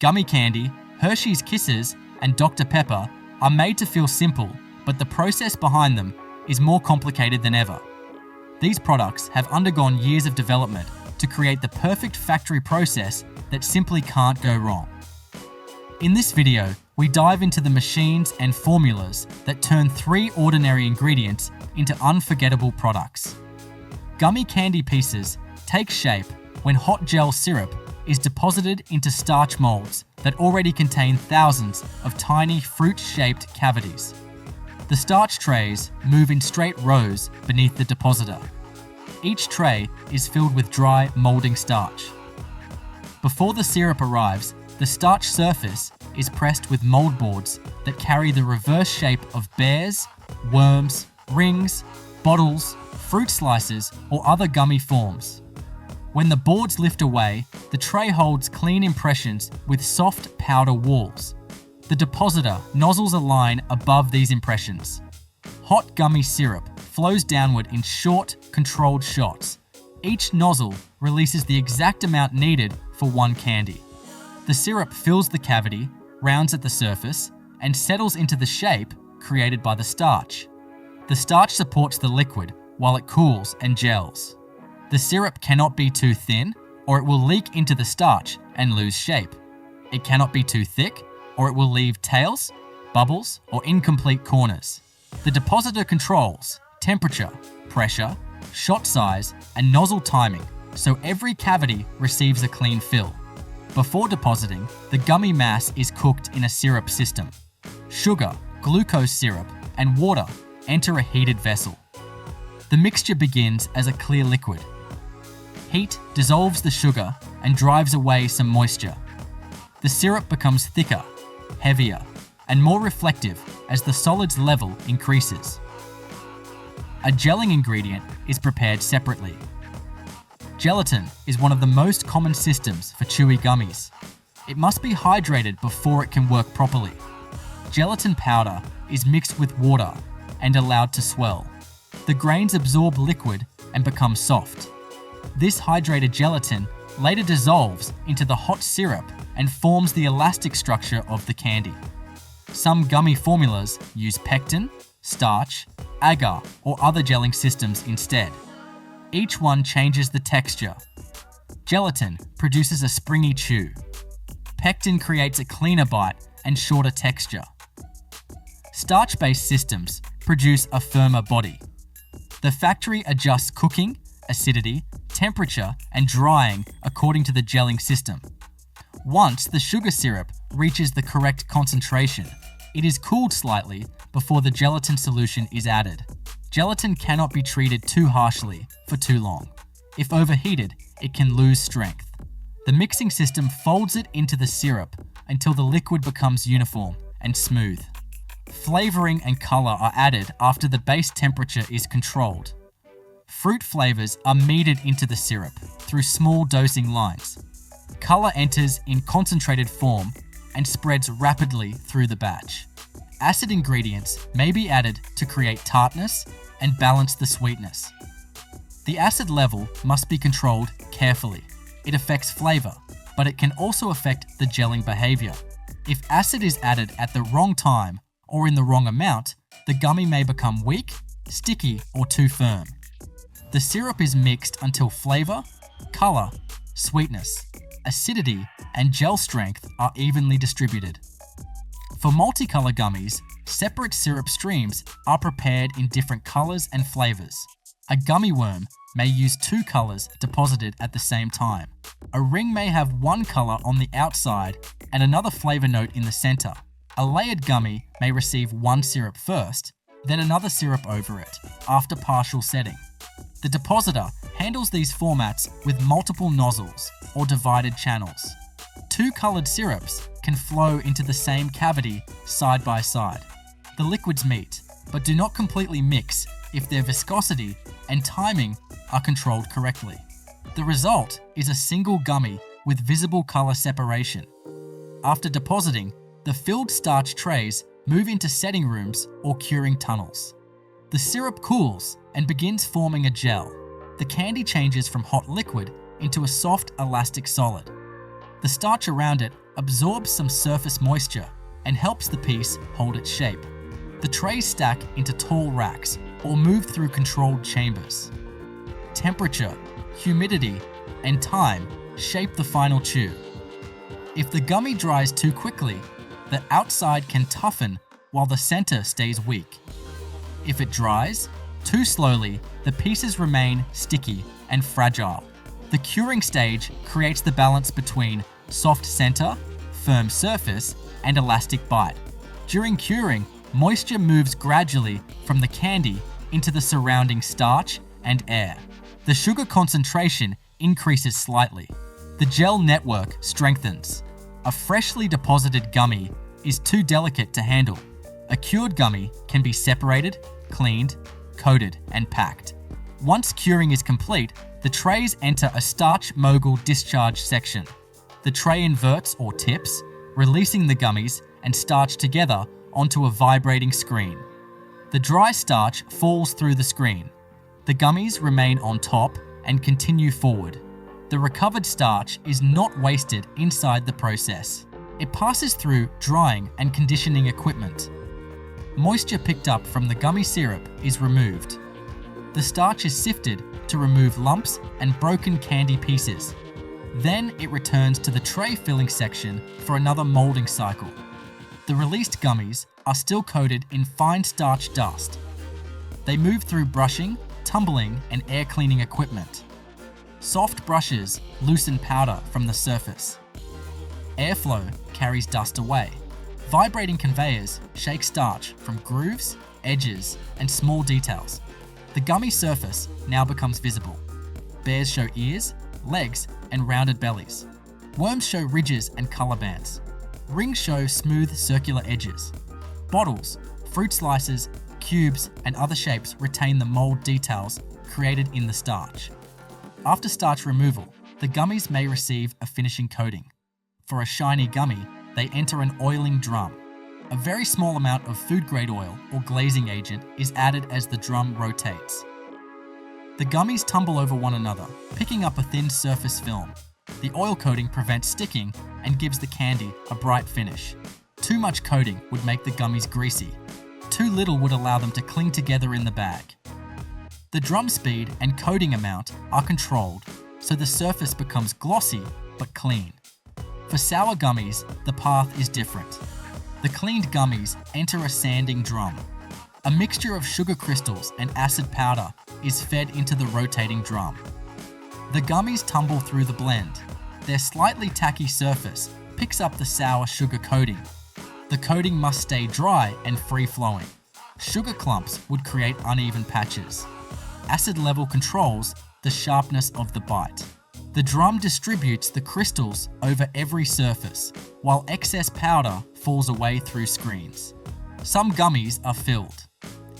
Gummy candy, Hershey's Kisses, and Dr. Pepper are made to feel simple, but the process behind them is more complicated than ever. These products have undergone years of development to create the perfect factory process that simply can't go wrong. In this video, we dive into the machines and formulas that turn 3 ordinary ingredients into unforgettable products. Gummy candy pieces take shape when hot gel syrup is deposited into starch molds that already contain thousands of tiny fruit-shaped cavities. The starch trays move in straight rows beneath the depositor. Each tray is filled with dry, molding starch. Before the syrup arrives, the starch surface is pressed with mold boards that carry the reverse shape of bears, worms, rings, bottles, fruit slices, or other gummy forms. When the boards lift away, the tray holds clean impressions with soft powder walls. The depositor nozzles a line above these impressions. Hot gummy syrup flows downward in short, controlled shots. Each nozzle releases the exact amount needed for one candy. The syrup fills the cavity, rounds at the surface, and settles into the shape created by the starch. The starch supports the liquid while it cools and gels. The syrup cannot be too thin, or it will leak into the starch and lose shape. It cannot be too thick, or it will leave tails, bubbles, or incomplete corners. The depositor controls temperature, pressure, shot size, and nozzle timing, so every cavity receives a clean fill. Before depositing, the gummy mass is cooked in a syrup system. Sugar, glucose syrup, and water enter a heated vessel. The mixture begins as a clear liquid. Heat dissolves the sugar and drives away some moisture. The syrup becomes thicker, heavier, and more reflective as the solid's level increases. A gelling ingredient is prepared separately. Gelatin is one of the most common systems for chewy gummies. It must be hydrated before it can work properly. Gelatin powder is mixed with water and allowed to swell. The grains absorb liquid and become soft. This hydrated gelatin later dissolves into the hot syrup and forms the elastic structure of the candy. Some gummy formulas use pectin, starch, agar, or other gelling systems instead. Each one changes the texture. Gelatin produces a springy chew. Pectin creates a cleaner bite and shorter texture. Starch-based systems produce a firmer body. The factory adjusts cooking, acidity, temperature, and drying according to the gelling system. Once the sugar syrup reaches the correct concentration, it is cooled slightly before the gelatin solution is added. Gelatin cannot be treated too harshly for too long. If overheated, it can lose strength. The mixing system folds it into the syrup until the liquid becomes uniform and smooth. Flavoring and color are added after the base temperature is controlled. Fruit flavors are metered into the syrup through small dosing lines. Color enters in concentrated form and spreads rapidly through the batch. Acid ingredients may be added to create tartness and balance the sweetness. The acid level must be controlled carefully. It affects flavor, but it can also affect the gelling behavior. If acid is added at the wrong time or in the wrong amount, the gummy may become weak, sticky, or too firm. The syrup is mixed until flavor, color, sweetness, acidity, and gel strength are evenly distributed. For multicolor gummies, separate syrup streams are prepared in different colors and flavors. A gummy worm may use 2 colors deposited at the same time. A ring may have one color on the outside and another flavor note in the center. A layered gummy may receive one syrup first, then another syrup over it, after partial setting. The depositor handles these formats with multiple nozzles or divided channels. 2 colored syrups can flow into the same cavity side by side. The liquids meet, but do not completely mix if their viscosity and timing are controlled correctly. The result is a single gummy with visible color separation. After depositing, the filled starch trays move into setting rooms or curing tunnels. The syrup cools and begins forming a gel. The candy changes from hot liquid into a soft, elastic solid. The starch around it absorbs some surface moisture and helps the piece hold its shape. The trays stack into tall racks or move through controlled chambers. Temperature, humidity, and time shape the final chew. If the gummy dries too quickly, the outside can toughen while the center stays weak. If it dries too slowly, the pieces remain sticky and fragile. The curing stage creates the balance between soft center, firm surface, and elastic bite. During curing, moisture moves gradually from the candy into the surrounding starch and air. The sugar concentration increases slightly. The gel network strengthens. A freshly deposited gummy is too delicate to handle. A cured gummy can be separated, cleaned, coated, and packed. Once curing is complete, the trays enter a starch mogul discharge section. The tray inverts or tips, releasing the gummies and starch together onto a vibrating screen. The dry starch falls through the screen. The gummies remain on top and continue forward. The recovered starch is not wasted inside the process. It passes through drying and conditioning equipment. Moisture picked up from the gummy syrup is removed. The starch is sifted to remove lumps and broken candy pieces. Then it returns to the tray filling section for another molding cycle. The released gummies are still coated in fine starch dust. They move through brushing, tumbling, and air cleaning equipment. Soft brushes loosen powder from the surface. Airflow carries dust away. Vibrating conveyors shake starch from grooves, edges, and small details. The gummy surface now becomes visible. Bears show ears, legs, and rounded bellies. Worms show ridges and color bands. Rings show smooth circular edges. Bottles, fruit slices, cubes, and other shapes retain the mold details created in the starch. After starch removal, the gummies may receive a finishing coating. For a shiny gummy, they enter an oiling drum. A very small amount of food-grade oil or glazing agent is added as the drum rotates. The gummies tumble over one another, picking up a thin surface film. The oil coating prevents sticking and gives the candy a bright finish. Too much coating would make the gummies greasy. Too little would allow them to cling together in the bag. The drum speed and coating amount are controlled, so the surface becomes glossy but clean. For sour gummies, the path is different. The cleaned gummies enter a sanding drum. A mixture of sugar crystals and acid powder is fed into the rotating drum. The gummies tumble through the blend. Their slightly tacky surface picks up the sour sugar coating. The coating must stay dry and free-flowing. Sugar clumps would create uneven patches. Acid level controls the sharpness of the bite. The drum distributes the crystals over every surface, while excess powder falls away through screens. Some gummies are filled.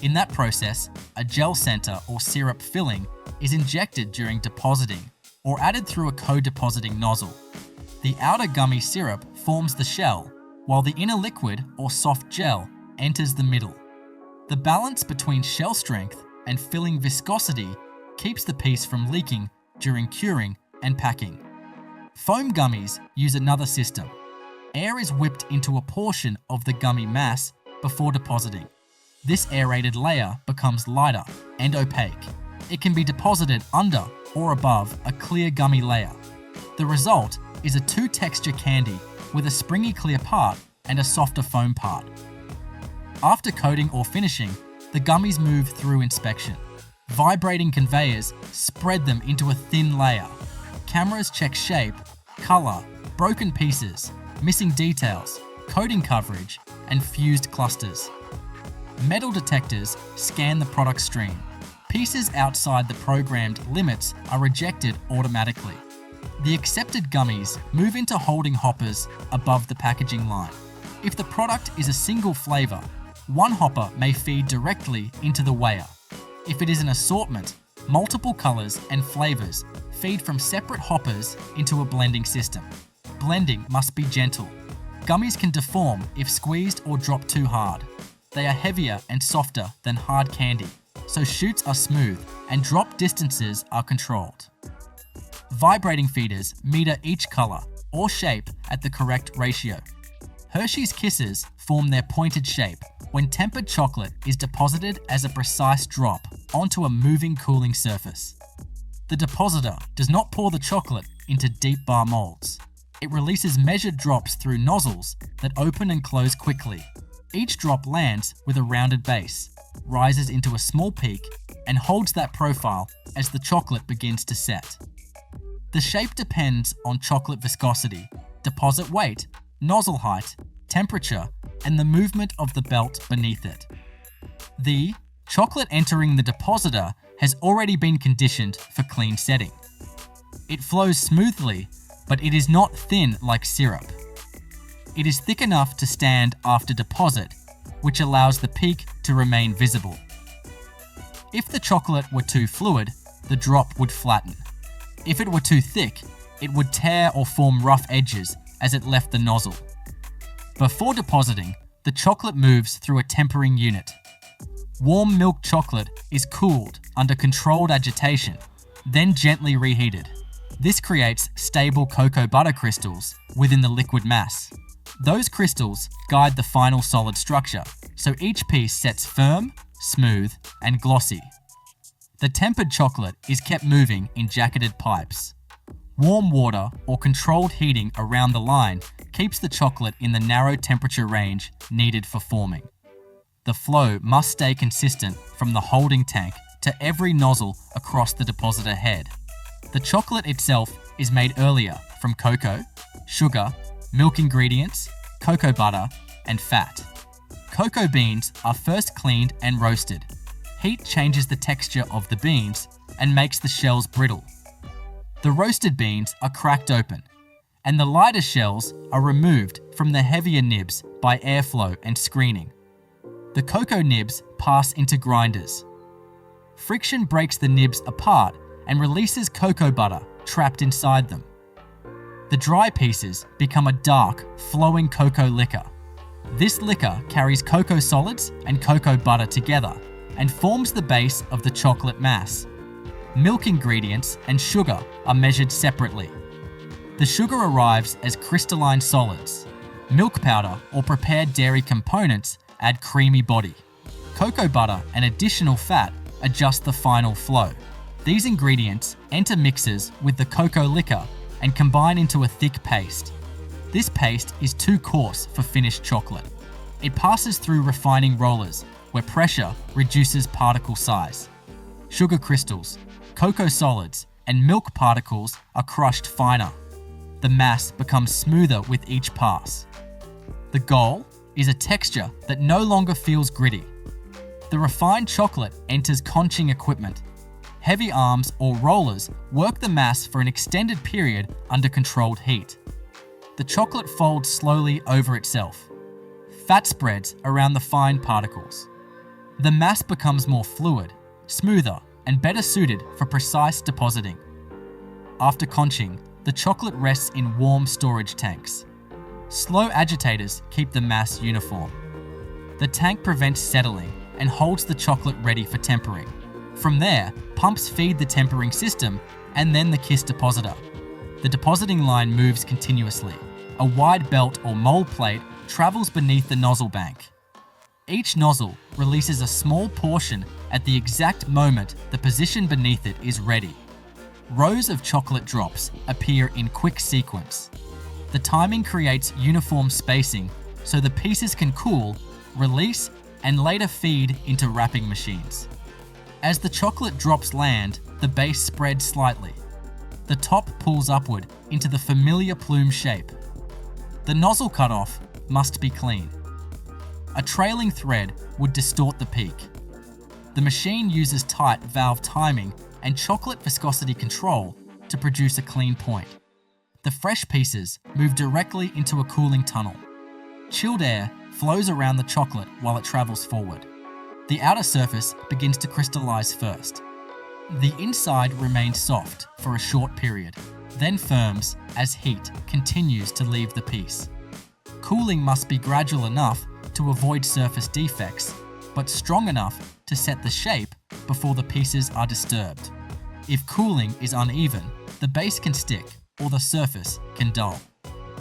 In that process, a gel center or syrup filling is injected during depositing or added through a co-depositing nozzle. The outer gummy syrup forms the shell, while the inner liquid or soft gel enters the middle. The balance between shell strength and filling viscosity keeps the piece from leaking during curing and packing. Foam gummies use another system. Air is whipped into a portion of the gummy mass before depositing. This aerated layer becomes lighter and opaque. It can be deposited under or above a clear gummy layer. The result is a two-texture candy with a springy clear part and a softer foam part. After coating or finishing, the gummies move through inspection. Vibrating conveyors spread them into a thin layer. Cameras check shape, color, broken pieces, missing details, coating coverage, and fused clusters. Metal detectors scan the product stream. Pieces outside the programmed limits are rejected automatically. The accepted gummies move into holding hoppers above the packaging line. If the product is a single flavor, one hopper may feed directly into the weigher. If it is an assortment, multiple colors and flavors feed from separate hoppers into a blending system. Blending must be gentle. Gummies can deform if squeezed or dropped too hard. They are heavier and softer than hard candy, so shoots are smooth and drop distances are controlled. Vibrating feeders meter each color. or shape at the correct ratio. Hershey's Kisses form their pointed shape when tempered chocolate is deposited as a precise drop onto a moving cooling surface. The depositor does not pour the chocolate into deep bar molds. It releases measured drops through nozzles that open and close quickly. Each drop lands with a rounded base, rises into a small peak, and holds that profile as the chocolate begins to set. The shape depends on chocolate viscosity, deposit weight, nozzle height, temperature, and the movement of the belt beneath it. The chocolate entering the depositor has already been conditioned for clean setting. It flows smoothly, but it is not thin like syrup. It is thick enough to stand after deposit, which allows the peak to remain visible. If the chocolate were too fluid, the drop would flatten. If it were too thick, it would tear or form rough edges as it left the nozzle. Before depositing, the chocolate moves through a tempering unit. Warm milk chocolate is cooled under controlled agitation, then gently reheated. This creates stable cocoa butter crystals within the liquid mass. Those crystals guide the final solid structure, so each piece sets firm, smooth, and glossy. The tempered chocolate is kept moving in jacketed pipes. Warm water or controlled heating around the line keeps the chocolate in the narrow temperature range needed for forming. The flow must stay consistent from the holding tank to every nozzle across the depositor head. The chocolate itself is made earlier from cocoa, sugar, milk ingredients, cocoa butter, and fat. Cocoa beans are first cleaned and roasted. Heat changes the texture of the beans and makes the shells brittle. The roasted beans are cracked open, and the lighter shells are removed from the heavier nibs by airflow and screening. The cocoa nibs pass into grinders. Friction breaks the nibs apart and releases cocoa butter trapped inside them. The dry pieces become a dark, flowing cocoa liquor. This liquor carries cocoa solids and cocoa butter together and forms the base of the chocolate mass. Milk ingredients and sugar are measured separately. The sugar arrives as crystalline solids. Milk powder or prepared dairy components add creamy body. Cocoa butter and additional fat adjust the final flow. These ingredients enter mixers with the cocoa liquor and combine into a thick paste. This paste is too coarse for finished chocolate. It passes through refining rollers, where pressure reduces particle size. Sugar crystals, cocoa solids, and milk particles are crushed finer. The mass becomes smoother with each pass. The goal is a texture that no longer feels gritty. The refined chocolate enters conching equipment. Heavy arms or rollers work the mass for an extended period under controlled heat. The chocolate folds slowly over itself. Fat spreads around the fine particles. The mass becomes more fluid, smoother, and better suited for precise depositing. After conching, the chocolate rests in warm storage tanks. Slow agitators keep the mass uniform. The tank prevents settling and holds the chocolate ready for tempering. From there, pumps feed the tempering system and then the kiss depositor. The depositing line moves continuously. A wide belt or mold plate travels beneath the nozzle bank. Each nozzle releases a small portion at the exact moment the position beneath it is ready. Rows of chocolate drops appear in quick sequence. The timing creates uniform spacing so the pieces can cool, release, and later feed into wrapping machines. As the chocolate drops land, the base spreads slightly. The top pulls upward into the familiar plume shape. The nozzle cutoff must be clean. A trailing thread would distort the peak. The machine uses tight valve timing and chocolate viscosity control to produce a clean point. The fresh pieces move directly into a cooling tunnel. Chilled air flows around the chocolate while it travels forward. The outer surface begins to crystallize first. The inside remains soft for a short period, then firms as heat continues to leave the piece. Cooling must be gradual enough to avoid surface defects, but strong enough to set the shape before the pieces are disturbed. If cooling is uneven, the base can stick or the surface can dull.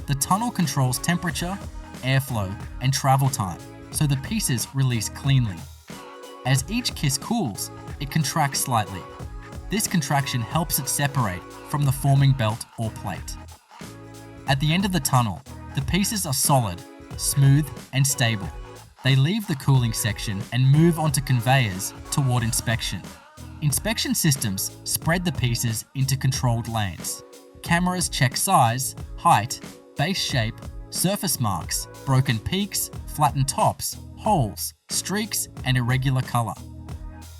The tunnel controls temperature, airflow, and travel time, so the pieces release cleanly. As each kiss cools, it contracts slightly. This contraction helps it separate from the forming belt or plate. At the end of the tunnel, the pieces are solid, smooth, and stable. They leave the cooling section and move onto conveyors toward inspection. Inspection systems spread the pieces into controlled lanes. Cameras check size, height, base shape, surface marks, broken peaks, flattened tops, holes, streaks, and irregular color.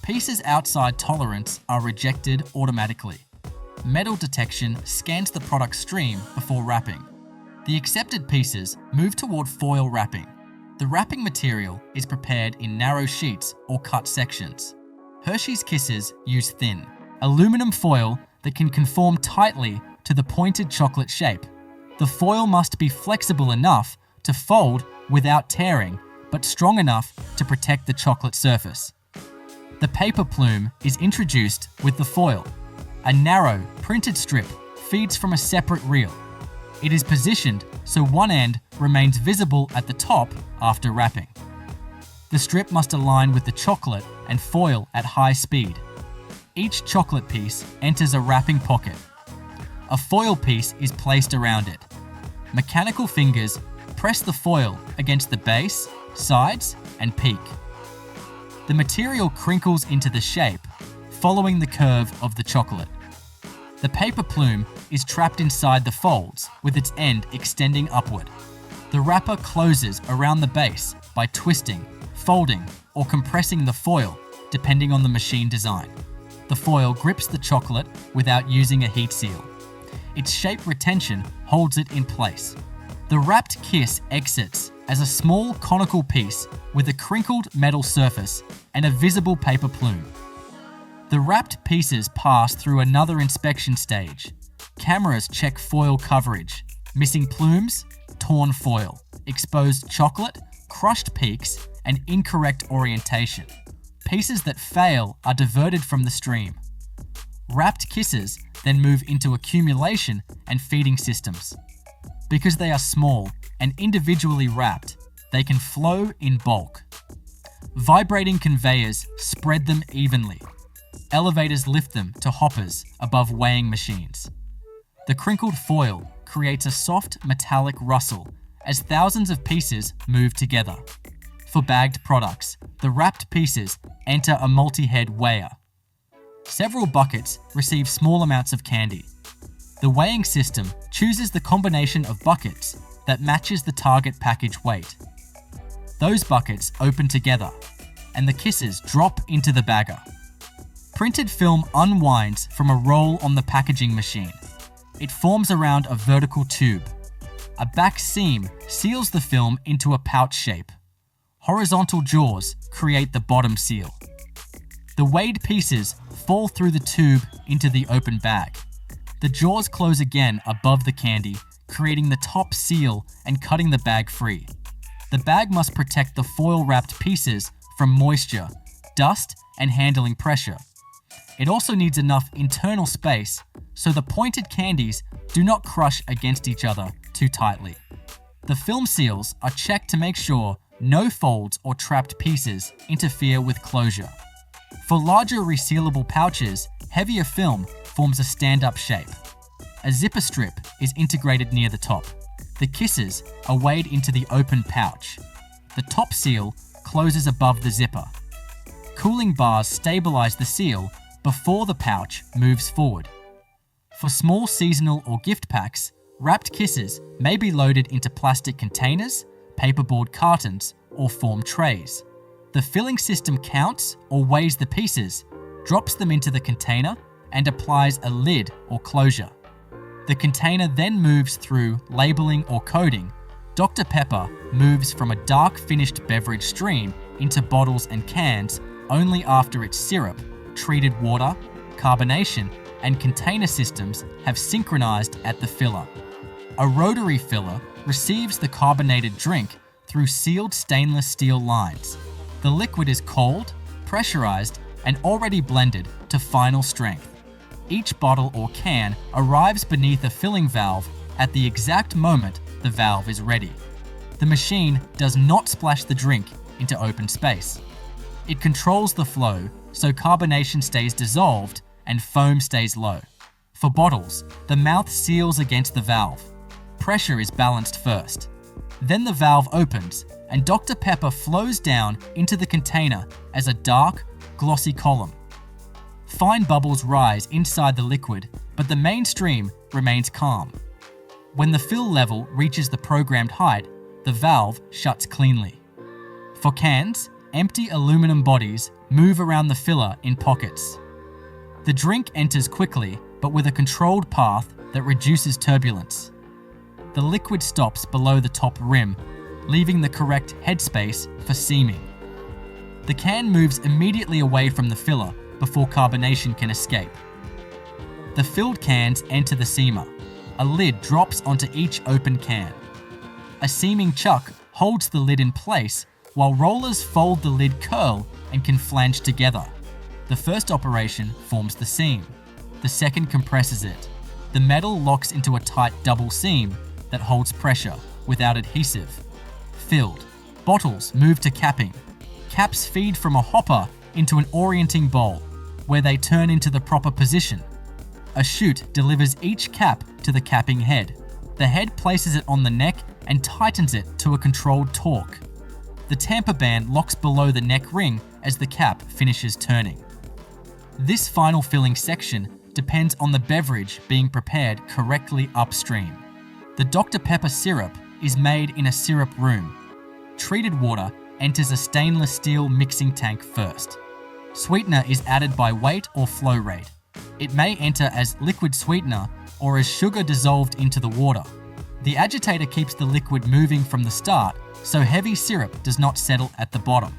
Pieces outside tolerance are rejected automatically. Metal detection scans the product stream before wrapping. The accepted pieces move toward foil wrapping. The wrapping material is prepared in narrow sheets or cut sections. Hershey's Kisses use thin, aluminum foil that can conform tightly to the pointed chocolate shape. The foil must be flexible enough to fold without tearing, but strong enough to protect the chocolate surface. The paper plume is introduced with the foil. A narrow, printed strip feeds from a separate reel. It is positioned so one end remains visible at the top after wrapping. The strip must align with the chocolate and foil at high speed. Each chocolate piece enters a wrapping pocket. A foil piece is placed around it. Mechanical fingers press the foil against the base, sides, and peak. The material crinkles into the shape, following the curve of the chocolate. The paper plume is trapped inside the folds, with its end extending upward. The wrapper closes around the base by twisting, folding, or compressing the foil, depending on the machine design. The foil grips the chocolate without using a heat seal. Its shape retention holds it in place. The wrapped kiss exits as a small conical piece with a crinkled metal surface and a visible paper plume. The wrapped pieces pass through another inspection stage. Cameras check foil coverage, missing plumes, torn foil, exposed chocolate, crushed peaks, and incorrect orientation. Pieces that fail are diverted from the stream. Wrapped kisses then move into accumulation and feeding systems. Because they are small and individually wrapped, they can flow in bulk. Vibrating conveyors spread them evenly. Elevators lift them to hoppers above weighing machines. The crinkled foil creates a soft metallic rustle as thousands of pieces move together. For bagged products, the wrapped pieces enter a multi-head weigher. Several buckets receive small amounts of candy. The weighing system chooses the combination of buckets that matches the target package weight. Those buckets open together, and the kisses drop into the bagger. Printed film unwinds from a roll on the packaging machine. It forms around a vertical tube. A back seam seals the film into a pouch shape. Horizontal jaws create the bottom seal. The weighed pieces fall through the tube into the open bag. The jaws close again above the candy, creating the top seal and cutting the bag free. The bag must protect the foil-wrapped pieces from moisture, dust, and handling pressure. It also needs enough internal space so the pointed candies do not crush against each other too tightly. The film seals are checked to make sure no folds or trapped pieces interfere with closure. For larger resealable pouches, heavier film forms a stand-up shape. A zipper strip is integrated near the top. The kisses are weighed into the open pouch. The top seal closes above the zipper. Cooling bars stabilize the seal before the pouch moves forward. For small seasonal or gift packs, wrapped kisses may be loaded into plastic containers, paperboard cartons, or form trays. The filling system counts or weighs the pieces, drops them into the container, and applies a lid or closure. The container then moves through labeling or coding. Dr. Pepper moves from a dark finished beverage stream into bottles and cans only after its syrup, treated water, carbonation, and container systems have synchronized at the filler. A rotary filler receives the carbonated drink through sealed stainless steel lines. The liquid is cold, pressurized, and already blended to final strength. Each bottle or can arrives beneath a filling valve at the exact moment the valve is ready. The machine does not splash the drink into open space. It controls the flow so carbonation stays dissolved and foam stays low. For bottles, the mouth seals against the valve. Pressure is balanced first. Then the valve opens and Dr. Pepper flows down into the container as a dark, glossy column. Fine bubbles rise inside the liquid, but the main stream remains calm. When the fill level reaches the programmed height, the valve shuts cleanly. For cans, empty aluminum bodies move around the filler in pockets. The drink enters quickly, but with a controlled path that reduces turbulence. The liquid stops below the top rim, leaving the correct headspace for seaming. The can moves immediately away from the filler before carbonation can escape. The filled cans enter the seamer. A lid drops onto each open can. A seaming chuck holds the lid in place while rollers fold the lid curl and can flange together. The first operation forms the seam. The second compresses it. The metal locks into a tight double seam that holds pressure without adhesive. Filled. Bottles move to capping. Caps feed from a hopper into an orienting bowl, where they turn into the proper position. A chute delivers each cap to the capping head. The head places it on the neck and tightens it to a controlled torque. The tamper band locks below the neck ring as the cap finishes turning. This final filling section depends on the beverage being prepared correctly upstream. The Dr. Pepper syrup is made in a syrup room. Treated water enters a stainless steel mixing tank first. Sweetener is added by weight or flow rate. It may enter as liquid sweetener or as sugar dissolved into the water. The agitator keeps the liquid moving from the start, so heavy syrup does not settle at the bottom.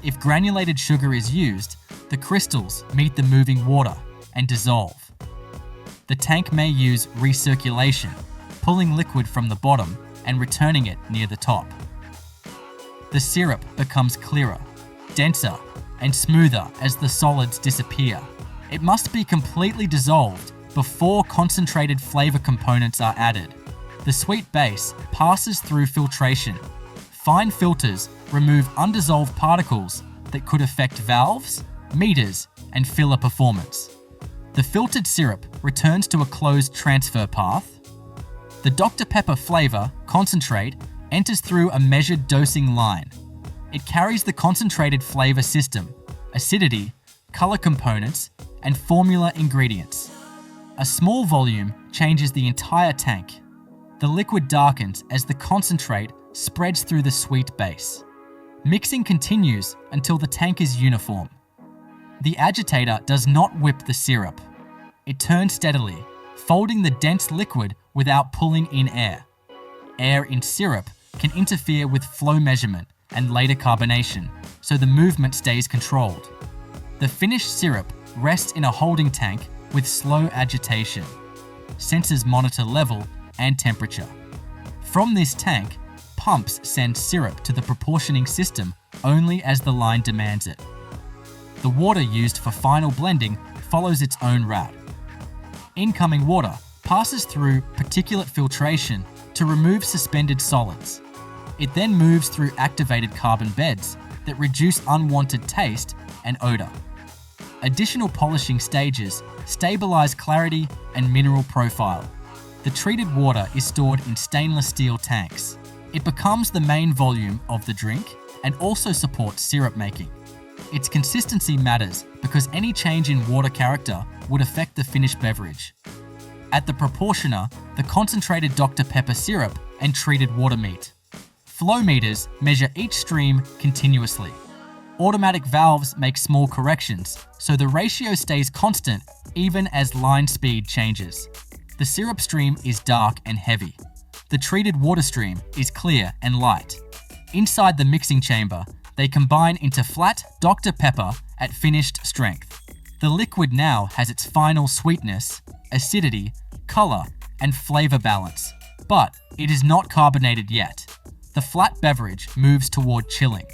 If granulated sugar is used, the crystals meet the moving water and dissolve. The tank may use recirculation, pulling liquid from the bottom and returning it near the top. The syrup becomes clearer, denser, and smoother as the solids disappear. It must be completely dissolved before concentrated flavor components are added. The sweet base passes through filtration. Fine filters remove undissolved particles that could affect valves, meters, and filler performance. The filtered syrup returns to a closed transfer path. The Dr. Pepper flavor concentrate enters through a measured dosing line. It carries the concentrated flavor system, acidity, color components, and formula ingredients. A small volume changes the entire tank. The liquid darkens as the concentrate spreads through the sweet base. Mixing continues until the tank is uniform. The agitator does not whip the syrup. It turns steadily, folding the dense liquid without pulling in air. Air in syrup can interfere with flow measurement and later carbonation, so the movement stays controlled. The finished syrup rests in a holding tank with slow agitation. Sensors monitor level and temperature. From this tank, pumps send syrup to the proportioning system only as the line demands it. The water used for final blending follows its own route. Incoming water passes through particulate filtration to remove suspended solids. It then moves through activated carbon beds that reduce unwanted taste and odor. Additional polishing stages stabilize clarity and mineral profile. The treated water is stored in stainless steel tanks. It becomes the main volume of the drink and also supports syrup making. Its consistency matters because any change in water character would affect the finished beverage. At the proportioner, the concentrated Dr. Pepper syrup and treated water meet. Flow meters measure each stream continuously. Automatic valves make small corrections, so the ratio stays constant even as line speed changes. The syrup stream is dark and heavy. The treated water stream is clear and light. Inside the mixing chamber, they combine into flat Dr. Pepper at finished strength. The liquid now has its final sweetness, acidity, color, and flavor balance, but it is not carbonated yet. The flat beverage moves toward chilling.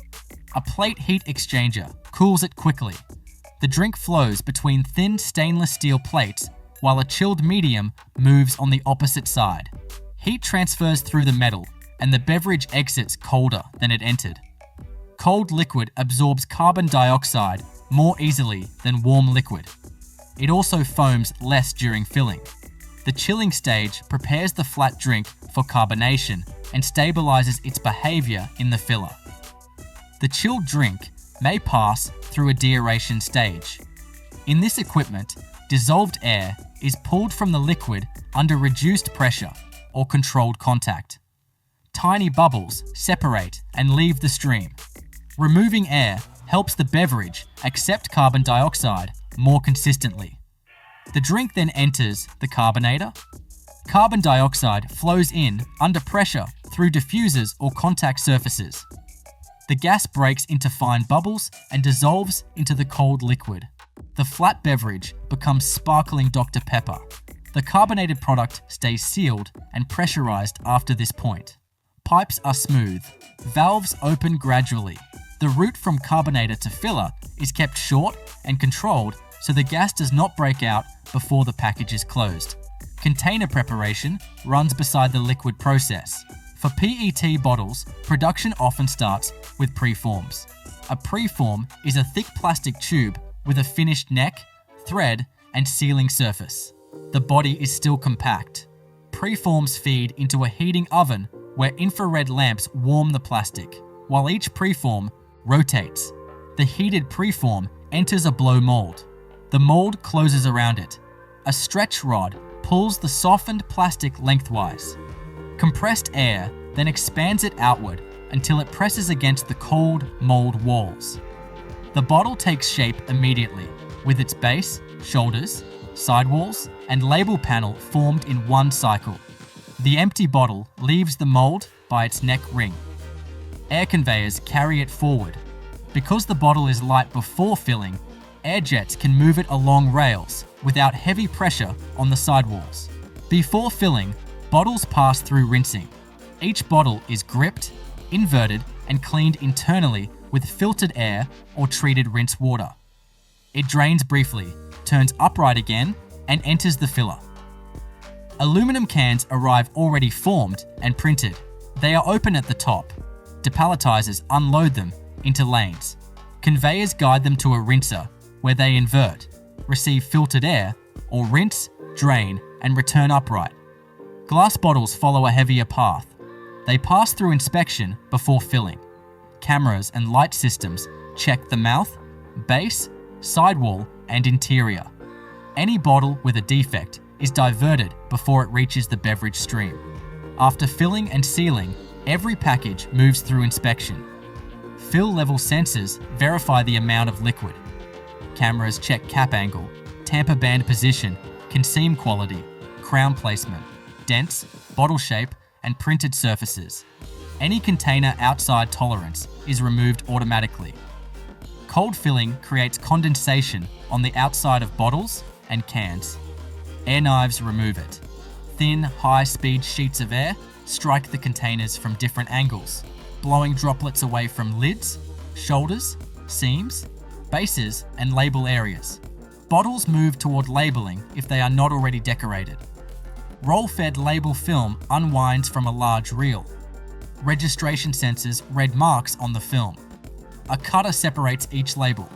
A plate heat exchanger cools it quickly. The drink flows between thin stainless steel plates while a chilled medium moves on the opposite side. Heat transfers through the metal and the beverage exits colder than it entered. Cold liquid absorbs carbon dioxide more easily than warm liquid. It also foams less during filling. The chilling stage prepares the flat drink for carbonation and stabilizes its behavior in the filler. The chilled drink may pass through a deaeration stage. In this equipment, dissolved air is pulled from the liquid under reduced pressure or controlled contact. Tiny bubbles separate and leave the stream. Removing air helps the beverage accept carbon dioxide more consistently. The drink then enters the carbonator. Carbon dioxide flows in under pressure through diffusers or contact surfaces. The gas breaks into fine bubbles and dissolves into the cold liquid. The flat beverage becomes sparkling Dr. Pepper. The carbonated product stays sealed and pressurized after this point. Pipes are smooth. Valves open gradually. The route from carbonator to filler is kept short and controlled so the gas does not break out before the package is closed. Container preparation runs beside the liquid process. For PET bottles, production often starts with preforms. A preform is a thick plastic tube with a finished neck, thread, and sealing surface. The body is still compact. Preforms feed into a heating oven where infrared lamps warm the plastic, while each preform rotates. The heated preform enters a blow mold. The mold closes around it. A stretch rod pulls the softened plastic lengthwise. Compressed air then expands it outward until it presses against the cold mold walls. The bottle takes shape immediately, with its base, shoulders, sidewalls, and label panel formed in one cycle. The empty bottle leaves the mold by its neck ring. Air conveyors carry it forward. Because the bottle is light before filling, air jets can move it along rails without heavy pressure on the sidewalls. Before filling, bottles pass through rinsing. Each bottle is gripped, inverted, and cleaned internally with filtered air or treated rinse water. It drains briefly, turns upright again, and enters the filler. Aluminum cans arrive already formed and printed. They are open at the top. Depalletizers unload them into lanes. Conveyors guide them to a rinser where they invert, receive filtered air, or rinse, drain, and return upright. Glass bottles follow a heavier path. They pass through inspection before filling. Cameras and light systems check the mouth, base, sidewall, and interior. Any bottle with a defect is diverted before it reaches the beverage stream. After filling and sealing, every package moves through inspection. Fill level sensors verify the amount of liquid. Cameras check cap angle, tamper band position, conceam quality, crown placement, dents, bottle shape, and printed surfaces. Any container outside tolerance is removed automatically. Cold filling creates condensation on the outside of bottles and cans. Air knives remove it. Thin, high-speed sheets of air strike the containers from different angles, blowing droplets away from lids, shoulders, seams, bases, and label areas. Bottles move toward labeling if they are not already decorated. Roll-fed label film unwinds from a large reel. Registration sensors read marks on the film. A cutter separates each label.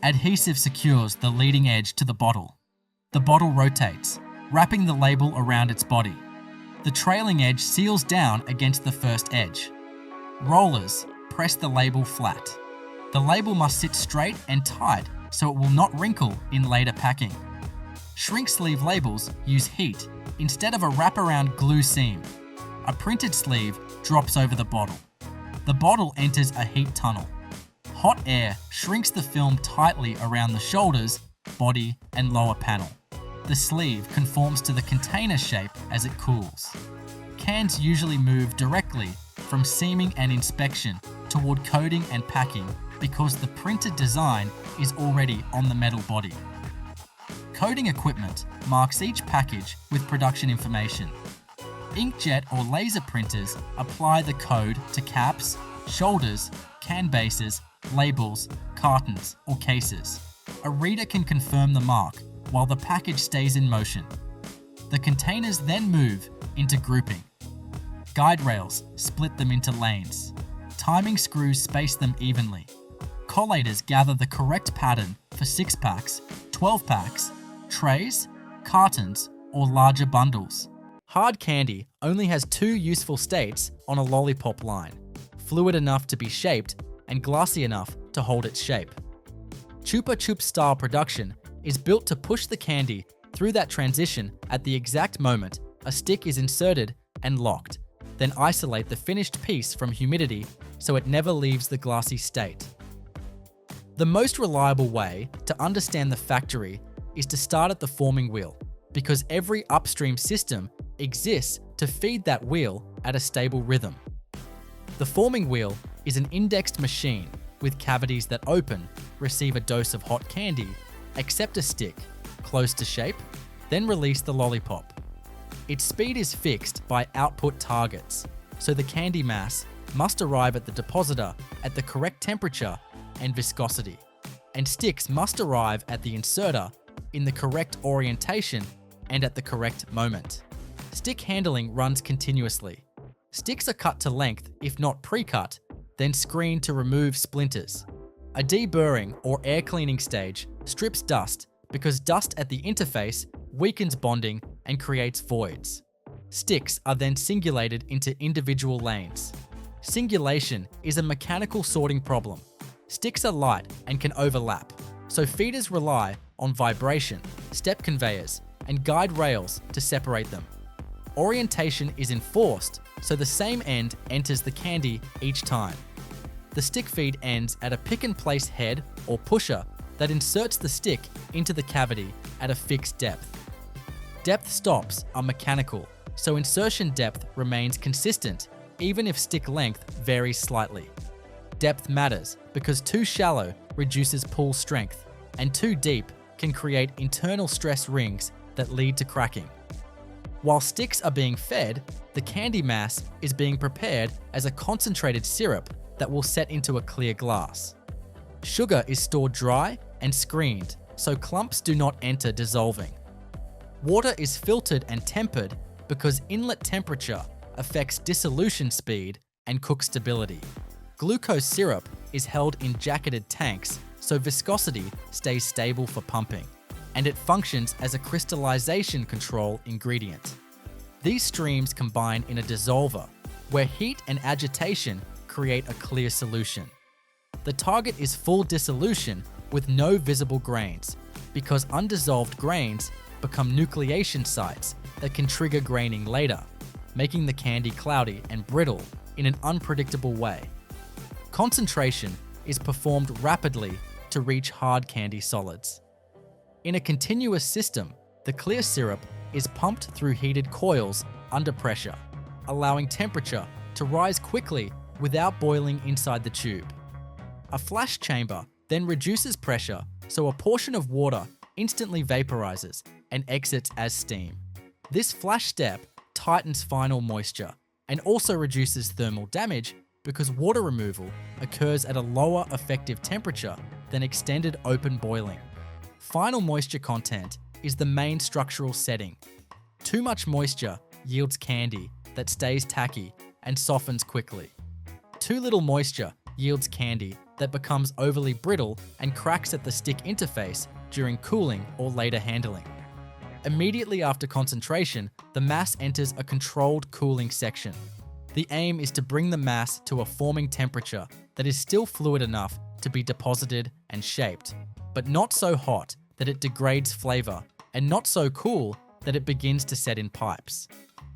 Adhesive secures the leading edge to the bottle. The bottle rotates, wrapping the label around its body. The trailing edge seals down against the first edge. Rollers press the label flat. The label must sit straight and tight so it will not wrinkle in later packing. Shrink sleeve labels use heat instead of a wraparound glue seam. A printed sleeve drops over the bottle. The bottle enters a heat tunnel. Hot air shrinks the film tightly around the shoulders, body, and lower panel. The sleeve conforms to the container shape as it cools. Cans usually move directly from seaming and inspection toward coating and packing because the printed design is already on the metal body. Coating equipment marks each package with production information. Inkjet or laser printers apply the code to caps, shoulders, can bases, labels, cartons, or cases. A reader can confirm the mark while the package stays in motion. The containers then move into grouping. Guide rails split them into lanes. Timing screws space them evenly. Collators gather the correct pattern for 6-packs, 12-packs, trays, cartons, or larger bundles. Hard candy only has 2 useful states on a lollipop line: fluid enough to be shaped and glassy enough to hold its shape. Chupa Chups style production is built to push the candy through that transition at the exact moment a stick is inserted and locked, then isolate the finished piece from humidity so it never leaves the glassy state. The most reliable way to understand the factory is to start at the forming wheel, because every upstream system exists to feed that wheel at a stable rhythm. The forming wheel is an indexed machine with cavities that open, receive a dose of hot candy, accept a stick, close to shape, then release the lollipop. Its speed is fixed by output targets, so the candy mass must arrive at the depositor at the correct temperature and viscosity, and sticks must arrive at the inserter in the correct orientation and at the correct moment. Stick handling runs continuously. Sticks are cut to length if not pre-cut, then screened to remove splinters. A deburring or air cleaning stage strips dust because dust at the interface weakens bonding and creates voids. Sticks are then singulated into individual lanes. Singulation is a mechanical sorting problem. Sticks are light and can overlap, so feeders rely on vibration, step conveyors, and guide rails to separate them. Orientation is enforced, so the same end enters the candy each time. The stick feed ends at a pick-and-place head or pusher that inserts the stick into the cavity at a fixed depth. Depth stops are mechanical, so insertion depth remains consistent even if stick length varies slightly. Depth matters because too shallow reduces pull strength, and too deep can create internal stress rings that lead to cracking. While sticks are being fed, the candy mass is being prepared as a concentrated syrup that will set into a clear glass. Sugar is stored dry and screened, so clumps do not enter dissolving. Water is filtered and tempered because inlet temperature affects dissolution speed and cook stability. Glucose syrup is held in jacketed tanks, so viscosity stays stable for pumping, and it functions as a crystallization control ingredient. These streams combine in a dissolver, where heat and agitation create a clear solution. The target is full dissolution with no visible grains, because undissolved grains become nucleation sites that can trigger graining later, making the candy cloudy and brittle in an unpredictable way. Concentration is performed rapidly to reach hard candy solids. In a continuous system, the clear syrup is pumped through heated coils under pressure, allowing temperature to rise quickly without boiling inside the tube. A flash chamber then reduces pressure so a portion of water instantly vaporizes and exits as steam. This flash step tightens final moisture and also reduces thermal damage because water removal occurs at a lower effective temperature than extended open boiling. Final moisture content is the main structural setting. Too much moisture yields candy that stays tacky and softens quickly. Too little moisture yields candy that becomes overly brittle and cracks at the stick interface during cooling or later handling. Immediately after concentration, the mass enters a controlled cooling section. The aim is to bring the mass to a forming temperature that is still fluid enough to be deposited and shaped, but not so hot that it degrades flavor, and not so cool that it begins to set in pipes.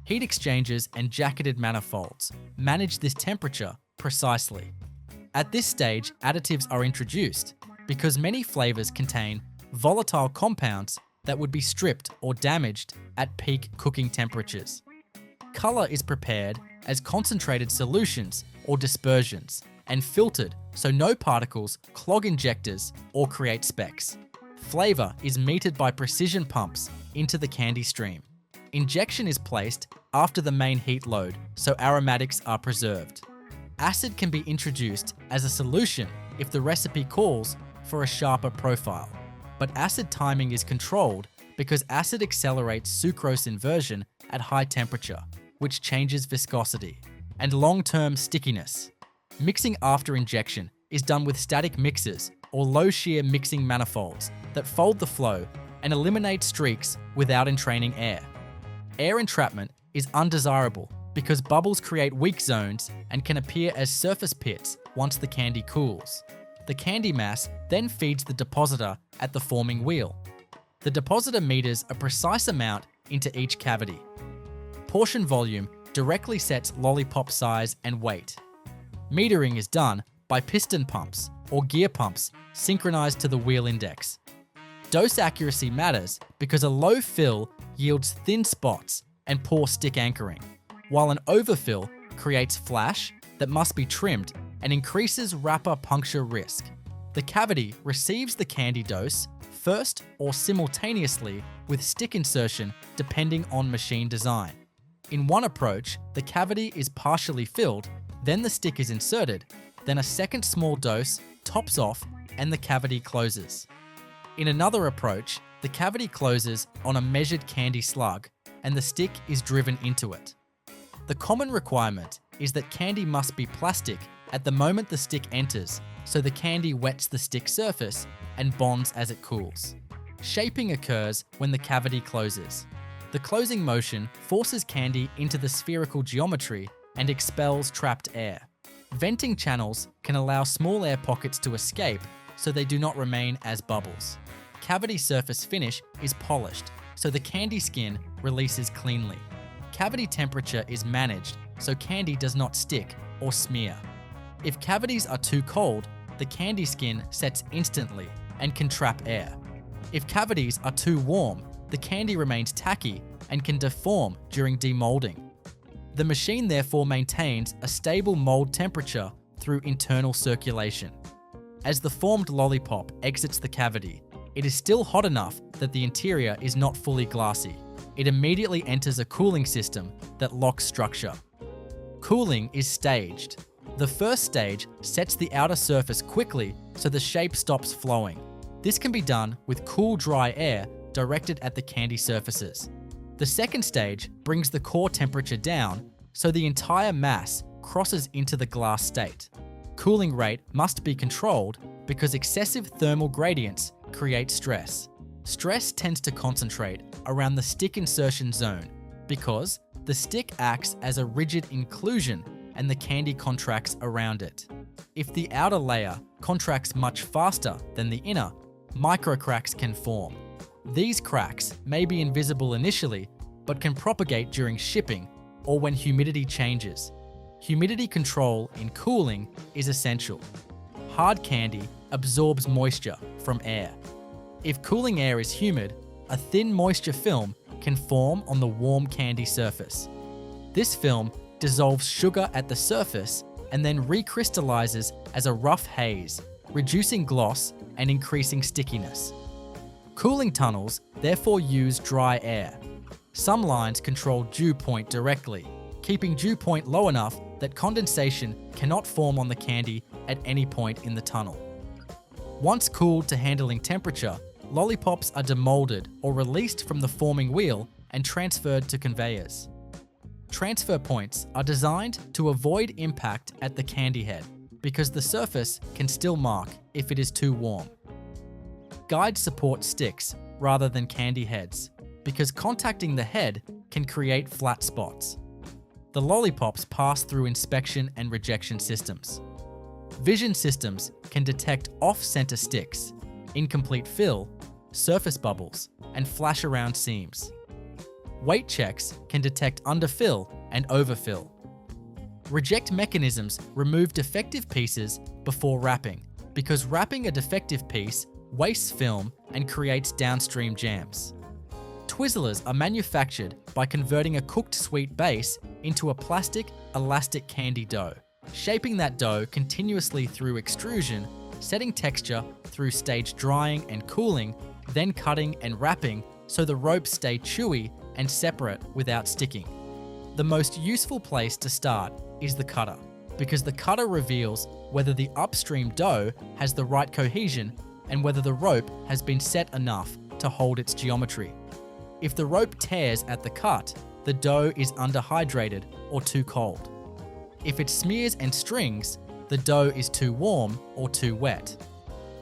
Heat exchangers and jacketed manifolds manage this temperature precisely. At this stage, additives are introduced because many flavors contain volatile compounds that would be stripped or damaged at peak cooking temperatures. Color is prepared as concentrated solutions or dispersions and filtered so no particles clog injectors or create specks. Flavor is metered by precision pumps into the candy stream. Injection is placed after the main heat load so aromatics are preserved. Acid can be introduced as a solution if the recipe calls for a sharper profile, but acid timing is controlled because acid accelerates sucrose inversion at high temperature, which changes viscosity, and long-term stickiness. Mixing after injection is done with static mixers or low-shear mixing manifolds that fold the flow and eliminate streaks without entraining air. Air entrapment is undesirable because bubbles create weak zones and can appear as surface pits once the candy cools. The candy mass then feeds the depositor at the forming wheel. The depositor meters a precise amount into each cavity. Portion volume directly sets lollipop size and weight. Metering is done by piston pumps or gear pumps synchronized to the wheel index. Dose accuracy matters because a low fill yields thin spots and poor stick anchoring, while an overfill creates flash that must be trimmed and increases wrapper puncture risk. The cavity receives the candy dose first or simultaneously with stick insertion depending on machine design. In one approach, the cavity is partially filled, then the stick is inserted, then a second small dose tops off and the cavity closes. In another approach, the cavity closes on a measured candy slug and the stick is driven into it. The common requirement is that candy must be plastic at the moment the stick enters, so the candy wets the stick surface and bonds as it cools. Shaping occurs when the cavity closes. The closing motion forces candy into the spherical geometry and expels trapped air. Venting channels can allow small air pockets to escape so they do not remain as bubbles. Cavity surface finish is polished, so the candy skin releases cleanly. Cavity temperature is managed so candy does not stick or smear. If cavities are too cold, the candy skin sets instantly and can trap air. If cavities are too warm, the candy remains tacky and can deform during demolding. The machine therefore maintains a stable mold temperature through internal circulation. As the formed lollipop exits the cavity, it is still hot enough that the interior is not fully glassy. It immediately enters a cooling system that locks structure. Cooling is staged. The first stage sets the outer surface quickly so the shape stops flowing. This can be done with cool, dry air directed at the candy surfaces. The second stage brings the core temperature down so the entire mass crosses into the glass state. Cooling rate must be controlled because excessive thermal gradients create stress. Stress tends to concentrate around the stick insertion zone because the stick acts as a rigid inclusion and the candy contracts around it. If the outer layer contracts much faster than the inner, microcracks can form. These cracks may be invisible initially, but can propagate during shipping or when humidity changes. Humidity control in cooling is essential. Hard candy absorbs moisture from air. If cooling air is humid, a thin moisture film can form on the warm candy surface. This film dissolves sugar at the surface and then recrystallizes as a rough haze, reducing gloss and increasing stickiness. Cooling tunnels therefore use dry air. Some lines control dew point directly, keeping dew point low enough that condensation cannot form on the candy at any point in the tunnel. Once cooled to handling temperature, lollipops are demolded or released from the forming wheel and transferred to conveyors. Transfer points are designed to avoid impact at the candy head because the surface can still mark if it is too warm. Guides support sticks rather than candy heads because contacting the head can create flat spots. The lollipops pass through inspection and rejection systems. Vision systems can detect off-center sticks, incomplete fill, surface bubbles, and flash around seams. Weight checks can detect underfill and overfill. Reject mechanisms remove defective pieces before wrapping because wrapping a defective piece wastes film and creates downstream jams. Twizzlers are manufactured by converting a cooked sweet base into a plastic, elastic candy dough, shaping that dough continuously through extrusion, setting texture through stage drying and cooling, then cutting and wrapping so the ropes stay chewy and separate without sticking. The most useful place to start is the cutter, because the cutter reveals whether the upstream dough has the right cohesion and whether the rope has been set enough to hold its geometry. If the rope tears at the cut, the dough is underhydrated or too cold. If it smears and strings, the dough is too warm or too wet.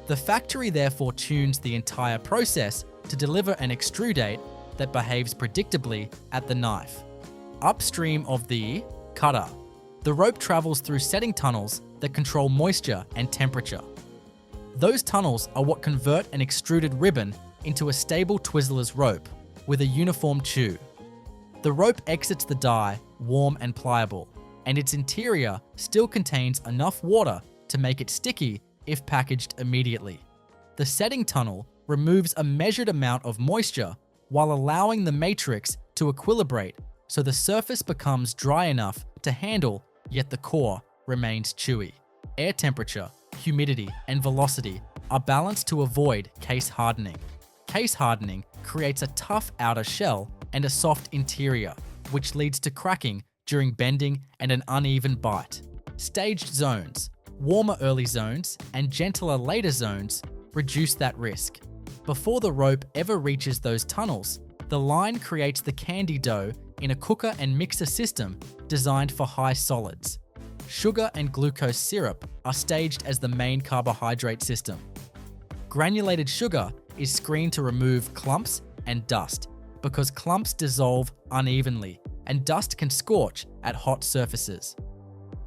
The factory therefore tunes the entire process to deliver an extrudate that behaves predictably at the knife. Upstream of the cutter, the rope travels through setting tunnels that control moisture and temperature. Those tunnels are what convert an extruded ribbon into a stable Twizzlers rope with a uniform chew. The rope exits the die warm and pliable, and its interior still contains enough water to make it sticky if packaged immediately. The setting tunnel removes a measured amount of moisture while allowing the matrix to equilibrate so the surface becomes dry enough to handle, yet the core remains chewy. Air temperature, humidity, and velocity are balanced to avoid case hardening. Case hardening creates a tough outer shell and a soft interior, which leads to cracking during bending and an uneven bite. Staged zones, warmer early zones, and gentler later zones reduce that risk. Before the rope ever reaches those tunnels, the line creates the candy dough in a cooker and mixer system designed for high solids. Sugar and glucose syrup are staged as the main carbohydrate system. Granulated sugar is screened to remove clumps and dust because clumps dissolve unevenly and dust can scorch at hot surfaces.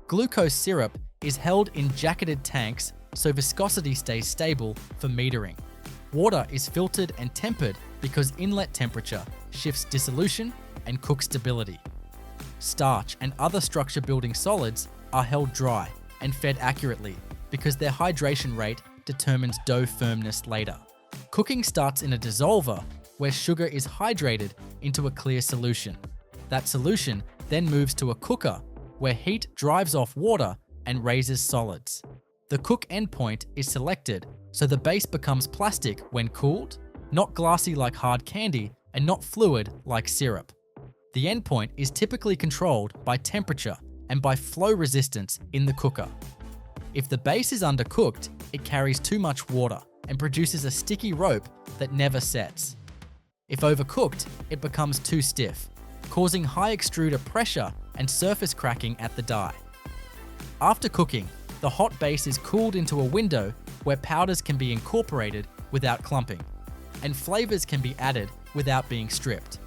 Glucose syrup is held in jacketed tanks so viscosity stays stable for metering. Water is filtered and tempered because inlet temperature shifts dissolution and cook stability. Starch and other structure-building solids are held dry and fed accurately because their hydration rate determines dough firmness later. Cooking starts in a dissolver where sugar is hydrated into a clear solution. That solution then moves to a cooker where heat drives off water and raises solids. The cook endpoint is selected so the base becomes plastic when cooled, not glassy like hard candy, and not fluid like syrup. The endpoint is typically controlled by temperature and by flow resistance in the cooker. If the base is undercooked, it carries too much water and produces a sticky rope that never sets. If overcooked, it becomes too stiff, causing high extruder pressure and surface cracking at the die. After cooking, the hot base is cooled into a window where powders can be incorporated without clumping, and flavors can be added without being stripped.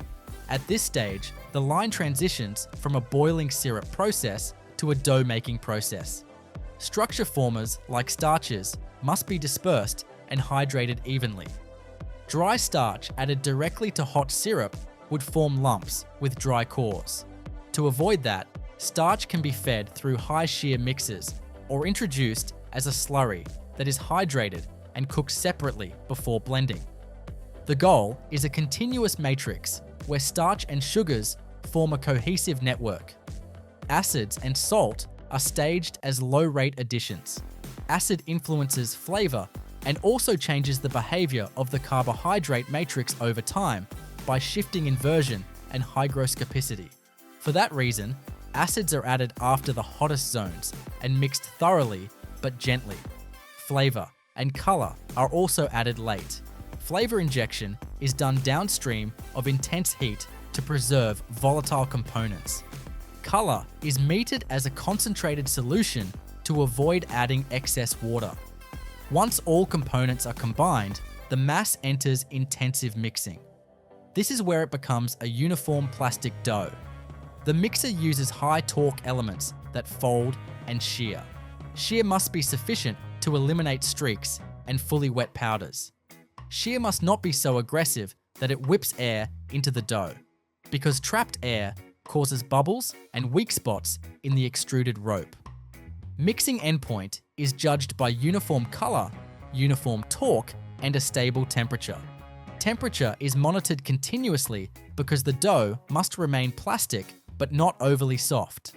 At this stage, the line transitions from a boiling syrup process to a dough making process. Structure formers, like starches, must be dispersed and hydrated evenly. Dry starch added directly to hot syrup would form lumps with dry cores. To avoid that, starch can be fed through high shear mixers or introduced as a slurry that is hydrated and cooked separately before blending. The goal is a continuous matrix where starch and sugars form a cohesive network. Acids and salt are staged as low-rate additions. Acid influences flavor and also changes the behavior of the carbohydrate matrix over time by shifting inversion and hygroscopicity. For that reason, acids are added after the hottest zones and mixed thoroughly but gently. Flavor and color are also added late. Flavor injection is done downstream of intense heat to preserve volatile components. Color is metered as a concentrated solution to avoid adding excess water. Once all components are combined, the mass enters intensive mixing. This is where it becomes a uniform plastic dough. The mixer uses high torque elements that fold and shear. Shear must be sufficient to eliminate streaks and fully wet powders. Shear must not be so aggressive that it whips air into the dough, because trapped air causes bubbles and weak spots in the extruded rope. Mixing endpoint is judged by uniform color, uniform torque, and a stable temperature. Temperature is monitored continuously because the dough must remain plastic but not overly soft.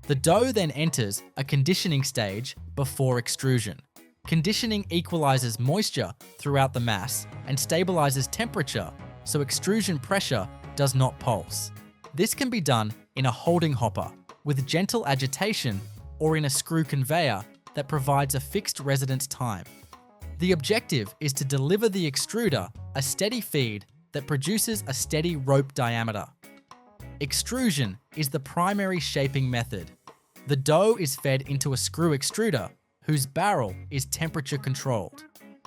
The dough then enters a conditioning stage before extrusion. Conditioning equalizes moisture throughout the mass and stabilizes temperature so extrusion pressure does not pulse. This can be done in a holding hopper with gentle agitation or in a screw conveyor that provides a fixed residence time. The objective is to deliver the extruder a steady feed that produces a steady rope diameter. Extrusion is the primary shaping method. The dough is fed into a screw extruder whose barrel is temperature controlled.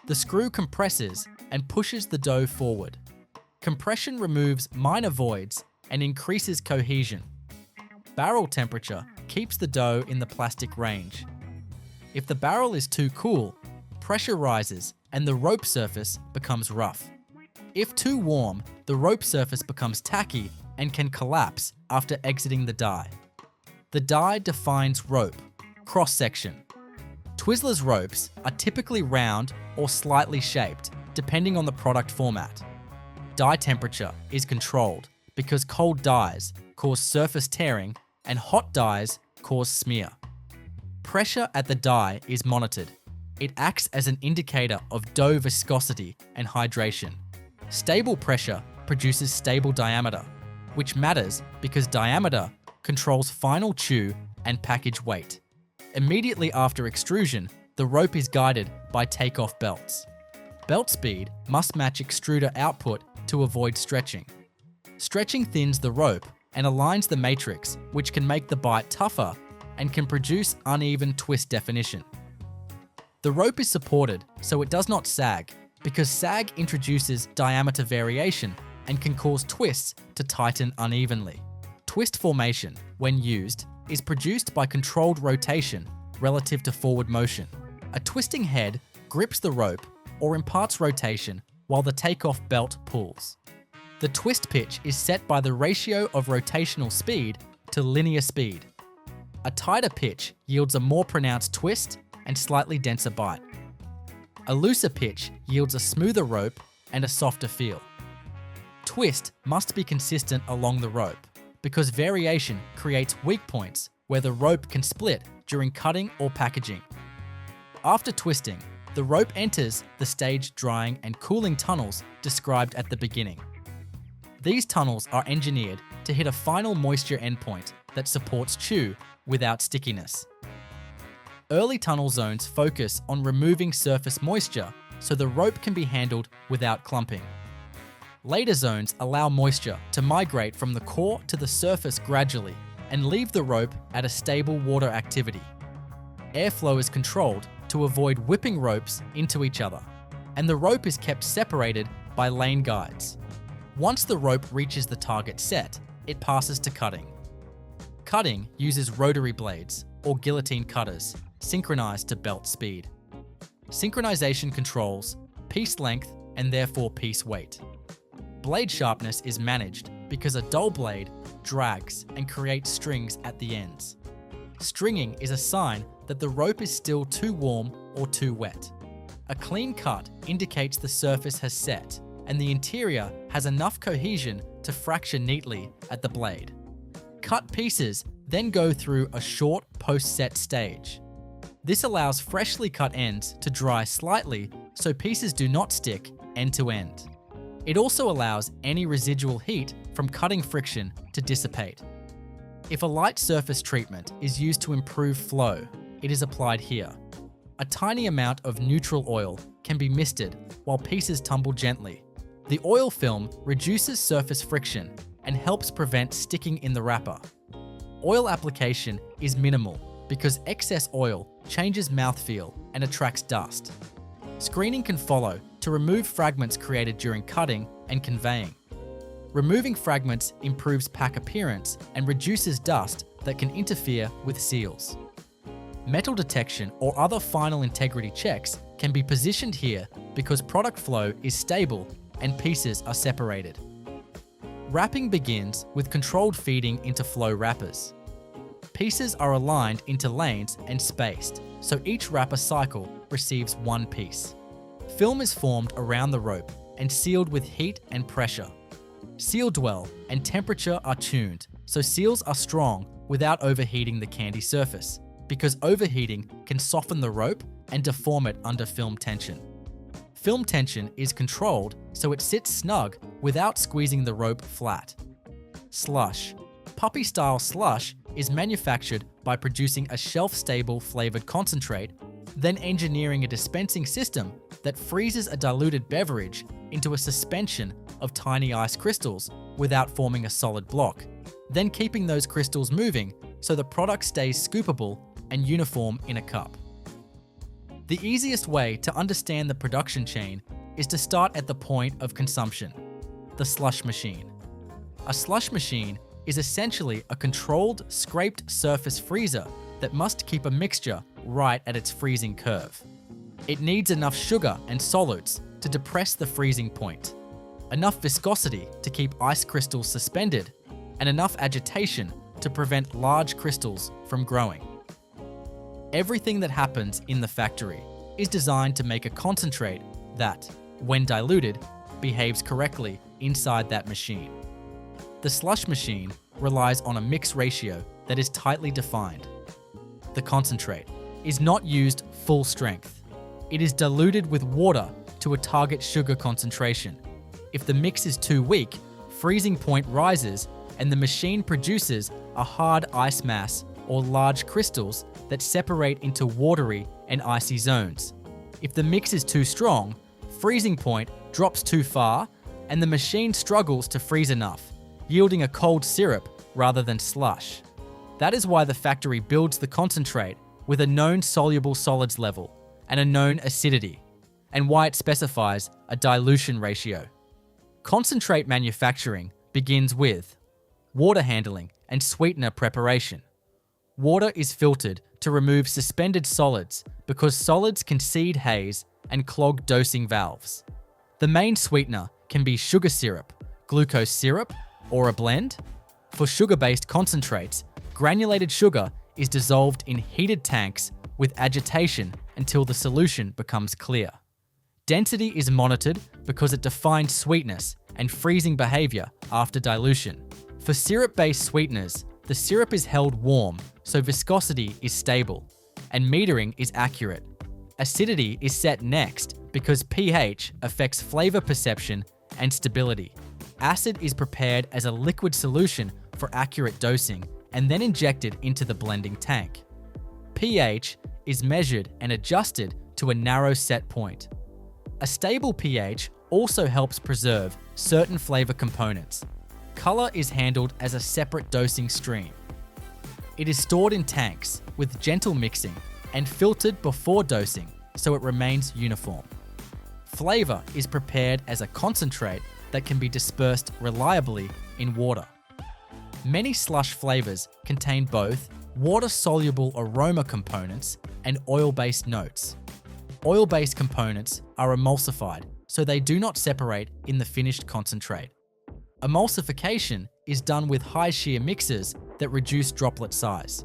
The screw compresses and pushes the dough forward. Compression removes minor voids and increases cohesion. Barrel temperature keeps the dough in the plastic range. If the barrel is too cool, pressure rises and the rope surface becomes rough. If too warm, the rope surface becomes tacky and can collapse after exiting the die. The die defines rope, cross-section. Twizzlers ropes are typically round or slightly shaped, depending on the product format. Die temperature is controlled because cold dies cause surface tearing and hot dies cause smear. Pressure at the die is monitored. It acts as an indicator of dough viscosity and hydration. Stable pressure produces stable diameter, which matters because diameter controls final chew and package weight. Immediately after extrusion, the rope is guided by takeoff belts. Belt speed must match extruder output to avoid stretching. Stretching thins the rope and aligns the matrix, which can make the bite tougher and can produce uneven twist definition. The rope is supported so it does not sag, because sag introduces diameter variation and can cause twists to tighten unevenly. Twist formation, when used, is produced by controlled rotation relative to forward motion. A twisting head grips the rope or imparts rotation while the takeoff belt pulls. The twist pitch is set by the ratio of rotational speed to linear speed. A tighter pitch yields a more pronounced twist and slightly denser bite. A looser pitch yields a smoother rope and a softer feel. Twist must be consistent along the rope because variation creates weak points where the rope can split during cutting or packaging. After twisting, the rope enters the staged drying and cooling tunnels described at the beginning. These tunnels are engineered to hit a final moisture endpoint that supports chew without stickiness. Early tunnel zones focus on removing surface moisture so the rope can be handled without clumping. Later zones allow moisture to migrate from the core to the surface gradually and leave the rope at a stable water activity. Airflow is controlled to avoid whipping ropes into each other, and the rope is kept separated by lane guides. Once the rope reaches the target set, it passes to cutting. Cutting uses rotary blades, or guillotine cutters, synchronized to belt speed. Synchronization controls piece length and therefore piece weight. Blade sharpness is managed because a dull blade drags and creates strings at the ends. Stringing is a sign that the rope is still too warm or too wet. A clean cut indicates the surface has set and the interior has enough cohesion to fracture neatly at the blade. Cut pieces then go through a short post-set stage. This allows freshly cut ends to dry slightly so pieces do not stick end to end. It also allows any residual heat from cutting friction to dissipate. If a light surface treatment is used to improve flow, it is applied here. A tiny amount of neutral oil can be misted while pieces tumble gently. The oil film reduces surface friction and helps prevent sticking in the wrapper. Oil application is minimal because excess oil changes mouthfeel and attracts dust. Screening can follow to remove fragments created during cutting and conveying. Removing fragments improves pack appearance and reduces dust that can interfere with seals. Metal detection or other final integrity checks can be positioned here because product flow is stable and pieces are separated. Wrapping begins with controlled feeding into flow wrappers. Pieces are aligned into lanes and spaced, so each wrapper cycle receives one piece. Film is formed around the rope and sealed with heat and pressure. Seal dwell and temperature are tuned, so seals are strong without overheating the candy surface, because overheating can soften the rope and deform it under film tension. Film tension is controlled so it sits snug without squeezing the rope flat. Slush. Puppy-style slush is manufactured by producing a shelf-stable flavored concentrate, then engineering a dispensing system that freezes a diluted beverage into a suspension of tiny ice crystals without forming a solid block. then keeping those crystals moving so the product stays scoopable and uniform in a cup. The easiest way to understand the production chain is to start at the point of consumption, the slush machine. A slush machine is essentially a controlled, scraped surface freezer that must keep a mixture right at its freezing curve. It needs enough sugar and solutes to depress the freezing point, enough viscosity to keep ice crystals suspended, and enough agitation to prevent large crystals from growing. Everything that happens in the factory is designed to make a concentrate that, when diluted, behaves correctly inside that machine. The slush machine relies on a mix ratio that is tightly defined. The concentrate is not used full strength. It is diluted with water to a target sugar concentration. If the mix is too weak, freezing point rises and the machine produces a hard ice mass or large crystals that separate into watery and icy zones. If the mix is too strong, freezing point drops too far and the machine struggles to freeze enough, yielding a cold syrup rather than slush. That is why the factory builds the concentrate with a known soluble solids level and a known acidity, and why it specifies a dilution ratio. Concentrate manufacturing begins with water handling and sweetener preparation. Water is filtered to remove suspended solids because solids can seed haze and clog dosing valves. The main sweetener can be sugar syrup, glucose syrup, or a blend. For sugar-based concentrates, granulated sugar is dissolved in heated tanks with agitation until the solution becomes clear. Density is monitored because it defines sweetness and freezing behavior after dilution. For syrup-based sweeteners, the syrup is held warm so viscosity is stable, and metering is accurate. Acidity is set next because pH affects flavor perception and stability. Acid is prepared as a liquid solution for accurate dosing and then injected into the blending tank. pH is measured and adjusted to a narrow set point. A stable pH also helps preserve certain flavor components. Color is handled as a separate dosing stream. It is stored in tanks with gentle mixing and filtered before dosing so it remains uniform. Flavor is prepared as a concentrate that can be dispersed reliably in water. Many slush flavors contain both water-soluble aroma components and oil-based notes. Oil-based components are emulsified, so they do not separate in the finished concentrate. Emulsification is done with high shear mixers that reduce droplet size.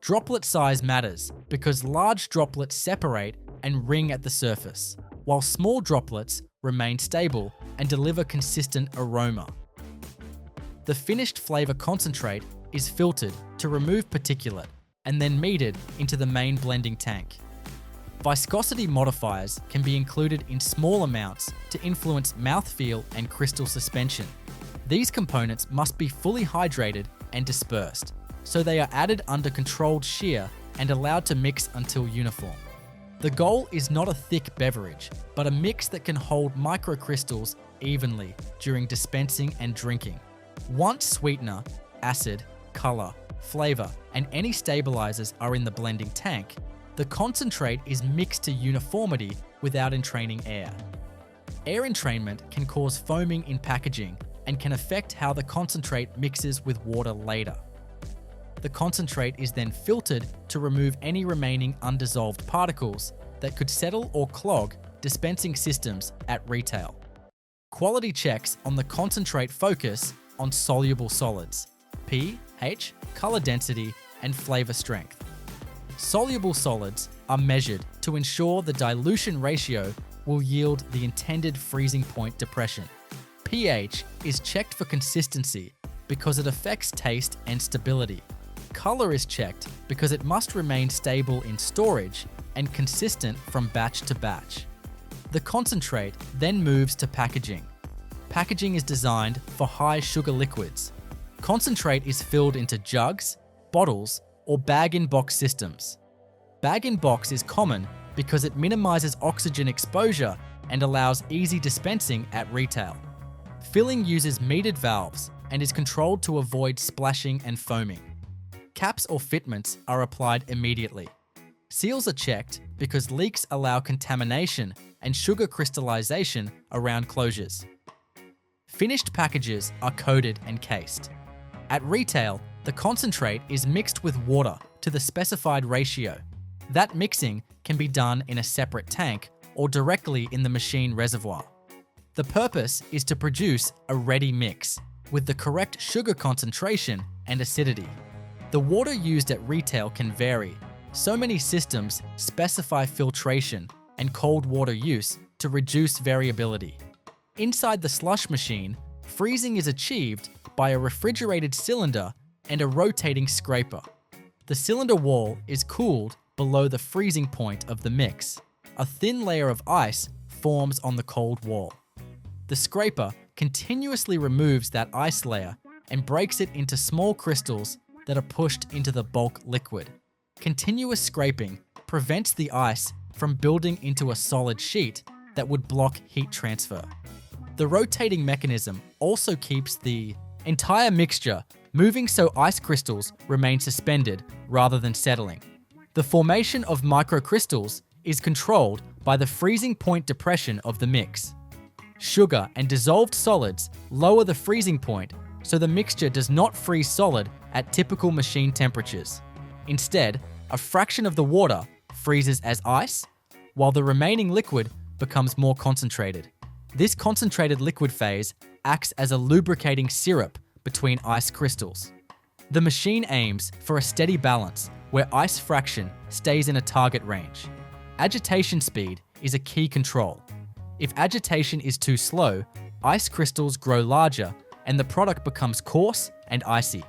Droplet size matters because large droplets separate and ring at the surface, while small droplets remain stable and deliver consistent aroma. The finished flavor concentrate is filtered to remove particulate and then metered into the main blending tank. Viscosity modifiers can be included in small amounts to influence mouthfeel and crystal suspension. These components must be fully hydrated and dispersed, so they are added under controlled shear and allowed to mix until uniform. The goal is not a thick beverage, but a mix that can hold microcrystals evenly during dispensing and drinking. Once sweetener, acid, color, flavor, and any stabilizers are in the blending tank, the concentrate is mixed to uniformity without entraining air. Air entrainment can cause foaming in packaging and can affect how the concentrate mixes with water later. The concentrate is then filtered to remove any remaining undissolved particles that could settle or clog dispensing systems at retail. Quality checks on the concentrate focus on soluble solids, pH, color density, and flavor strength. Soluble solids are measured to ensure the dilution ratio will yield the intended freezing point depression. pH is checked for consistency because it affects taste and stability. Color is checked because it must remain stable in storage and consistent from batch to batch. The concentrate then moves to packaging. Packaging is designed for high sugar liquids. Concentrate is filled into jugs, bottles, or bag-in-box systems. Bag-in-box is common because it minimizes oxygen exposure and allows easy dispensing at retail. Filling uses metered valves and is controlled to avoid splashing and foaming. Caps or fitments are applied immediately. Seals are checked because leaks allow contamination and sugar crystallization around closures. Finished packages are coated and cased. At retail, the concentrate is mixed with water to the specified ratio. That mixing can be done in a separate tank or directly in the machine reservoir. The purpose is to produce a ready mix with the correct sugar concentration and acidity. The water used at retail can vary. So many systems specify filtration and cold water use to reduce variability. Inside the slush machine, freezing is achieved by a refrigerated cylinder and a rotating scraper. The cylinder wall is cooled below the freezing point of the mix. A thin layer of ice forms on the cold wall. The scraper continuously removes that ice layer and breaks it into small crystals that are pushed into the bulk liquid. Continuous scraping prevents the ice from building into a solid sheet that would block heat transfer. The rotating mechanism also keeps the entire mixture moving so ice crystals remain suspended rather than settling. The formation of microcrystals is controlled by the freezing point depression of the mix. Sugar and dissolved solids lower the freezing point so the mixture does not freeze solid at typical machine temperatures. Instead, a fraction of the water freezes as ice, while the remaining liquid becomes more concentrated. This concentrated liquid phase acts as a lubricating syrup between ice crystals. The machine aims for a steady balance where ice fraction stays in a target range. Agitation speed is a key control. If agitation is too slow, ice crystals grow larger and the product becomes coarse and icy.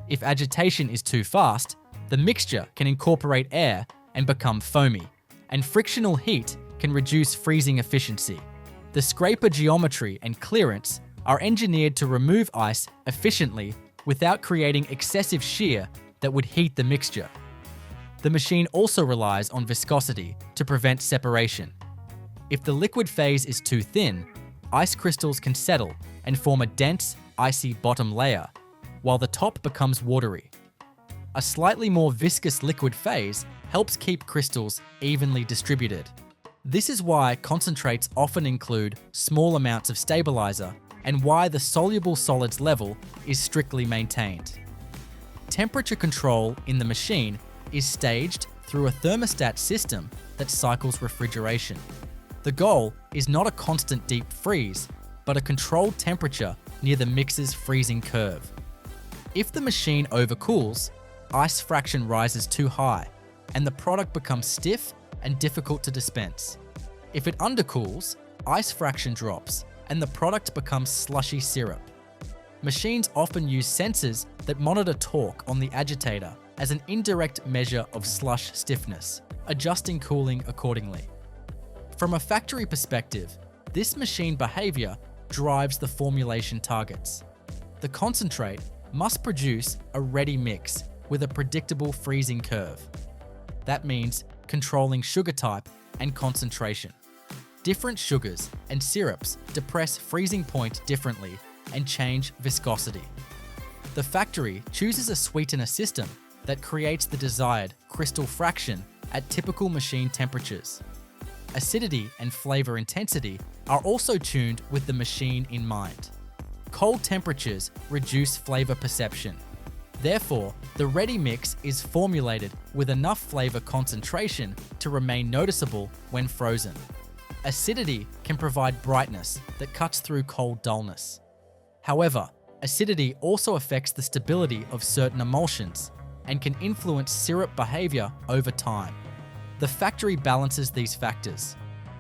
If agitation is too fast, the mixture can incorporate air and become foamy, and frictional heat can reduce freezing efficiency. The scraper geometry and clearance are engineered to remove ice efficiently without creating excessive shear that would heat the mixture. The machine also relies on viscosity to prevent separation. If the liquid phase is too thin, ice crystals can settle and form a dense, icy bottom layer, while the top becomes watery. A slightly more viscous liquid phase helps keep crystals evenly distributed. This is why concentrates often include small amounts of stabilizer and why the soluble solids level is strictly maintained. Temperature control in the machine is staged through a thermostat system that cycles refrigeration. The goal is not a constant deep freeze, but a controlled temperature near the mix's freezing curve. If the machine overcools, ice fraction rises too high, and the product becomes stiff and difficult to dispense. If it undercools, ice fraction drops, and the product becomes slushy syrup. Machines often use sensors that monitor torque on the agitator as an indirect measure of slush stiffness, adjusting cooling accordingly. From a factory perspective, this machine behavior drives the formulation targets. The concentrate must produce a ready mix with a predictable freezing curve. That means controlling sugar type and concentration. Different sugars and syrups depress freezing point differently and change viscosity. The factory chooses a sweetener system that creates the desired crystal fraction at typical machine temperatures. Acidity and flavor intensity are also tuned with the machine in mind. Cold temperatures reduce flavor perception. Therefore, the ready mix is formulated with enough flavor concentration to remain noticeable when frozen. Acidity can provide brightness that cuts through cold dullness. However, acidity also affects the stability of certain emulsions and can influence syrup behavior over time. The factory balances these factors.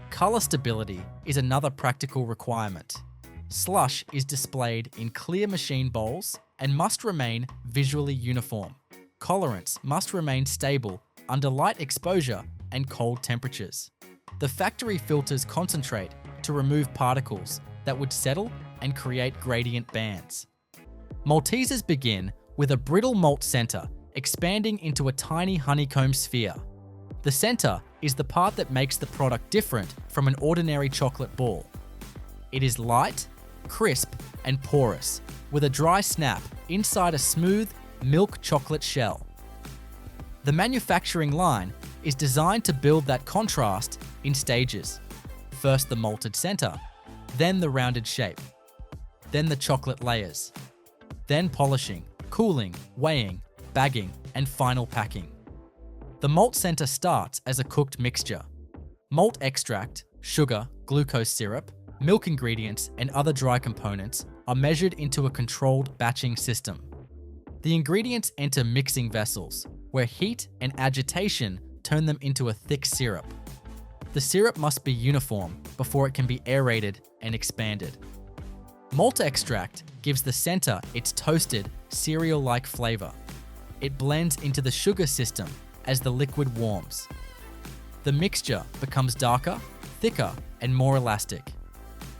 Color stability is another practical requirement. Slush is displayed in clear machine bowls and must remain visually uniform. Colorants must remain stable under light exposure and cold temperatures. The factory filters concentrate to remove particles that would settle and create gradient bands. Maltesers begin with a brittle malt center expanding into a tiny honeycomb sphere. The center is the part that makes the product different from an ordinary chocolate ball. It is light, crisp, and porous, with a dry snap inside a smooth milk chocolate shell. The manufacturing line is designed to build that contrast in stages. First the malted center, then the rounded shape, then the chocolate layers, then polishing, cooling, weighing, bagging, and final packing. The malt center starts as a cooked mixture. Malt extract, sugar, glucose syrup, milk ingredients, and other dry components are measured into a controlled batching system. The ingredients enter mixing vessels, where heat and agitation turn them into a thick syrup. The syrup must be uniform before it can be aerated and expanded. Malt extract gives the center its toasted, cereal-like flavor. It blends into the sugar system as the liquid warms. The mixture becomes darker, thicker, and more elastic.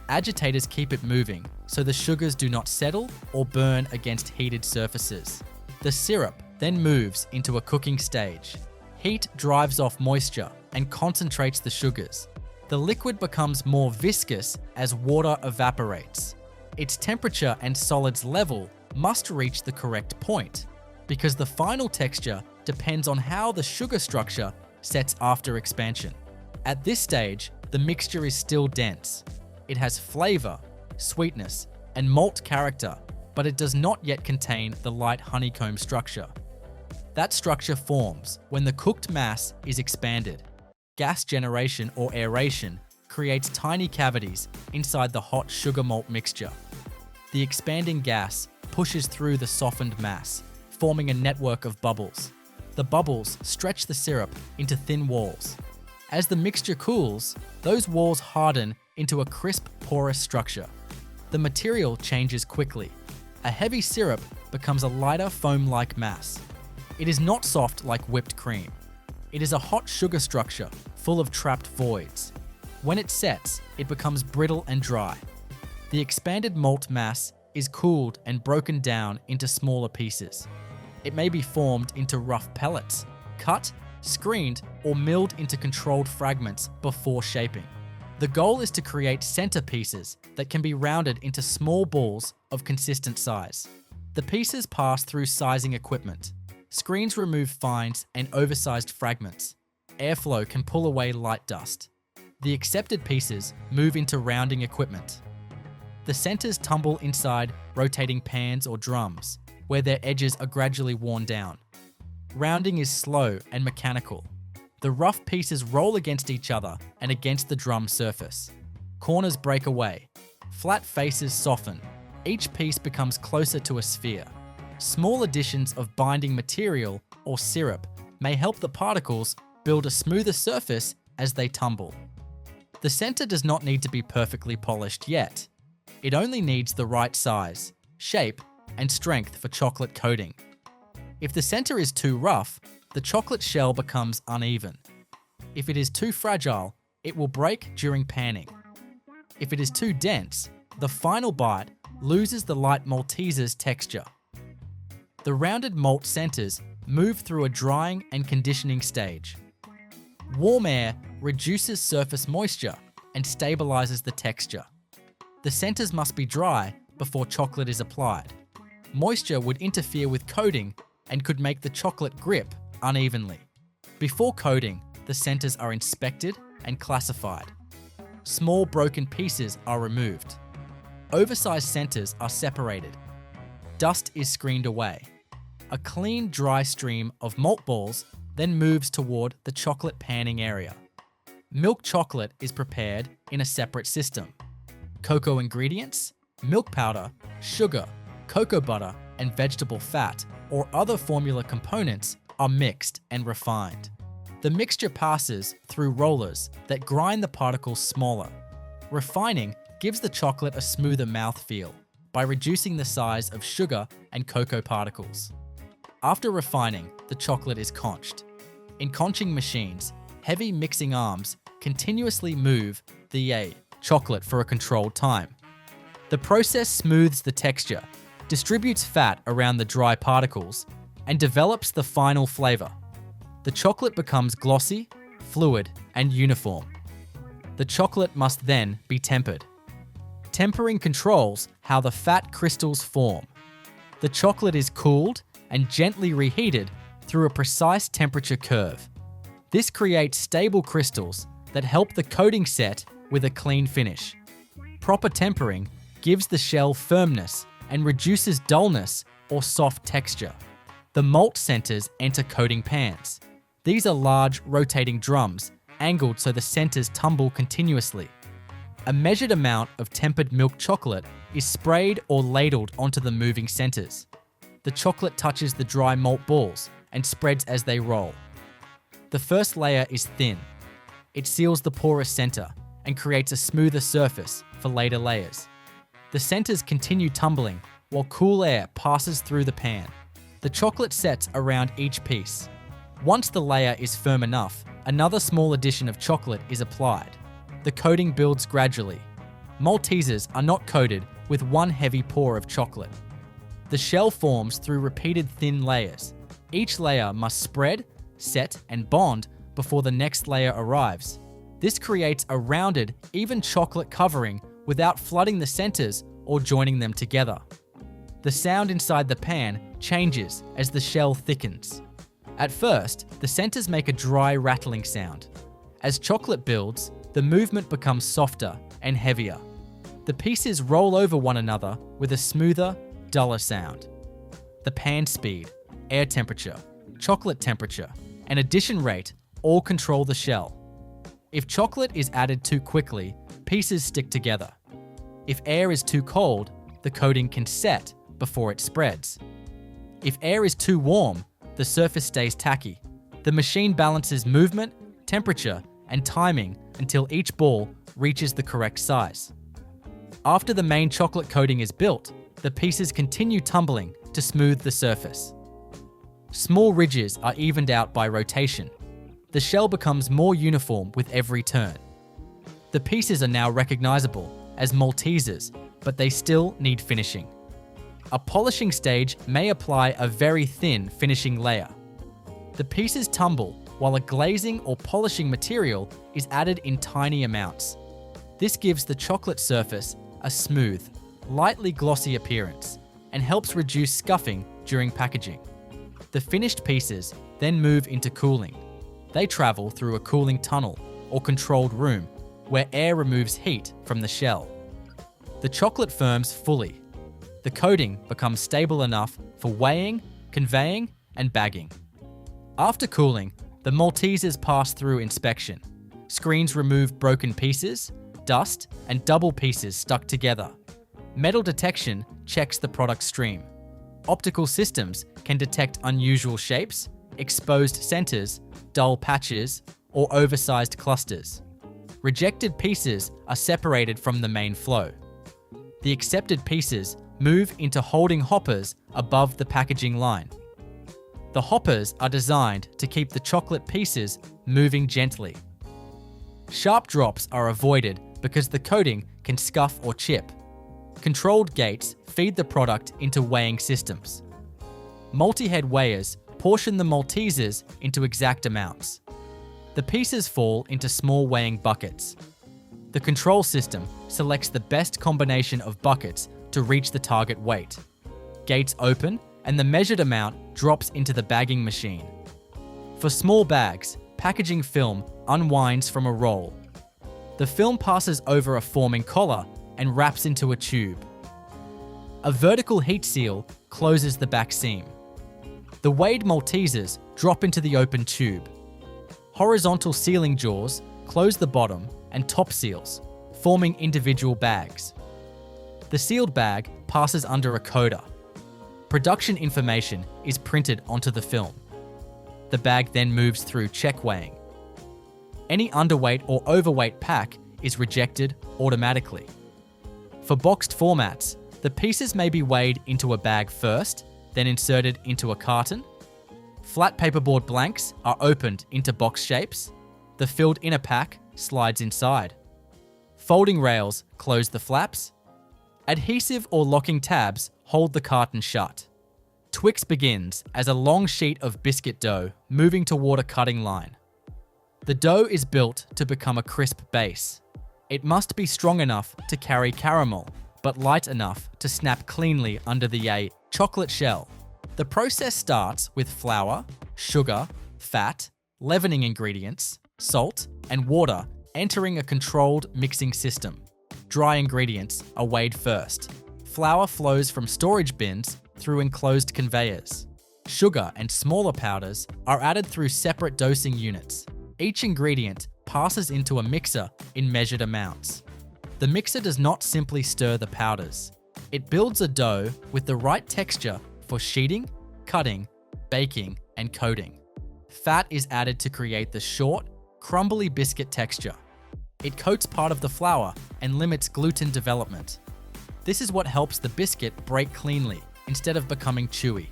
Agitators keep it moving so the sugars do not settle or burn against heated surfaces. The syrup then moves into a cooking stage. Heat drives off moisture and concentrates the sugars. The liquid becomes more viscous as water evaporates. Its temperature and solids level must reach the correct point, because the final texture depends on how the sugar structure sets after expansion. At this stage, the mixture is still dense. It has flavor, sweetness, and malt character, but it does not yet contain the light honeycomb structure. That structure forms when the cooked mass is expanded. Gas generation or aeration creates tiny cavities inside the hot sugar malt mixture. The expanding gas pushes through the softened mass, forming a network of bubbles. The bubbles stretch the syrup into thin walls. As the mixture cools, those walls harden into a crisp, porous structure. The material changes quickly. A heavy syrup becomes a lighter foam-like mass. It is not soft like whipped cream. It is a hot sugar structure full of trapped voids. When it sets, it becomes brittle and dry. The expanded malt mass is cooled and broken down into smaller pieces. It may be formed into rough pellets, cut, screened, or milled into controlled fragments before shaping. The goal is to create center pieces that can be rounded into small balls of consistent size. The pieces pass through sizing equipment. Screens remove fines and oversized fragments. Airflow can pull away light dust. The accepted pieces move into rounding equipment. The centers tumble inside rotating pans or drums, where their edges are gradually worn down. Rounding is slow and mechanical. The rough pieces roll against each other and against the drum surface. Corners break away. Flat faces soften. Each piece becomes closer to a sphere. Small additions of binding material or syrup may help the particles build a smoother surface as they tumble. The center does not need to be perfectly polished yet. It only needs the right size, shape, and strength for chocolate coating. If the center is too rough, the chocolate shell becomes uneven. If it is too fragile, it will break during panning. If it is too dense, the final bite loses the light Malteser's texture. The rounded malt centers move through a drying and conditioning stage. Warm air reduces surface moisture and stabilizes the texture. The centers must be dry before chocolate is applied. Moisture would interfere with coating and could make the chocolate grip unevenly. Before coating, the centers are inspected and classified. Small broken pieces are removed. Oversized centers are separated. Dust is screened away. A clean, dry stream of malt balls then moves toward the chocolate panning area. Milk chocolate is prepared in a separate system. Cocoa ingredients, milk powder, sugar, cocoa butter, and vegetable fat or other formula components are mixed and refined. The mixture passes through rollers that grind the particles smaller. Refining gives the chocolate a smoother mouthfeel by reducing the size of sugar and cocoa particles. After refining, the chocolate is conched. In conching machines, heavy mixing arms continuously move the chocolate for a controlled time. The process smooths the texture, distributes fat around the dry particles, and develops the final flavor. The chocolate becomes glossy, fluid, and uniform. The chocolate must then be tempered. Tempering controls how the fat crystals form. The chocolate is cooled and gently reheated through a precise temperature curve. This creates stable crystals that help the coating set with a clean finish. Proper tempering gives the shell firmness and reduces dullness or soft texture. The malt centers enter coating pans. These are large rotating drums, angled so the centers tumble continuously. A measured amount of tempered milk chocolate is sprayed or ladled onto the moving centers. The chocolate touches the dry malt balls and spreads as they roll. The first layer is thin. It seals the porous center and creates a smoother surface for later layers. The centers continue tumbling while cool air passes through the pan. The chocolate sets around each piece. Once the layer is firm enough, another small addition of chocolate is applied. The coating builds gradually. Maltesers are not coated with one heavy pour of chocolate. The shell forms through repeated thin layers. Each layer must spread, set, and bond before the next layer arrives. This creates a rounded, even chocolate covering without flooding the centers or joining them together. The sound inside the pan changes as the shell thickens. At first, the centers make a dry rattling sound. As chocolate builds, the movement becomes softer and heavier. The pieces roll over one another with a smoother, duller sound. The pan speed, air temperature, chocolate temperature, and addition rate all control the shell. If chocolate is added too quickly, pieces stick together. If air is too cold, the coating can set before it spreads. If air is too warm, the surface stays tacky. The machine balances movement, temperature, and timing until each ball reaches the correct size. After the main chocolate coating is built, the pieces continue tumbling to smooth the surface. Small ridges are evened out by rotation. The shell becomes more uniform with every turn. The pieces are now recognizable as Maltesers, but they still need finishing. A polishing stage may apply a very thin finishing layer. The pieces tumble while a glazing or polishing material is added in tiny amounts. This gives the chocolate surface a smooth, lightly glossy appearance and helps reduce scuffing during packaging. The finished pieces then move into cooling. They travel through a cooling tunnel or controlled room where air removes heat from the shell. The chocolate firms fully. The coating becomes stable enough for weighing, conveying, and bagging. After cooling, the Maltesers pass through inspection. Screens remove broken pieces, dust, and double pieces stuck together. Metal detection checks the product stream. Optical systems can detect unusual shapes, exposed centers, dull patches, or oversized clusters. Rejected pieces are separated from the main flow. The accepted pieces move into holding hoppers above the packaging line. The hoppers are designed to keep the chocolate pieces moving gently. Sharp drops are avoided because the coating can scuff or chip. Controlled gates feed the product into weighing systems. Multi-head weighers portion the Maltesers into exact amounts. The pieces fall into small weighing buckets. The control system selects the best combination of buckets to reach the target weight. Gates open and the measured amount drops into the bagging machine. For small bags, packaging film unwinds from a roll. The film passes over a forming collar and wraps into a tube. A vertical heat seal closes the back seam. The weighed Maltesers drop into the open tube. Horizontal sealing jaws close the bottom and top seals, forming individual bags. The sealed bag passes under a coder. Production information is printed onto the film. The bag then moves through check weighing. Any underweight or overweight pack is rejected automatically. For boxed formats, the pieces may be weighed into a bag first, then inserted into a carton. Flat paperboard blanks are opened into box shapes. The filled inner pack slides inside. Folding rails close the flaps. Adhesive or locking tabs hold the carton shut. Twix begins as a long sheet of biscuit dough moving toward a cutting line. The dough is built to become a crisp base. It must be strong enough to carry caramel, but light enough to snap cleanly under the chocolate shell. The process starts with flour, sugar, fat, leavening ingredients, salt, and water entering a controlled mixing system. Dry ingredients are weighed first. Flour flows from storage bins through enclosed conveyors. Sugar and smaller powders are added through separate dosing units. Each ingredient passes into a mixer in measured amounts. The mixer does not simply stir the powders. It builds a dough with the right texture for sheeting, cutting, baking, and coating. Fat is added to create the short, crumbly biscuit texture. It coats part of the flour and limits gluten development. This is what helps the biscuit break cleanly instead of becoming chewy.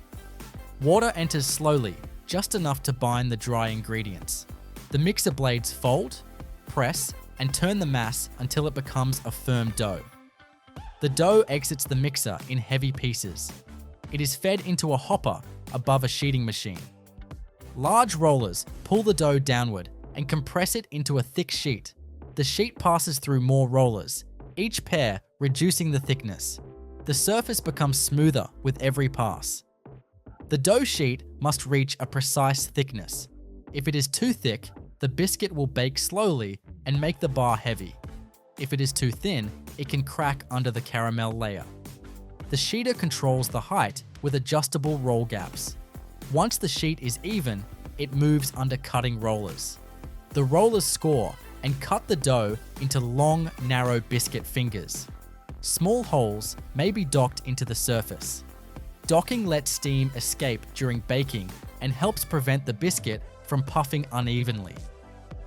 Water enters slowly, just enough to bind the dry ingredients. The mixer blades fold, press, and turn the mass until it becomes a firm dough. The dough exits the mixer in heavy pieces. It is fed into a hopper above a sheeting machine. Large rollers pull the dough downward and compress it into a thick sheet. The sheet passes through more rollers, each pair reducing the thickness. The surface becomes smoother with every pass. The dough sheet must reach a precise thickness. If it is too thick, the biscuit will bake slowly and make the bar heavy. If it is too thin, it can crack under the caramel layer. The sheeter controls the height with adjustable roll gaps. Once the sheet is even, it moves under cutting rollers. The rollers score and cut the dough into long, narrow biscuit fingers. Small holes may be docked into the surface. Docking lets steam escape during baking and helps prevent the biscuit from puffing unevenly.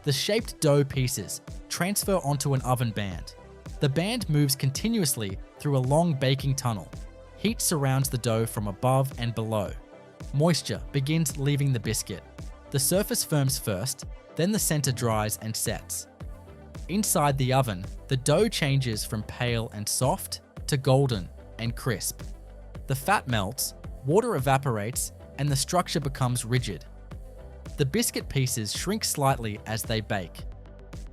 The shaped dough pieces transfer onto an oven band. The band moves continuously through a long baking tunnel. Heat surrounds the dough from above and below. Moisture begins leaving the biscuit. The surface firms first, then the center dries and sets. Inside the oven, the dough changes from pale and soft to golden and crisp. The fat melts, water evaporates, and the structure becomes rigid. The biscuit pieces shrink slightly as they bake.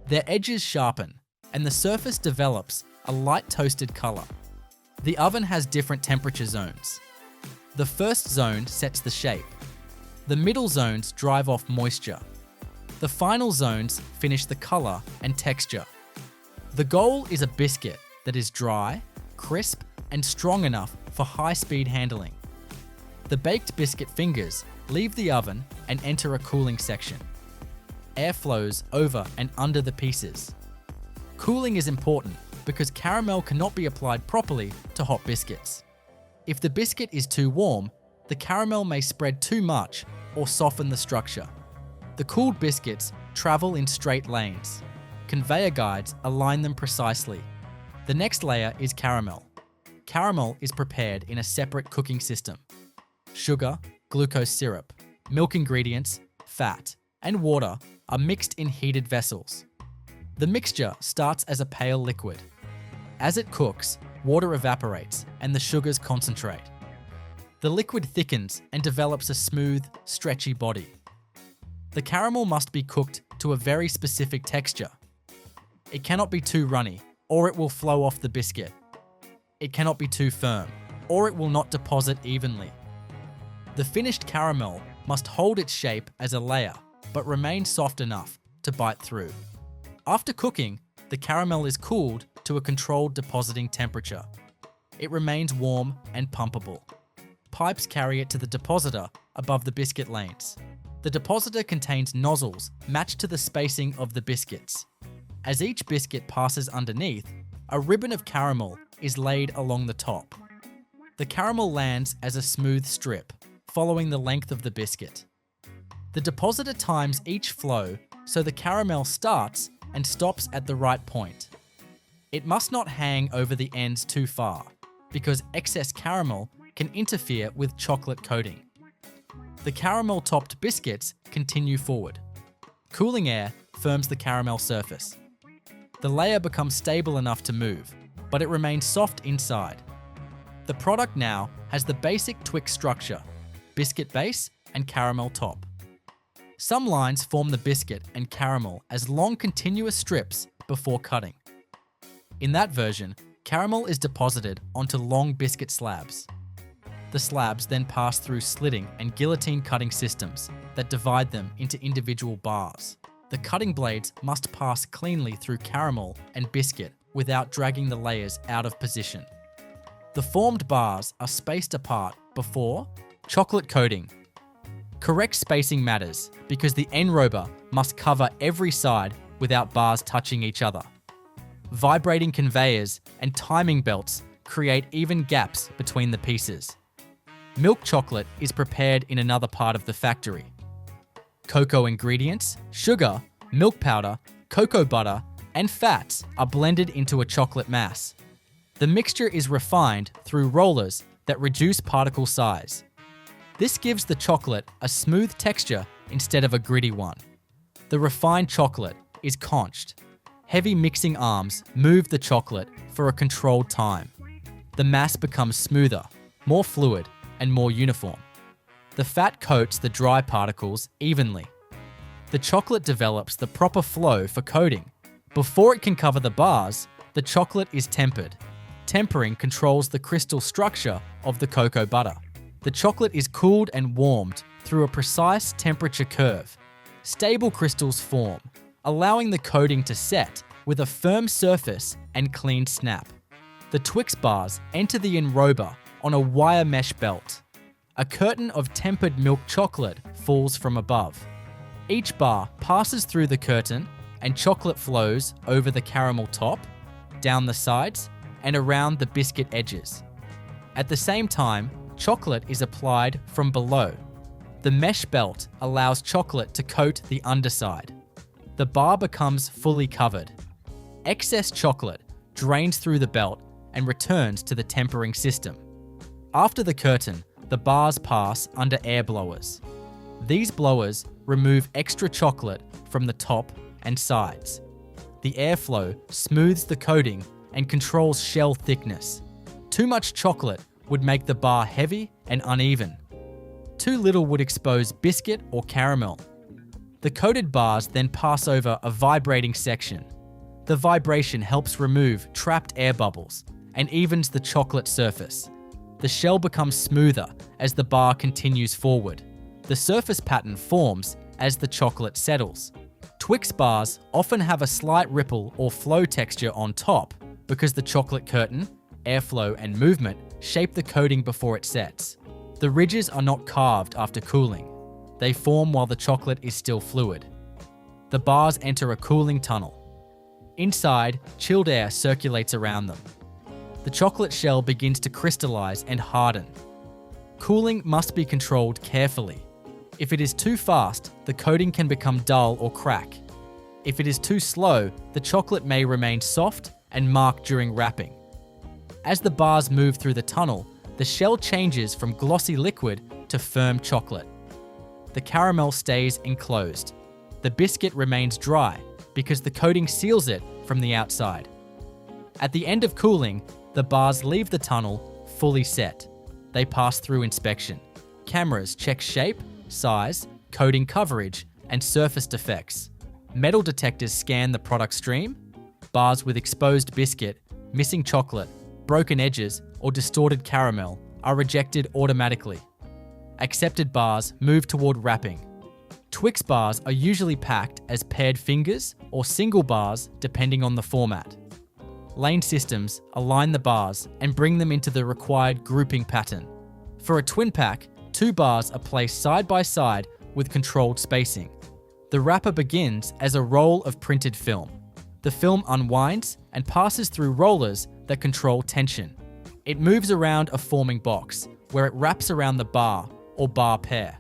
Their edges sharpen, and the surface develops a light toasted color. The oven has different temperature zones. The first zone sets the shape. The middle zones drive off moisture. The final zones finish the color and texture. The goal is a biscuit that is dry, crisp, and strong enough for high-speed handling. The baked biscuit fingers leave the oven and enter a cooling section. Air flows over and under the pieces. Cooling is important because caramel cannot be applied properly to hot biscuits. If the biscuit is too warm, the caramel may spread too much or soften the structure. The cooled biscuits travel in straight lanes. Conveyor guides align them precisely. The next layer is caramel. Caramel is prepared in a separate cooking system. Sugar, glucose syrup, milk ingredients, fat, and water are mixed in heated vessels. The mixture starts as a pale liquid. As it cooks, water evaporates and the sugars concentrate. The liquid thickens and develops a smooth, stretchy body. The caramel must be cooked to a very specific texture. It cannot be too runny, or it will flow off the biscuit. It cannot be too firm, or it will not deposit evenly. The finished caramel must hold its shape as a layer, but remain soft enough to bite through. After cooking, the caramel is cooled to a controlled depositing temperature. It remains warm and pumpable. Pipes carry it to the depositor above the biscuit lanes. The depositor contains nozzles matched to the spacing of the biscuits. As each biscuit passes underneath, a ribbon of caramel is laid along the top. The caramel lands as a smooth strip, following the length of the biscuit. The depositor times each flow so the caramel starts and stops at the right point. It must not hang over the ends too far, because excess caramel can interfere with chocolate coating. The caramel-topped biscuits continue forward. Cooling air firms the caramel surface. The layer becomes stable enough to move, but it remains soft inside. The product now has the basic Twix structure: biscuit base and caramel top. Some lines form the biscuit and caramel as long continuous strips before cutting. In that version, caramel is deposited onto long biscuit slabs. The slabs then pass through slitting and guillotine cutting systems that divide them into individual bars. The cutting blades must pass cleanly through caramel and biscuit without dragging the layers out of position. The formed bars are spaced apart before chocolate coating. Correct spacing matters because the enrober must cover every side without bars touching each other. Vibrating conveyors and timing belts create even gaps between the pieces. Milk chocolate is prepared in another part of the factory. Cocoa ingredients, sugar, milk powder, cocoa butter, and fats are blended into a chocolate mass. The mixture is refined through rollers that reduce particle size. This gives the chocolate a smooth texture instead of a gritty one. The refined chocolate is conched. Heavy mixing arms move the chocolate for a controlled time. The mass becomes smoother, more fluid, and more uniform. The fat coats the dry particles evenly. The chocolate develops the proper flow for coating. Before it can cover the bars, the chocolate is tempered. Tempering controls the crystal structure of the cocoa butter. The chocolate is cooled and warmed through a precise temperature curve. Stable crystals form, allowing the coating to set with a firm surface and clean snap. The Twix bars enter the enrober on a wire mesh belt. A curtain of tempered milk chocolate falls from above. Each bar passes through the curtain and chocolate flows over the caramel top, down the sides, and around the biscuit edges. At the same time, chocolate is applied from below. The mesh belt allows chocolate to coat the underside. The bar becomes fully covered. Excess chocolate drains through the belt and returns to the tempering system. After the curtain, the bars pass under air blowers. These blowers remove extra chocolate from the top and sides. The airflow smooths the coating and controls shell thickness. Too much chocolate would make the bar heavy and uneven. Too little would expose biscuit or caramel. The coated bars then pass over a vibrating section. The vibration helps remove trapped air bubbles and evens the chocolate surface. The shell becomes smoother as the bar continues forward. The surface pattern forms as the chocolate settles. Twix bars often have a slight ripple or flow texture on top because the chocolate curtain, airflow, and movement shape the coating before it sets. The ridges are not carved after cooling. They form while the chocolate is still fluid. The bars enter a cooling tunnel. Inside, chilled air circulates around them. The chocolate shell begins to crystallize and harden. Cooling must be controlled carefully. If it is too fast, the coating can become dull or crack. If it is too slow, the chocolate may remain soft and mark during wrapping. As the bars move through the tunnel, the shell changes from glossy liquid to firm chocolate. The caramel stays enclosed. The biscuit remains dry because the coating seals it from the outside. At the end of cooling, the bars leave the tunnel fully set. They pass through inspection. Cameras check shape, size, coating coverage, and surface defects. Metal detectors scan the product stream. Bars with exposed biscuit, missing chocolate, broken edges, or distorted caramel are rejected automatically. Accepted bars move toward wrapping. Twix bars are usually packed as paired fingers or single bars depending on the format. Lane systems align the bars and bring them into the required grouping pattern. For a twin pack, 2 bars are placed side by side with controlled spacing. The wrapper begins as a roll of printed film. The film unwinds and passes through rollers that control tension. It moves around a forming box, where it wraps around the bar or bar pair.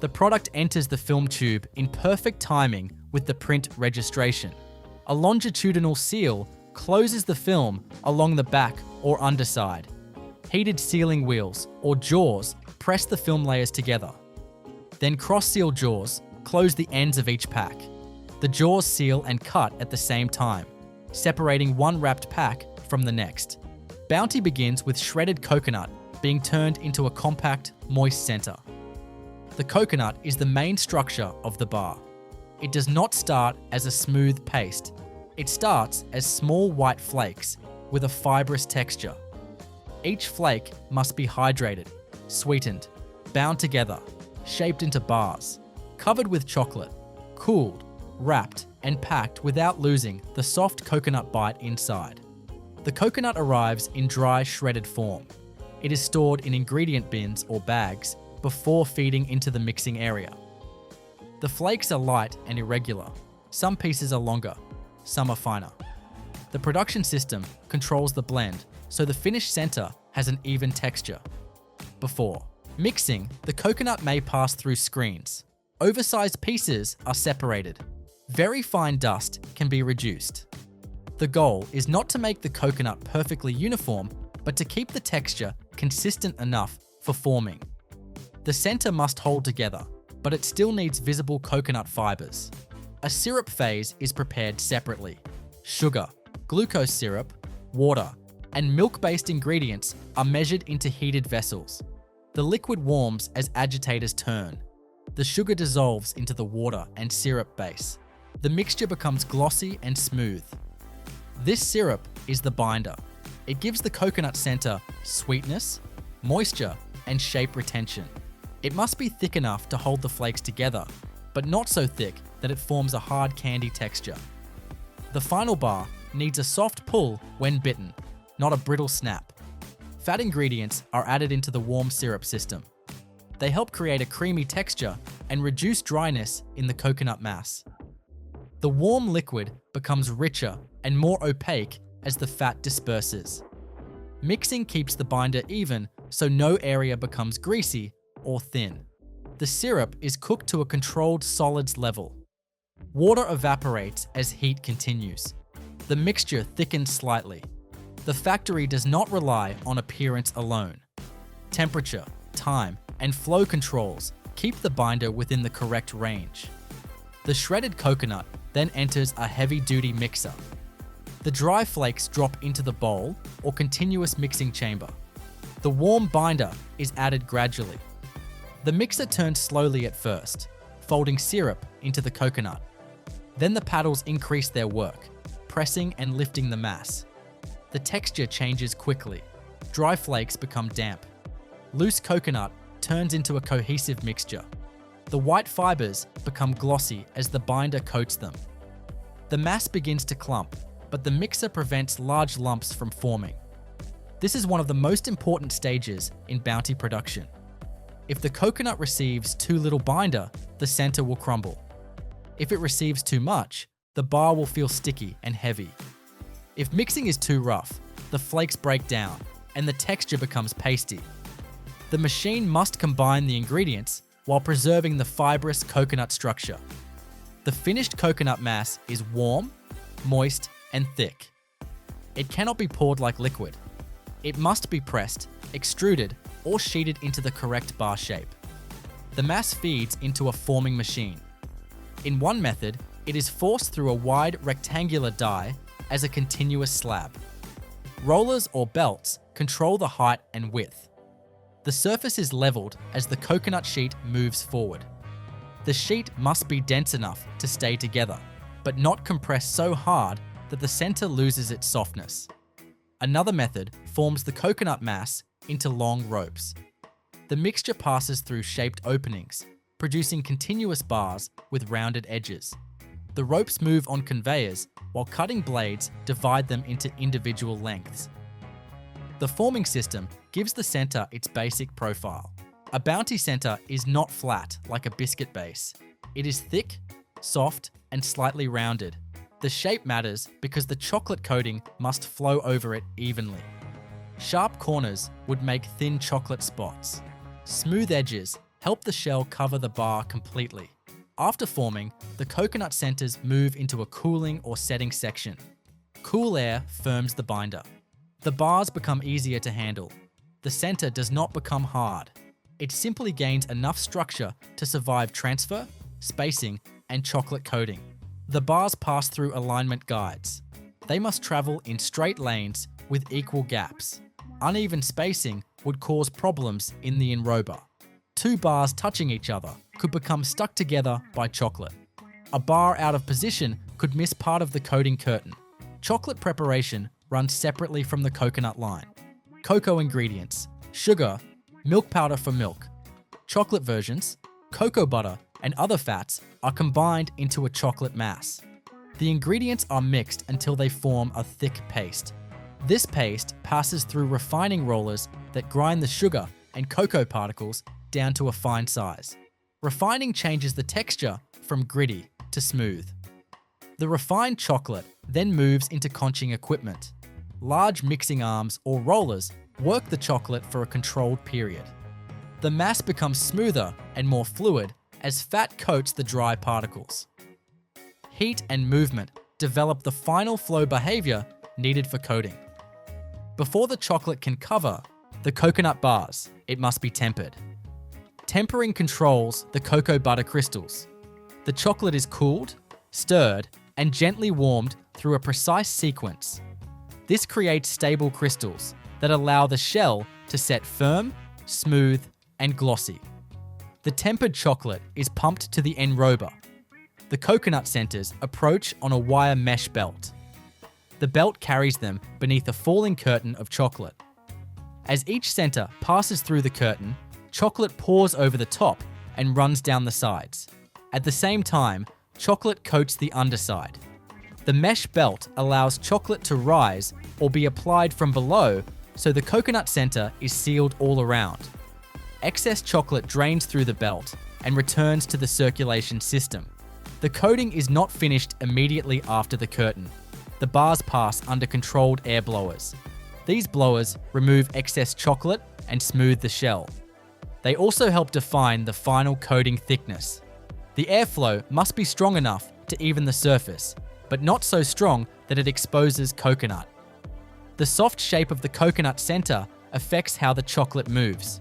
The product enters the film tube in perfect timing with the print registration. A longitudinal seal closes the film along the back or underside. Heated sealing wheels or jaws press the film layers together. Then cross-seal jaws close the ends of each pack. The jaws seal and cut at the same time, separating one wrapped pack from the next. Bounty begins with shredded coconut being turned into a compact, moist center. The coconut is the main structure of the bar. It does not start as a smooth paste. It starts as small white flakes with a fibrous texture. Each flake must be hydrated, sweetened, bound together, shaped into bars, covered with chocolate, cooled, wrapped, and packed without losing the soft coconut bite inside. The coconut arrives in dry, shredded form. It is stored in ingredient bins or bags before feeding into the mixing area. The flakes are light and irregular. Some pieces are longer, some are finer. The production system controls the blend, so the finished center has an even texture. Before mixing, the coconut may pass through screens. Oversized pieces are separated. Very fine dust can be reduced. The goal is not to make the coconut perfectly uniform, but to keep the texture consistent enough for forming. The center must hold together, but it still needs visible coconut fibers. A syrup phase is prepared separately. Sugar, glucose syrup, water, and milk-based ingredients are measured into heated vessels. The liquid warms as agitators turn. The sugar dissolves into the water and syrup base. The mixture becomes glossy and smooth. This syrup is the binder. It gives the coconut center sweetness, moisture, and shape retention. It must be thick enough to hold the flakes together, but not so thick that it forms a hard candy texture. The final bar needs a soft pull when bitten, not a brittle snap. Fat ingredients are added into the warm syrup system. They help create a creamy texture and reduce dryness in the coconut mass. The warm liquid becomes richer and more opaque as the fat disperses. Mixing keeps the binder even so no area becomes greasy or thin. The syrup is cooked to a controlled solids level. Water evaporates as heat continues. The mixture thickens slightly. The factory does not rely on appearance alone. Temperature, time, and flow controls keep the binder within the correct range. The shredded coconut then enters a heavy-duty mixer. The dry flakes drop into the bowl or continuous mixing chamber. The warm binder is added gradually. The mixer turns slowly at first, folding syrup into the coconut. Then the paddles increase their work, pressing and lifting the mass. The texture changes quickly. Dry flakes become damp. Loose coconut turns into a cohesive mixture. The white fibers become glossy as the binder coats them. The mass begins to clump, but the mixer prevents large lumps from forming. This is one of the most important stages in bounty production. If the coconut receives too little binder, the center will crumble. If it receives too much, the bar will feel sticky and heavy. If mixing is too rough, the flakes break down and the texture becomes pasty. The machine must combine the ingredients while preserving the fibrous coconut structure. The finished coconut mass is warm, moist, and thick. It cannot be poured like liquid. It must be pressed, extruded, or sheeted into the correct bar shape. The mass feeds into a forming machine. In one method, it is forced through a wide rectangular die as a continuous slab. Rollers or belts control the height and width. The surface is leveled as the coconut sheet moves forward. The sheet must be dense enough to stay together, but not compressed so hard that the center loses its softness. Another method forms the coconut mass into long ropes. The mixture passes through shaped openings, producing continuous bars with rounded edges. The ropes move on conveyors while cutting blades divide them into individual lengths. The forming system gives the center its basic profile. A bounty center is not flat like a biscuit base. It is thick, soft, and slightly rounded. The shape matters because the chocolate coating must flow over it evenly. Sharp corners would make thin chocolate spots. Smooth edges help the shell cover the bar completely. After forming, the coconut centers move into a cooling or setting section. Cool air firms the binder. The bars become easier to handle. The center does not become hard. It simply gains enough structure to survive transfer, spacing, and chocolate coating. The bars pass through alignment guides. They must travel in straight lanes with equal gaps. Uneven spacing would cause problems in the enrober. Two bars touching each other could become stuck together by chocolate. A bar out of position could miss part of the coating curtain. Chocolate preparation runs separately from the coconut line. Cocoa ingredients, sugar, milk powder for milk. Chocolate versions, cocoa butter, and other fats are combined into a chocolate mass. The ingredients are mixed until they form a thick paste. This paste passes through refining rollers that grind the sugar and cocoa particles down to a fine size. Refining changes the texture from gritty to smooth. The refined chocolate then moves into conching equipment. Large mixing arms or rollers work the chocolate for a controlled period. The mass becomes smoother and more fluid as fat coats the dry particles. Heat and movement develop the final flow behavior needed for coating. Before the chocolate can cover the coconut bars, it must be tempered. Tempering controls the cocoa butter crystals. The chocolate is cooled, stirred, and gently warmed through a precise sequence. This creates stable crystals that allow the shell to set firm, smooth, and glossy. The tempered chocolate is pumped to the enrober. The coconut centers approach on a wire mesh belt. The belt carries them beneath a falling curtain of chocolate. As each center passes through the curtain, chocolate pours over the top and runs down the sides. At the same time, chocolate coats the underside. The mesh belt allows chocolate to rise or be applied from below, so the coconut center is sealed all around. Excess chocolate drains through the belt and returns to the circulation system. The coating is not finished immediately after the curtain. The bars pass under controlled air blowers. These blowers remove excess chocolate and smooth the shell. They also help define the final coating thickness. The airflow must be strong enough to even the surface, but not so strong that it exposes coconut. The soft shape of the coconut center affects how the chocolate moves.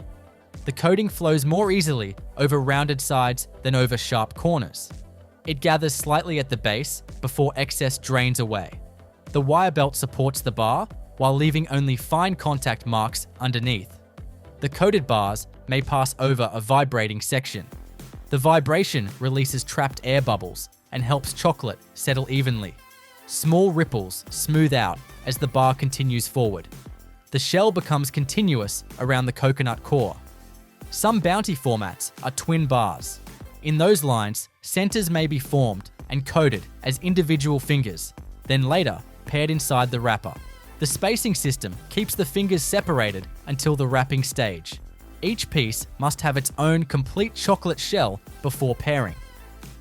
The coating flows more easily over rounded sides than over sharp corners. It gathers slightly at the base before excess drains away. The wire belt supports the bar while leaving only fine contact marks underneath. The coated bars may pass over a vibrating section. The vibration releases trapped air bubbles and helps chocolate settle evenly. Small ripples smooth out as the bar continues forward. The shell becomes continuous around the coconut core. Some bounty formats are twin bars. In those lines, centers may be formed and coated as individual fingers, then later paired inside the wrapper. The spacing system keeps the fingers separated until the wrapping stage. Each piece must have its own complete chocolate shell before pairing.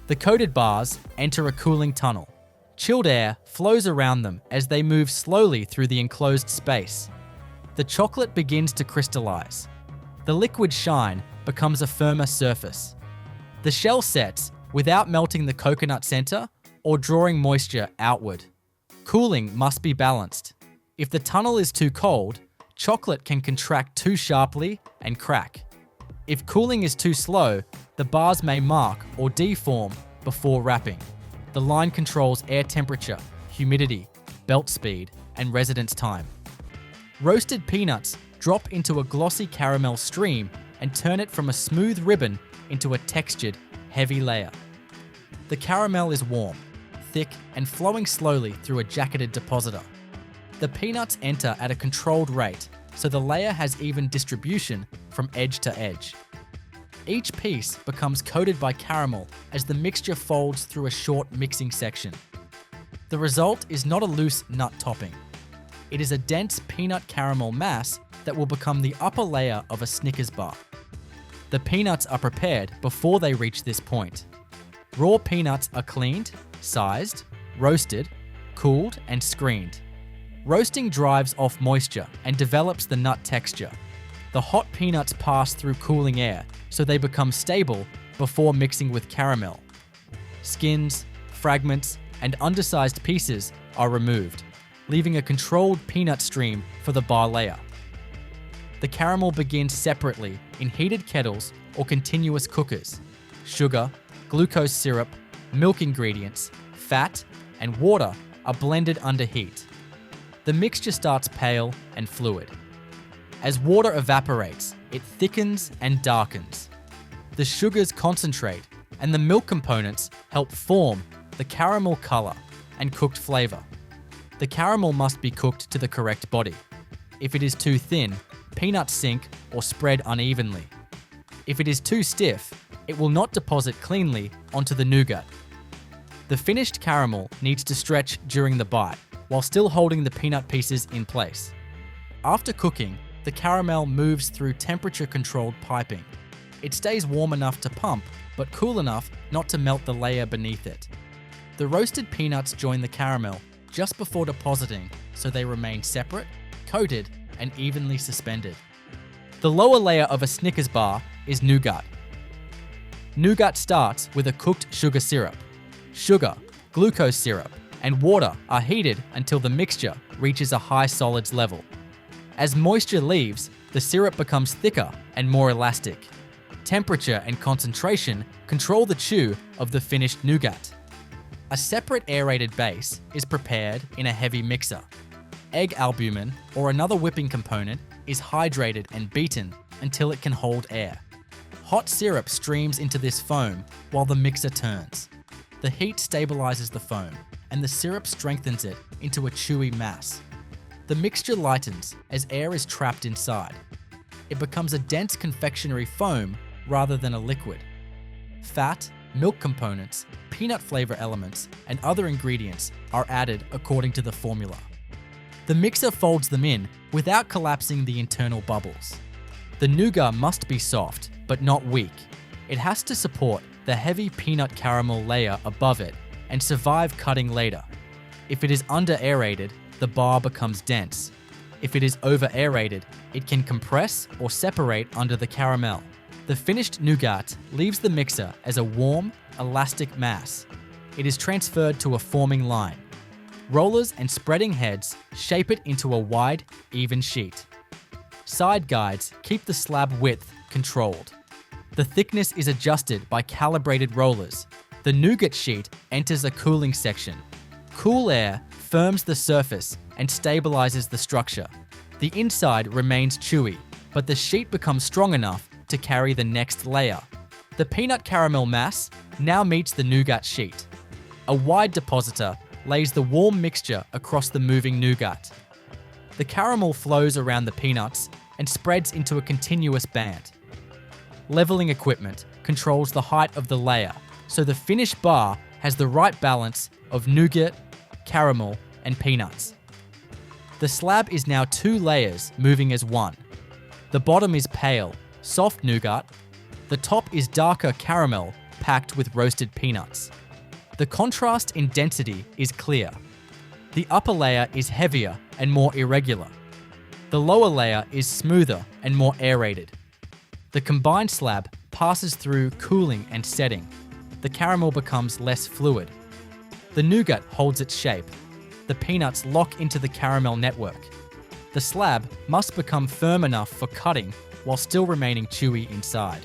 The coated bars enter a cooling tunnel. Chilled air flows around them as they move slowly through the enclosed space. The chocolate begins to crystallize. The liquid shine becomes a firmer surface. The shell sets without melting the coconut center or drawing moisture outward. Cooling must be balanced. If the tunnel is too cold, chocolate can contract too sharply and crack. If cooling is too slow, the bars may mark or deform before wrapping. The line controls air temperature, humidity, belt speed, and residence time. Roasted peanuts drop into a glossy caramel stream and turn it from a smooth ribbon into a textured, heavy layer. The caramel is warm, thick, and flowing slowly through a jacketed depositor. The peanuts enter at a controlled rate, so the layer has even distribution from edge to edge. Each piece becomes coated by caramel as the mixture folds through a short mixing section. The result is not a loose nut topping. It is a dense peanut caramel mass that will become the upper layer of a Snickers bar. The peanuts are prepared before they reach this point. Raw peanuts are cleaned, sized, roasted, cooled, and screened. Roasting drives off moisture and develops the nut texture. The hot peanuts pass through cooling air, so they become stable before mixing with caramel. Skins, fragments, and undersized pieces are removed, leaving a controlled peanut stream for the bar layer. The caramel begins separately in heated kettles or continuous cookers. Sugar, glucose syrup, milk ingredients, fat, and water are blended under heat. The mixture starts pale and fluid. As water evaporates, it thickens and darkens. The sugars concentrate, and the milk components help form the caramel color, and cooked flavor. The caramel must be cooked to the correct body. If it is too thin, peanuts sink or spread unevenly. If it is too stiff, it will not deposit cleanly onto the nougat. The finished caramel needs to stretch during the bite, while still holding the peanut pieces in place. After cooking, the caramel moves through temperature-controlled piping. It stays warm enough to pump, but cool enough not to melt the layer beneath it. The roasted peanuts join the caramel just before depositing, so they remain separate, coated, and evenly suspended. The lower layer of a Snickers bar is nougat. Nougat starts with a cooked sugar syrup. Sugar, glucose syrup, and water are heated until the mixture reaches a high solids level. As moisture leaves, the syrup becomes thicker and more elastic. Temperature and concentration control the chew of the finished nougat. A separate aerated base is prepared in a heavy mixer. Egg albumin, or another whipping component, is hydrated and beaten until it can hold air. Hot syrup streams into this foam while the mixer turns. The heat stabilizes the foam, and the syrup strengthens it into a chewy mass. The mixture lightens as air is trapped inside. It becomes a dense confectionery foam rather than a liquid. Fat, milk components, peanut flavor elements, and other ingredients are added according to the formula. The mixer folds them in without collapsing the internal bubbles. The nougat must be soft, but not weak. It has to support the heavy peanut caramel layer above it and survive cutting later. If it is under-aerated, the bar becomes dense. If it is over-aerated, it can compress or separate under the caramel. The finished nougat leaves the mixer as a warm, elastic mass. It is transferred to a forming line. Rollers and spreading heads shape it into a wide, even sheet. Side guides keep the slab width controlled. The thickness is adjusted by calibrated rollers. The nougat sheet enters a cooling section. Cool air firms the surface and stabilizes the structure. The inside remains chewy, but the sheet becomes strong enough to carry the next layer. The peanut caramel mass now meets the nougat sheet. A wide depositor lays the warm mixture across the moving nougat. The caramel flows around the peanuts and spreads into a continuous band. Leveling equipment controls the height of the layer, so the finished bar has the right balance of nougat, caramel, and peanuts. The slab is now 2 layers moving as one. The bottom is pale, soft nougat. The top is darker caramel packed with roasted peanuts. The contrast in density is clear. The upper layer is heavier and more irregular. The lower layer is smoother and more aerated. The combined slab passes through cooling and setting. The caramel becomes less fluid. The nougat holds its shape. The peanuts lock into the caramel network. The slab must become firm enough for cutting while still remaining chewy inside.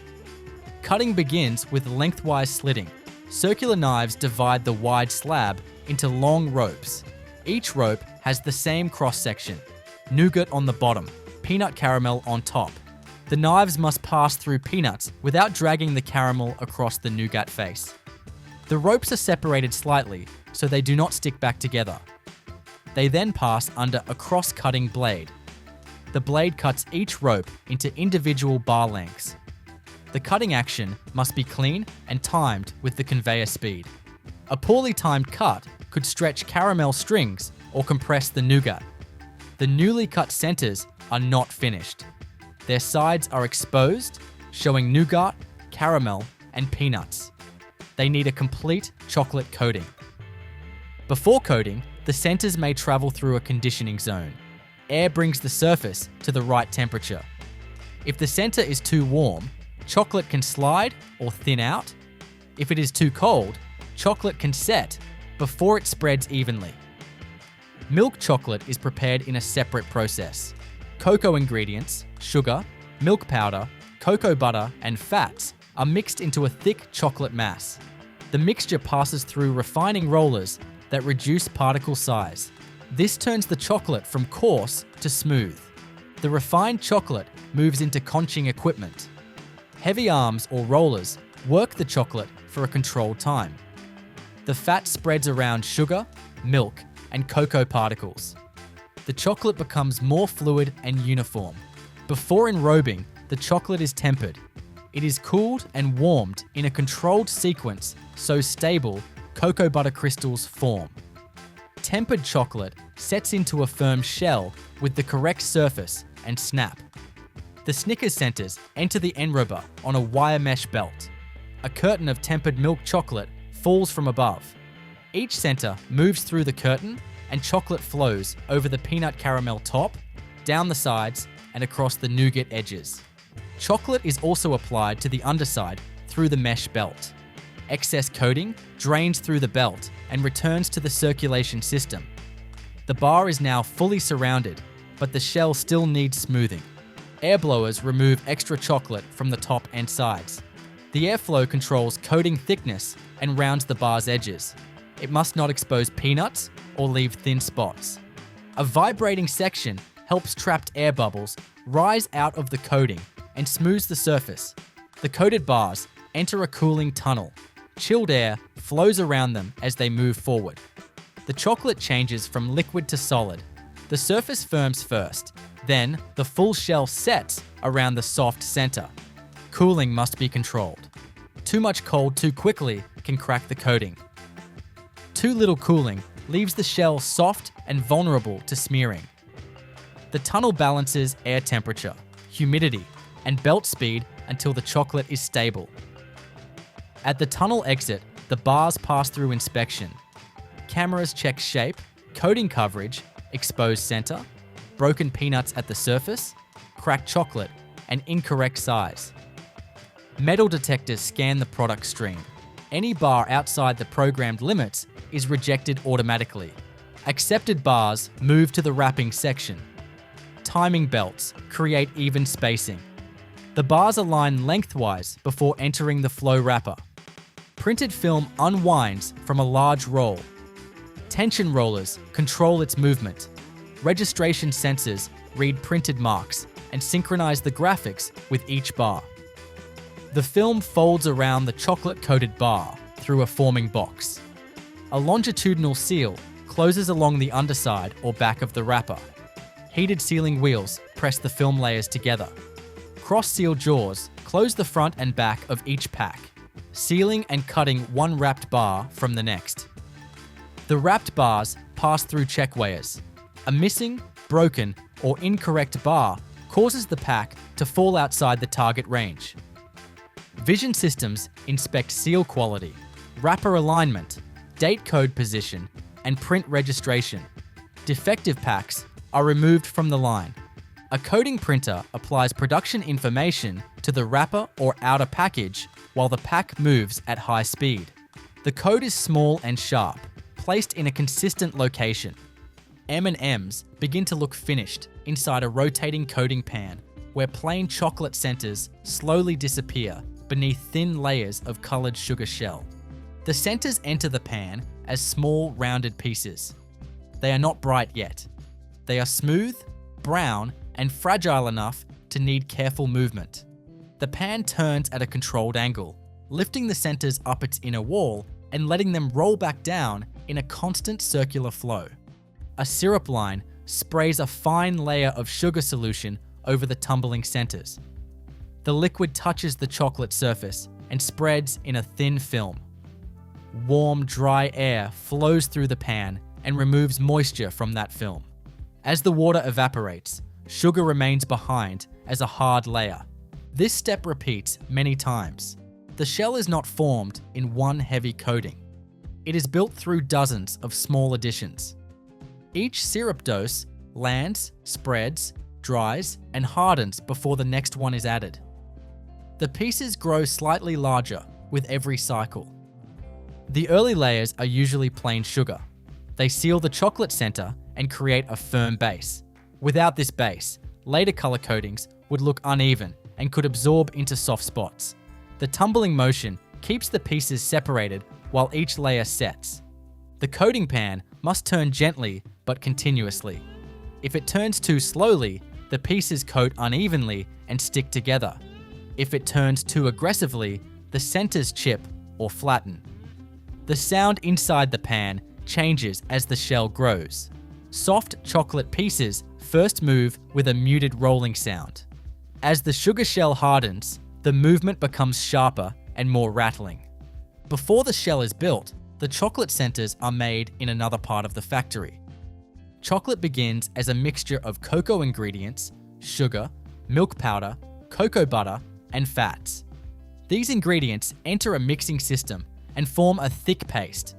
Cutting begins with lengthwise slitting. Circular knives divide the wide slab into long ropes. Each rope has the same cross-section. Nougat on the bottom, peanut caramel on top. The knives must pass through peanuts without dragging the caramel across the nougat face. The ropes are separated slightly so they do not stick back together. They then pass under a cross-cutting blade. The blade cuts each rope into individual bar lengths. The cutting action must be clean and timed with the conveyor speed. A poorly timed cut could stretch caramel strings or compress the nougat. The newly cut centers are not finished. Their sides are exposed, showing nougat, caramel, and peanuts. They need a complete chocolate coating. Before coating, the centers may travel through a conditioning zone. Air brings the surface to the right temperature. If the center is too warm, chocolate can slide or thin out. If it is too cold, chocolate can set before it spreads evenly. Milk chocolate is prepared in a separate process. Cocoa ingredients, sugar, milk powder, cocoa butter, and fats are mixed into a thick chocolate mass. The mixture passes through refining rollers that reduce particle size. This turns the chocolate from coarse to smooth. The refined chocolate moves into conching equipment. Heavy arms or rollers work the chocolate for a controlled time. The fat spreads around sugar, milk, and cocoa particles. The chocolate becomes more fluid and uniform. Before enrobing, the chocolate is tempered. It is cooled and warmed in a controlled sequence so stable cocoa butter crystals form. Tempered chocolate sets into a firm shell with the correct surface and snap. The Snickers centers enter the enrober on a wire mesh belt. A curtain of tempered milk chocolate falls from above. Each center moves through the curtain and chocolate flows over the peanut caramel top, down the sides, and across the nougat edges. Chocolate is also applied to the underside through the mesh belt. Excess coating drains through the belt and returns to the circulation system. The bar is now fully surrounded, but the shell still needs smoothing. Air blowers remove extra chocolate from the top and sides. The airflow controls coating thickness and rounds the bar's edges. It must not expose peanuts or leave thin spots. A vibrating section helps trapped air bubbles rise out of the coating and smooths the surface. The coated bars enter a cooling tunnel. Chilled air flows around them as they move forward. The chocolate changes from liquid to solid. The surface firms first, then the full shell sets around the soft center. Cooling must be controlled. Too much cold too quickly can crack the coating. Too little cooling leaves the shell soft and vulnerable to smearing. The tunnel balances air temperature, humidity, and belt speed until the chocolate is stable. At the tunnel exit, the bars pass through inspection. Cameras check shape, coating coverage, exposed center, broken peanuts at the surface, cracked chocolate, and incorrect size. Metal detectors scan the product stream. Any bar outside the programmed limits is rejected automatically. Accepted bars move to the wrapping section. Timing belts create even spacing. The bars align lengthwise before entering the flow wrapper. Printed film unwinds from a large roll. Tension rollers control its movement. Registration sensors read printed marks and synchronize the graphics with each bar. The film folds around the chocolate-coated bar through a forming box. A longitudinal seal closes along the underside or back of the wrapper. Heated sealing wheels press the film layers together. Cross-seal jaws close the front and back of each pack, sealing and cutting one wrapped bar from the next. The wrapped bars pass through check weighers. A missing, broken, or incorrect bar causes the pack to fall outside the target range. Vision systems inspect seal quality, wrapper alignment, date code position, and print registration. Defective packs are removed from the line. A coding printer applies production information to the wrapper or outer package while the pack moves at high speed. The code is small and sharp, placed in a consistent location. M&Ms begin to look finished inside a rotating coating pan where plain chocolate centers slowly disappear beneath thin layers of colored sugar shell. The centers enter the pan as small, rounded pieces. They are not bright yet. They are smooth, brown, and fragile enough to need careful movement. The pan turns at a controlled angle, lifting the centers up its inner wall and letting them roll back down in a constant circular flow. A syrup line sprays a fine layer of sugar solution over the tumbling centers. The liquid touches the chocolate surface and spreads in a thin film. Warm, dry air flows through the pan and removes moisture from that film. As the water evaporates, sugar remains behind as a hard layer. This step repeats many times. The shell is not formed in one heavy coating. It is built through dozens of small additions. Each syrup dose lands, spreads, dries, and hardens before the next one is added. The pieces grow slightly larger with every cycle. The early layers are usually plain sugar. They seal the chocolate center and create a firm base. Without this base, later color coatings would look uneven and could absorb into soft spots. The tumbling motion keeps the pieces separated while each layer sets. The coating pan must turn gently but continuously. If it turns too slowly, the pieces coat unevenly and stick together. If it turns too aggressively, the centers chip or flatten. The sound inside the pan changes as the shell grows. Soft chocolate pieces first move with a muted rolling sound. As the sugar shell hardens, the movement becomes sharper and more rattling. Before the shell is built, the chocolate centers are made in another part of the factory. Chocolate begins as a mixture of cocoa ingredients, sugar, milk powder, cocoa butter, and fats. These ingredients enter a mixing system and form a thick paste.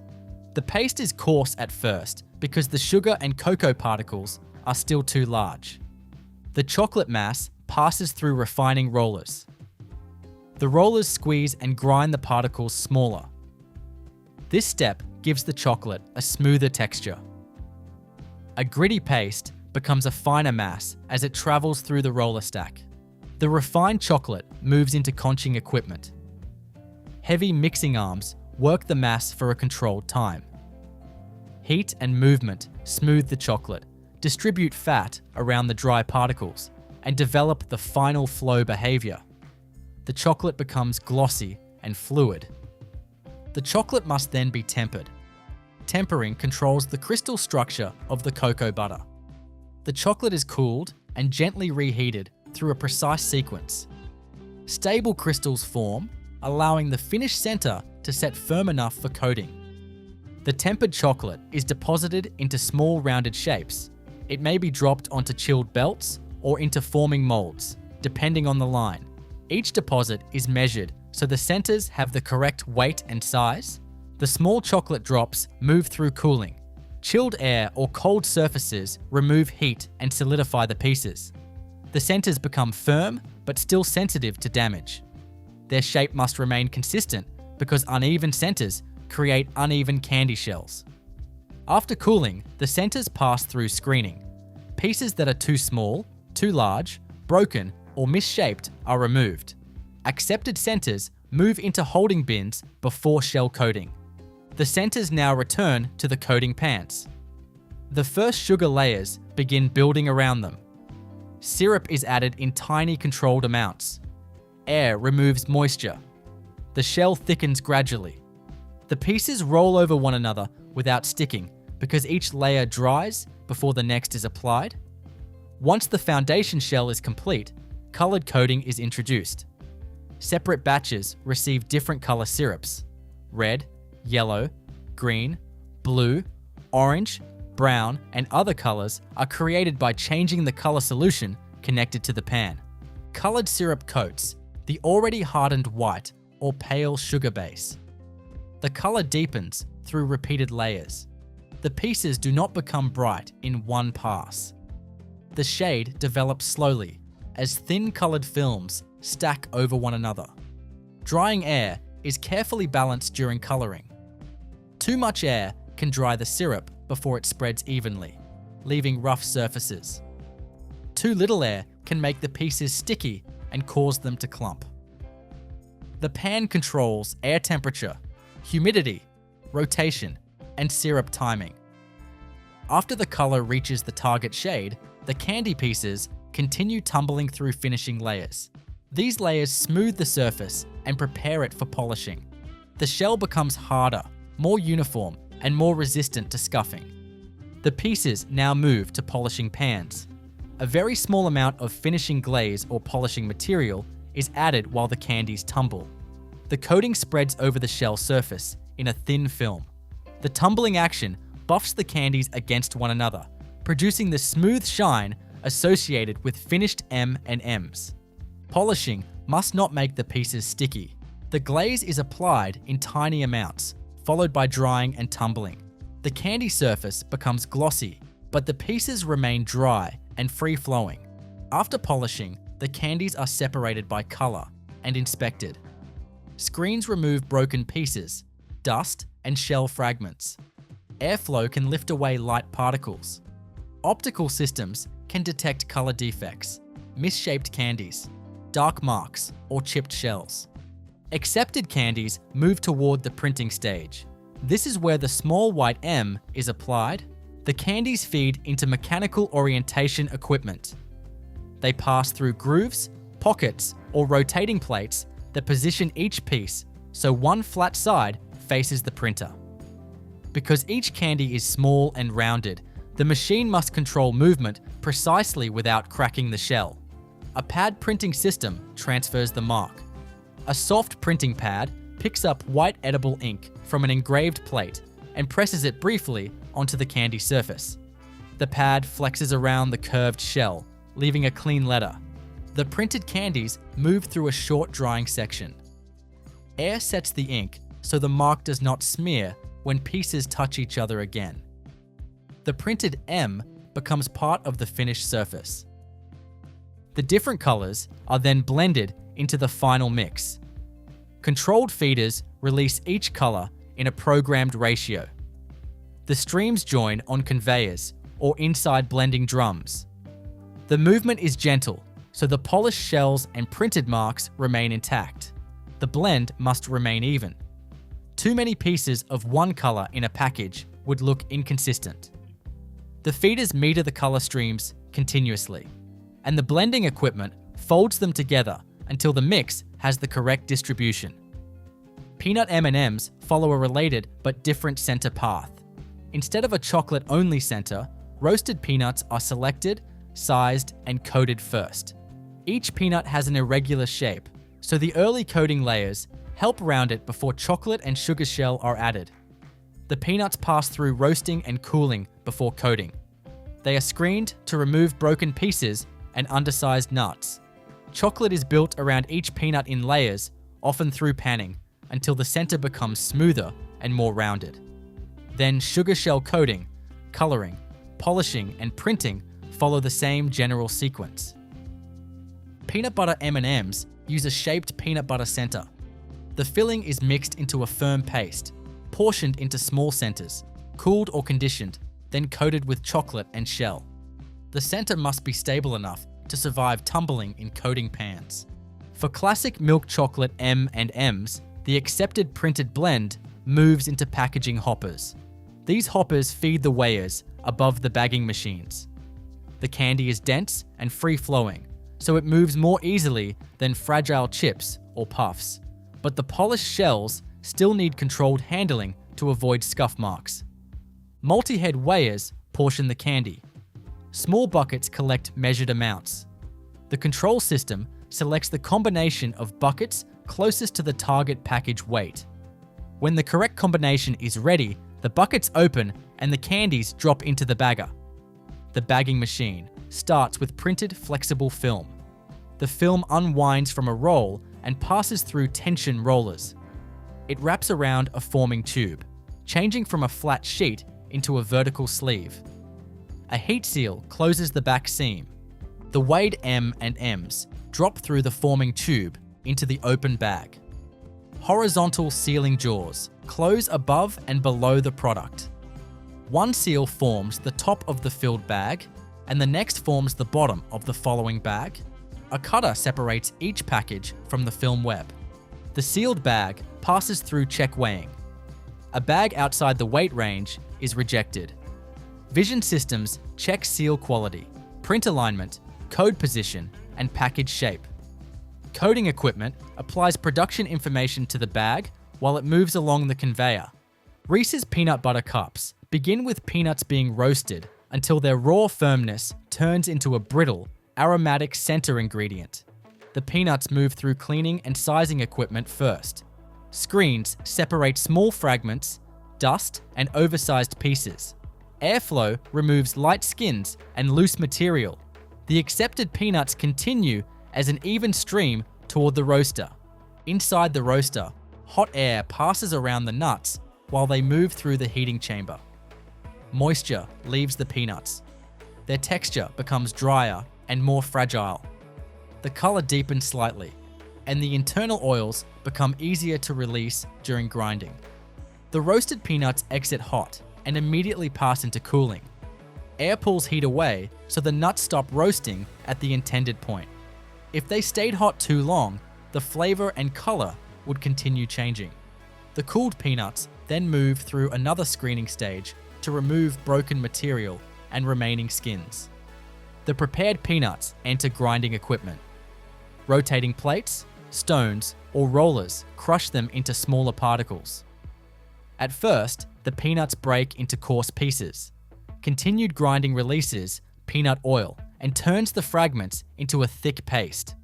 The paste is coarse at first because the sugar and cocoa particles are still too large. The chocolate mass passes through refining rollers. The rollers squeeze and grind the particles smaller. This step gives the chocolate a smoother texture. A gritty paste becomes a finer mass as it travels through the roller stack. The refined chocolate moves into conching equipment. Heavy mixing arms work the mass for a controlled time. Heat and movement smooth the chocolate, distribute fat around the dry particles, and develop the final flow behavior. The chocolate becomes glossy and fluid. The chocolate must then be tempered. Tempering controls the crystal structure of the cocoa butter. The chocolate is cooled and gently reheated through a precise sequence. Stable crystals form, allowing the finished center to set firm enough for coating. The tempered chocolate is deposited into small rounded shapes. It may be dropped onto chilled belts or into forming molds, depending on the line. Each deposit is measured so the centers have the correct weight and size. The small chocolate drops move through cooling. Chilled air or cold surfaces remove heat and solidify the pieces. The centers become firm but still sensitive to damage. Their shape must remain consistent because uneven centers create uneven candy shells. After cooling, the centers pass through screening. Pieces that are too small, too large, broken, or misshaped are removed. Accepted centers move into holding bins before shell coating. The centers now return to the coating pans. The first sugar layers begin building around them. Syrup is added in tiny controlled amounts. Air removes moisture. The shell thickens gradually. The pieces roll over one another without sticking because each layer dries before the next is applied. Once the foundation shell is complete, colored coating is introduced. Separate batches receive different color syrups: red, yellow, green, blue, orange, brown, and other colors are created by changing the color solution connected to the pan. Colored syrup coats the already hardened white or pale sugar base. The color deepens through repeated layers. The pieces do not become bright in one pass. The shade develops slowly as thin colored films stack over one another. Drying air is carefully balanced during coloring. Too much air can dry the syrup before it spreads evenly, leaving rough surfaces. Too little air can make the pieces sticky and cause them to clump. The pan controls air temperature, humidity, rotation, and syrup timing. After the color reaches the target shade, the candy pieces continue tumbling through finishing layers. These layers smooth the surface and prepare it for polishing. The shell becomes harder, more uniform, and more resistant to scuffing. The pieces now move to polishing pans. A very small amount of finishing glaze or polishing material is added while the candies tumble. The coating spreads over the shell surface in a thin film. The tumbling action buffs the candies against one another, producing the smooth shine associated with finished M&Ms. Polishing must not make the pieces sticky. The glaze is applied in tiny amounts, followed by drying and tumbling. The candy surface becomes glossy, but the pieces remain dry and free-flowing. After polishing, the candies are separated by color and inspected. Screens remove broken pieces, dust, and shell fragments. Airflow can lift away light particles. Optical systems can detect color defects, misshaped candies, dark marks, or chipped shells. Accepted candies move toward the printing stage. This is where the small white M is applied. The candies feed into mechanical orientation equipment. They pass through grooves, pockets, or rotating plates that position each piece so one flat side faces the printer. Because each candy is small and rounded, the machine must control movement precisely without cracking the shell. A pad printing system transfers the mark. A soft printing pad picks up white edible ink from an engraved plate and presses it briefly onto the candy surface. The pad flexes around the curved shell, leaving a clean letter. The printed candies move through a short drying section. Air sets the ink so the mark does not smear when pieces touch each other again. The printed M becomes part of the finished surface. The different colors are then blended into the final mix. Controlled feeders release each color in a programmed ratio. The streams join on conveyors or inside blending drums. The movement is gentle, so the polished shells and printed marks remain intact. The blend must remain even. Too many pieces of one color in a package would look inconsistent. The feeders meter the color streams continuously, and the blending equipment folds them together until the mix has the correct distribution. Peanut M&Ms follow a related but different center path. Instead of a chocolate-only center, roasted peanuts are selected, sized, and coated first. Each peanut has an irregular shape, so the early coating layers help round it before chocolate and sugar shell are added. The peanuts pass through roasting and cooling before coating. They are screened to remove broken pieces and undersized nuts. Chocolate is built around each peanut in layers, often through panning, until the center becomes smoother and more rounded. Then sugar shell coating, coloring, polishing, and printing follow the same general sequence. Peanut butter M&Ms use a shaped peanut butter center. The filling is mixed into a firm paste, portioned into small centers, cooled or conditioned, then coated with chocolate and shell. The center must be stable enough to survive tumbling in coating pans. For classic milk chocolate M&Ms, the accepted printed blend moves into packaging hoppers. These hoppers feed the weighers above the bagging machines. The candy is dense and free-flowing, so it moves more easily than fragile chips or puffs. But the polished shells still need controlled handling to avoid scuff marks. Multi-head weighers portion the candy. Small buckets collect measured amounts. The control system selects the combination of buckets closest to the target package weight. When the correct combination is ready, the buckets open and the candies drop into the bagger. The bagging machine starts with printed flexible film. The film unwinds from a roll and passes through tension rollers. It wraps around a forming tube, changing from a flat sheet into a vertical sleeve. A heat seal closes the back seam. The weighed M&Ms drop through the forming tube into the open bag. Horizontal sealing jaws close above and below the product. One seal forms the top of the filled bag, and the next forms the bottom of the following bag. A cutter separates each package from the film web. The sealed bag passes through check weighing. A bag outside the weight range is rejected. Vision systems check seal quality, print alignment, code position, and package shape. Coding equipment applies production information to the bag while it moves along the conveyor. Reese's peanut butter cups begin with peanuts being roasted until their raw firmness turns into a brittle, aromatic center ingredient. The peanuts move through cleaning and sizing equipment first. Screens separate small fragments, dust, and oversized pieces. Airflow removes light skins and loose material. The accepted peanuts continue as an even stream toward the roaster. Inside the roaster, hot air passes around the nuts while they move through the heating chamber. Moisture leaves the peanuts. Their texture becomes drier and more fragile. The color deepens slightly, and the internal oils become easier to release during grinding. The roasted peanuts exit hot and immediately pass into cooling. Air pulls heat away so the nuts stop roasting at the intended point. If they stayed hot too long, the flavor and color would continue changing. The cooled peanuts then move through another screening stage to remove broken material and remaining skins. The prepared peanuts enter grinding equipment. Rotating plates, stones, or rollers crush them into smaller particles. At first, the peanuts break into coarse pieces. Continued grinding releases peanut oil and turns the fragments into a thick paste.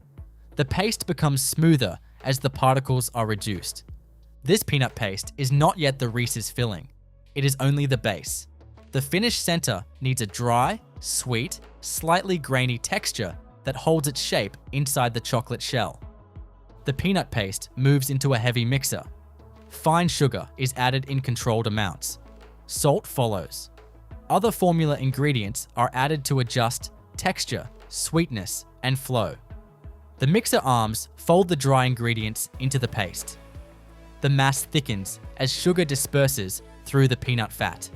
The paste becomes smoother as the particles are reduced. This peanut paste is not yet the Reese's filling. It is only the base. The finished center needs a dry, sweet, slightly grainy texture that holds its shape inside the chocolate shell. The peanut paste moves into a heavy mixer. Fine sugar is added in controlled amounts. Salt follows. Other formula ingredients are added to adjust texture, sweetness, and flow. The mixer arms fold the dry ingredients into the paste. The mass thickens as sugar disperses through the peanut fat.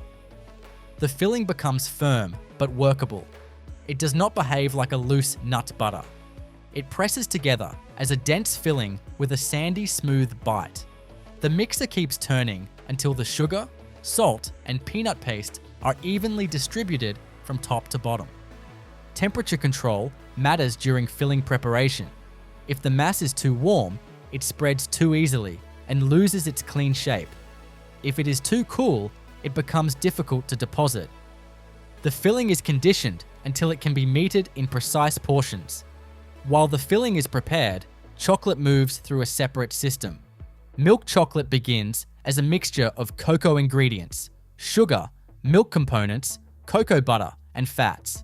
The filling becomes firm but workable. It does not behave like a loose nut butter. It presses together as a dense filling with a sandy, smooth bite. The mixer keeps turning until the sugar, salt, and peanut paste are evenly distributed from top to bottom. Temperature control matters during filling preparation. If the mass is too warm, it spreads too easily and loses its clean shape. If it is too cool, it becomes difficult to deposit. The filling is conditioned until it can be metered in precise portions. While the filling is prepared, chocolate moves through a separate system. Milk chocolate begins as a mixture of cocoa ingredients, sugar, milk components, cocoa butter, and fats.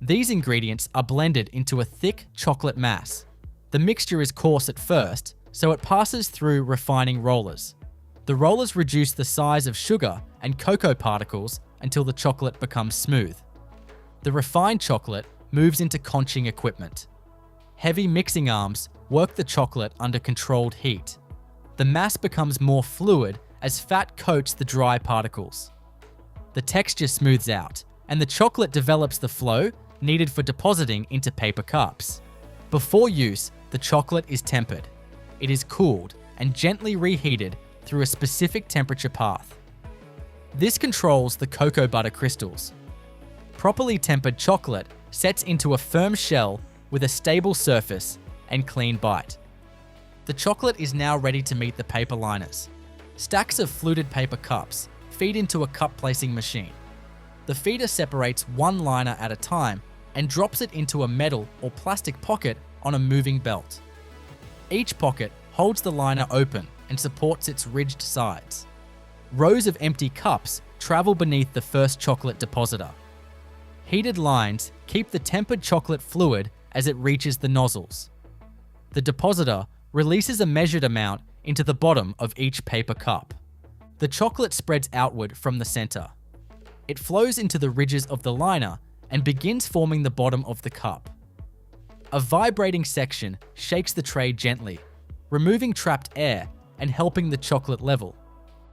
These ingredients are blended into a thick chocolate mass. The mixture is coarse at first, so it passes through refining rollers. The rollers reduce the size of sugar and cocoa particles until the chocolate becomes smooth. The refined chocolate moves into conching equipment. Heavy mixing arms work the chocolate under controlled heat. The mass becomes more fluid as fat coats the dry particles. The texture smooths out, and the chocolate develops the flow needed for depositing into paper cups. Before use, the chocolate is tempered. It is cooled and gently reheated through a specific temperature path. This controls the cocoa butter crystals. Properly tempered chocolate sets into a firm shell with a stable surface and clean bite. The chocolate is now ready to meet the paper liners. Stacks of fluted paper cups feed into a cup placing machine. The feeder separates one liner at a time and drops it into a metal or plastic pocket on a moving belt. Each pocket holds the liner open and supports its ridged sides. Rows of empty cups travel beneath the first chocolate depositor. Heated lines keep the tempered chocolate fluid as it reaches the nozzles. The depositor releases a measured amount into the bottom of each paper cup. The chocolate spreads outward from the center. It flows into the ridges of the liner and begins forming the bottom of the cup. A vibrating section shakes the tray gently, removing trapped air and helping the chocolate level.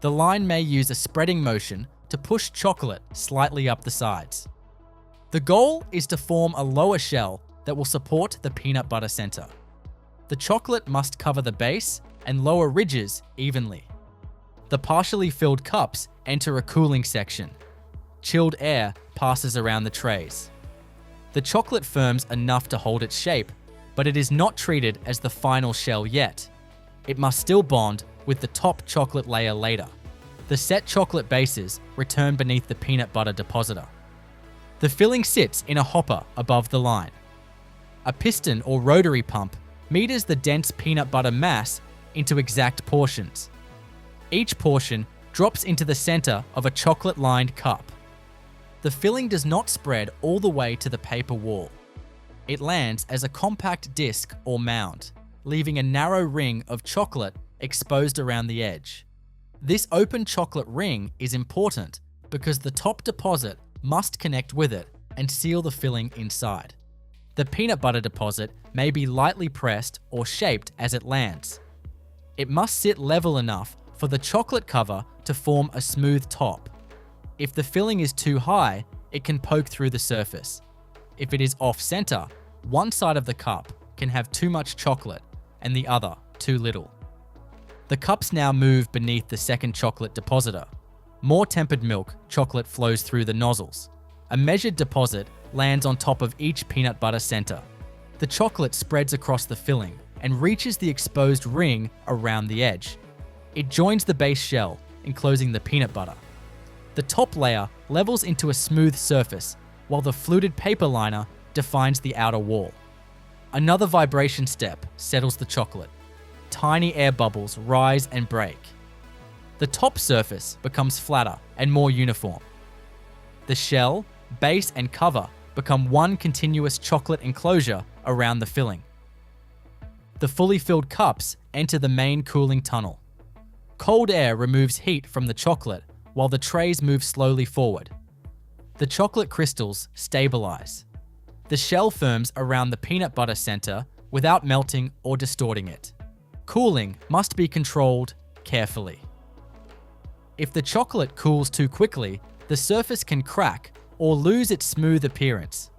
The line may use a spreading motion to push chocolate slightly up the sides. The goal is to form a lower shell that will support the peanut butter center. The chocolate must cover the base and lower ridges evenly. The partially filled cups enter a cooling section. Chilled air passes around the trays. The chocolate firms enough to hold its shape, but it is not treated as the final shell yet. It must still bond with the top chocolate layer later. The set chocolate bases return beneath the peanut butter depositor. The filling sits in a hopper above the line. A piston or rotary pump meters the dense peanut butter mass into exact portions. Each portion drops into the center of a chocolate-lined cup. The filling does not spread all the way to the paper wall. It lands as a compact disc or mound, leaving a narrow ring of chocolate exposed around the edge. This open chocolate ring is important because the top deposit must connect with it and seal the filling inside. The peanut butter deposit may be lightly pressed or shaped as it lands. It must sit level enough for the chocolate cover to form a smooth top. If the filling is too high, it can poke through the surface. If it is off-center, one side of the cup can have too much chocolate and the other too little. The cups now move beneath the second chocolate depositor. More tempered milk chocolate flows through the nozzles. A measured deposit lands on top of each peanut butter center. The chocolate spreads across the filling and reaches the exposed ring around the edge. It joins the base shell enclosing the peanut butter. The top layer levels into a smooth surface, while the fluted paper liner defines the outer wall. Another vibration step settles the chocolate. Tiny air bubbles rise and break. The top surface becomes flatter and more uniform. The shell, base, and cover become one continuous chocolate enclosure around the filling. The fully filled cups enter the main cooling tunnel. Cold air removes heat from the chocolate while the trays move slowly forward. The chocolate crystals stabilize. The shell firms around the peanut butter center without melting or distorting it. Cooling must be controlled carefully. If the chocolate cools too quickly, the surface can crack or lose its smooth appearance.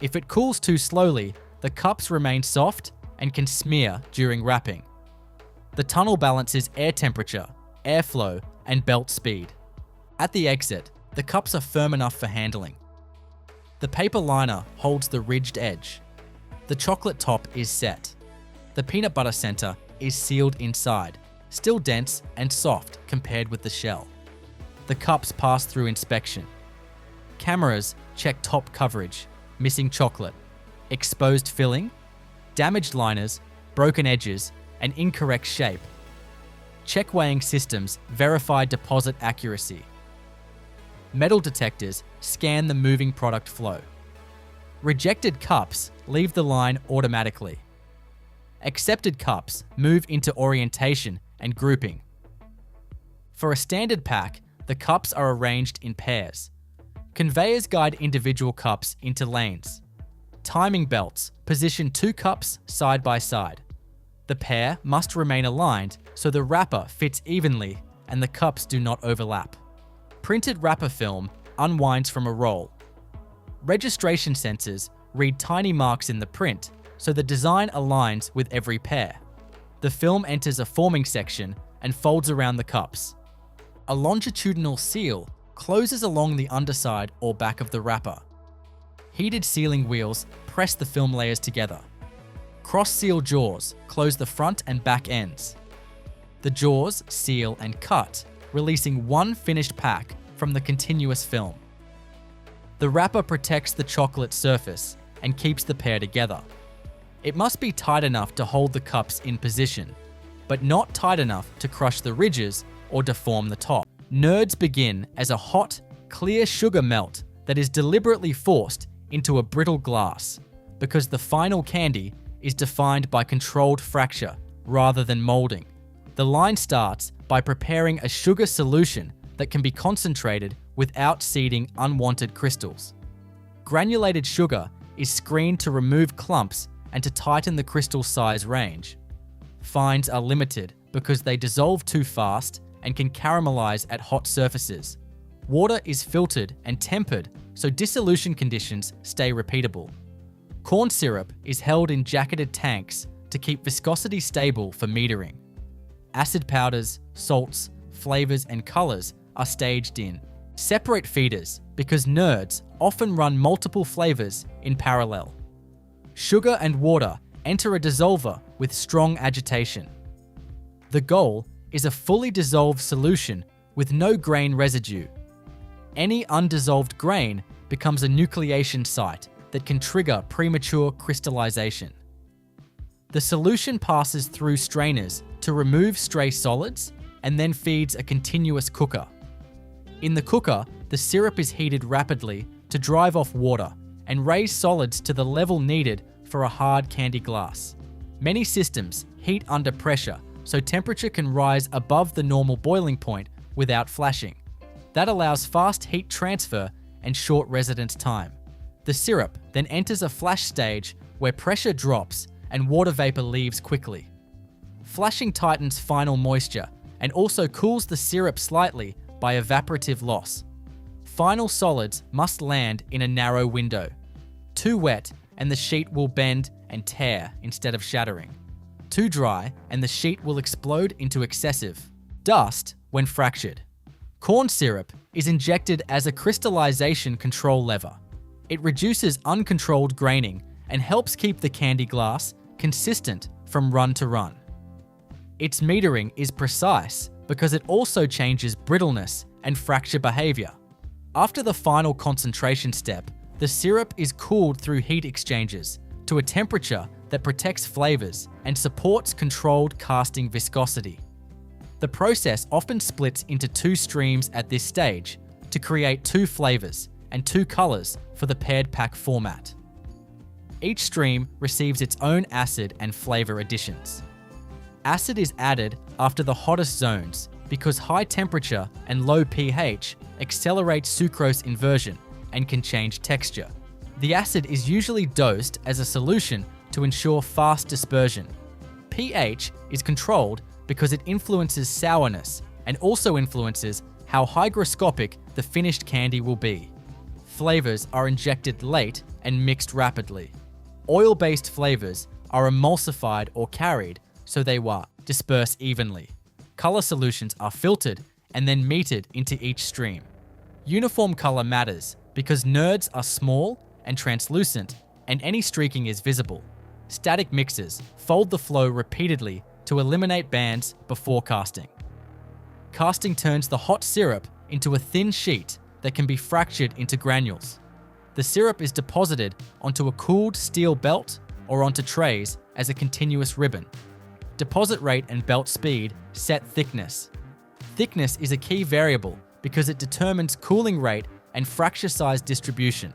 If it cools too slowly, the cups remain soft and can smear during wrapping. The tunnel balances air temperature, airflow, and belt speed. At the exit, the cups are firm enough for handling. The paper liner holds the ridged edge. The chocolate top is set. The peanut butter center is sealed inside, still dense and soft compared with the shell. The cups pass through inspection. Cameras check top coverage, missing chocolate, exposed filling, damaged liners, broken edges, and incorrect shape. Check weighing systems verify deposit accuracy. Metal detectors scan the moving product flow. Rejected cups leave the line automatically. Accepted cups move into orientation and grouping. For a standard pack, the cups are arranged in pairs. Conveyors guide individual cups into lanes. Timing belts position two cups side by side. The pair must remain aligned so the wrapper fits evenly and the cups do not overlap. Printed wrapper film unwinds from a roll. Registration sensors read tiny marks in the print so the design aligns with every pair. The film enters a forming section and folds around the cups. A longitudinal seal closes along the underside or back of the wrapper. Heated sealing wheels press the film layers together. Cross-seal jaws close the front and back ends. The jaws seal and cut, releasing one finished pack from the continuous film. The wrapper protects the chocolate surface and keeps the pair together. It must be tight enough to hold the cups in position, but not tight enough to crush the ridges or deform the top. Nerds begin as a hot, clear sugar melt that is deliberately forced into a brittle glass because the final candy is defined by controlled fracture rather than molding. The line starts by preparing a sugar solution that can be concentrated without seeding unwanted crystals. Granulated sugar is screened to remove clumps and to tighten the crystal size range. Fines are limited because they dissolve too fast and can caramelize at hot surfaces. Water is filtered and tempered so dissolution conditions stay repeatable. Corn syrup is held in jacketed tanks to keep viscosity stable for metering. Acid powders, salts, flavors, and colors are staged in. Separate feeders because nerds often run multiple flavors in parallel. Sugar and water enter a dissolver with strong agitation. The goal is a fully dissolved solution with no grain residue. Any undissolved grain becomes a nucleation site that can trigger premature crystallization. The solution passes through strainers to remove stray solids and then feeds a continuous cooker. In the cooker, the syrup is heated rapidly to drive off water and raise solids to the level needed for a hard candy glass. Many systems heat under pressure so temperature can rise above the normal boiling point without flashing. That allows fast heat transfer and short residence time. The syrup then enters a flash stage where pressure drops and water vapor leaves quickly. Flashing tightens final moisture and also cools the syrup slightly by evaporative loss. Final solids must land in a narrow window. Too wet and the sheet will bend and tear instead of shattering. Too dry and the sheet will explode into excessive dust when fractured. Corn syrup is injected as a crystallization control lever. It reduces uncontrolled graining and helps keep the candy glass consistent from run to run. Its metering is precise because it also changes brittleness and fracture behavior. After the final concentration step, the syrup is cooled through heat exchangers to a temperature that protects flavors and supports controlled casting viscosity. The process often splits into two streams at this stage to create two flavors and two colors for the paired pack format. Each stream receives its own acid and flavor additions. Acid is added after the hottest zones because high temperature and low pH accelerate sucrose inversion and can change texture. The acid is usually dosed as a solution to ensure fast dispersion. pH is controlled because it influences sourness and also influences how hygroscopic the finished candy will be. Flavors are injected late and mixed rapidly. Oil-based flavors are emulsified or carried so they will disperse evenly. Color solutions are filtered and then metered into each stream. Uniform color matters because nerds are small and translucent and any streaking is visible. Static mixers fold the flow repeatedly to eliminate bands before casting. Casting turns the hot syrup into a thin sheet that can be fractured into granules. The syrup is deposited onto a cooled steel belt or onto trays as a continuous ribbon. Deposit rate and belt speed set thickness. Thickness is a key variable because it determines cooling rate and fracture size distribution.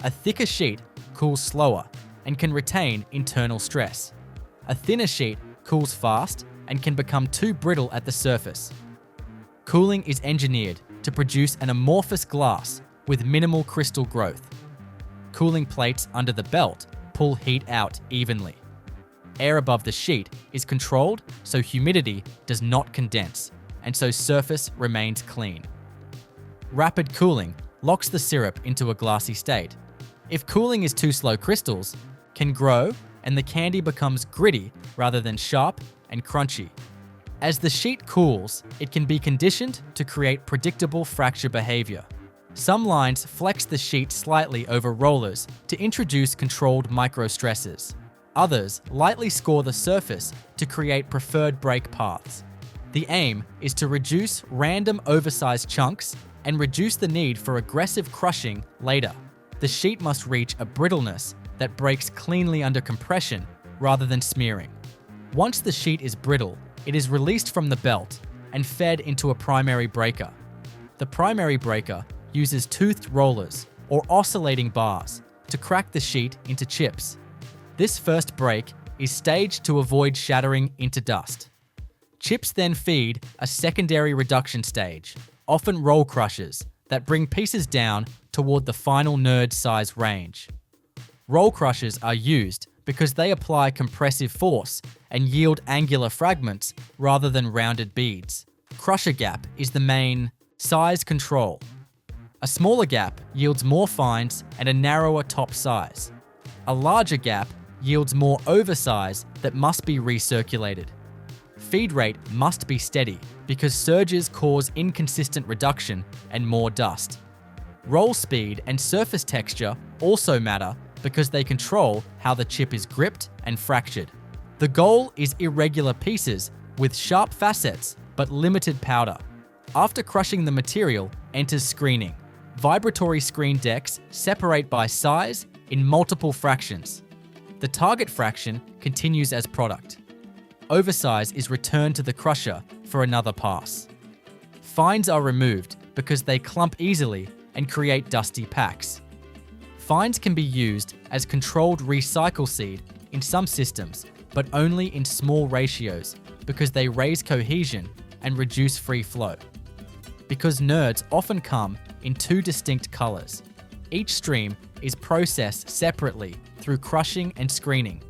A thicker sheet cools slower and can retain internal stress. A thinner sheet cools fast and can become too brittle at the surface. Cooling is engineered to produce an amorphous glass with minimal crystal growth. Cooling plates under the belt pull heat out evenly. Air above the sheet is controlled so humidity does not condense and so surface remains clean. Rapid cooling locks the syrup into a glassy state. If cooling is too slow, crystals can grow and the candy becomes gritty rather than sharp and crunchy. As the sheet cools, it can be conditioned to create predictable fracture behavior. Some lines flex the sheet slightly over rollers to introduce controlled microstresses. Others lightly score the surface to create preferred break paths. The aim is to reduce random oversized chunks and reduce the need for aggressive crushing later. The sheet must reach a brittleness that breaks cleanly under compression rather than smearing. Once the sheet is brittle, it is released from the belt and fed into a primary breaker. The primary breaker uses toothed rollers or oscillating bars to crack the sheet into chips. This first break is staged to avoid shattering into dust. Chips then feed a secondary reduction stage, often roll crushers, that bring pieces down toward the final nerd size range. Roll crushers are used because they apply compressive force and yield angular fragments rather than rounded beads. Crusher gap is the main size control. A smaller gap yields more fines and a narrower top size. A larger gap yields more oversize that must be recirculated. Feed rate must be steady because surges cause inconsistent reduction and more dust. Roll speed and surface texture also matter because they control how the chip is gripped and fractured. The goal is irregular pieces with sharp facets but limited powder. After crushing the material enters screening. Vibratory screen decks separate by size in multiple fractions. The target fraction continues as product. Oversize is returned to the crusher for another pass. Fines are removed because they clump easily and create dusty packs. Fines can be used as controlled recycle seed in some systems, but only in small ratios because they raise cohesion and reduce free flow. Because nerds often come in two distinct colors, each stream is processed separately through crushing and screening.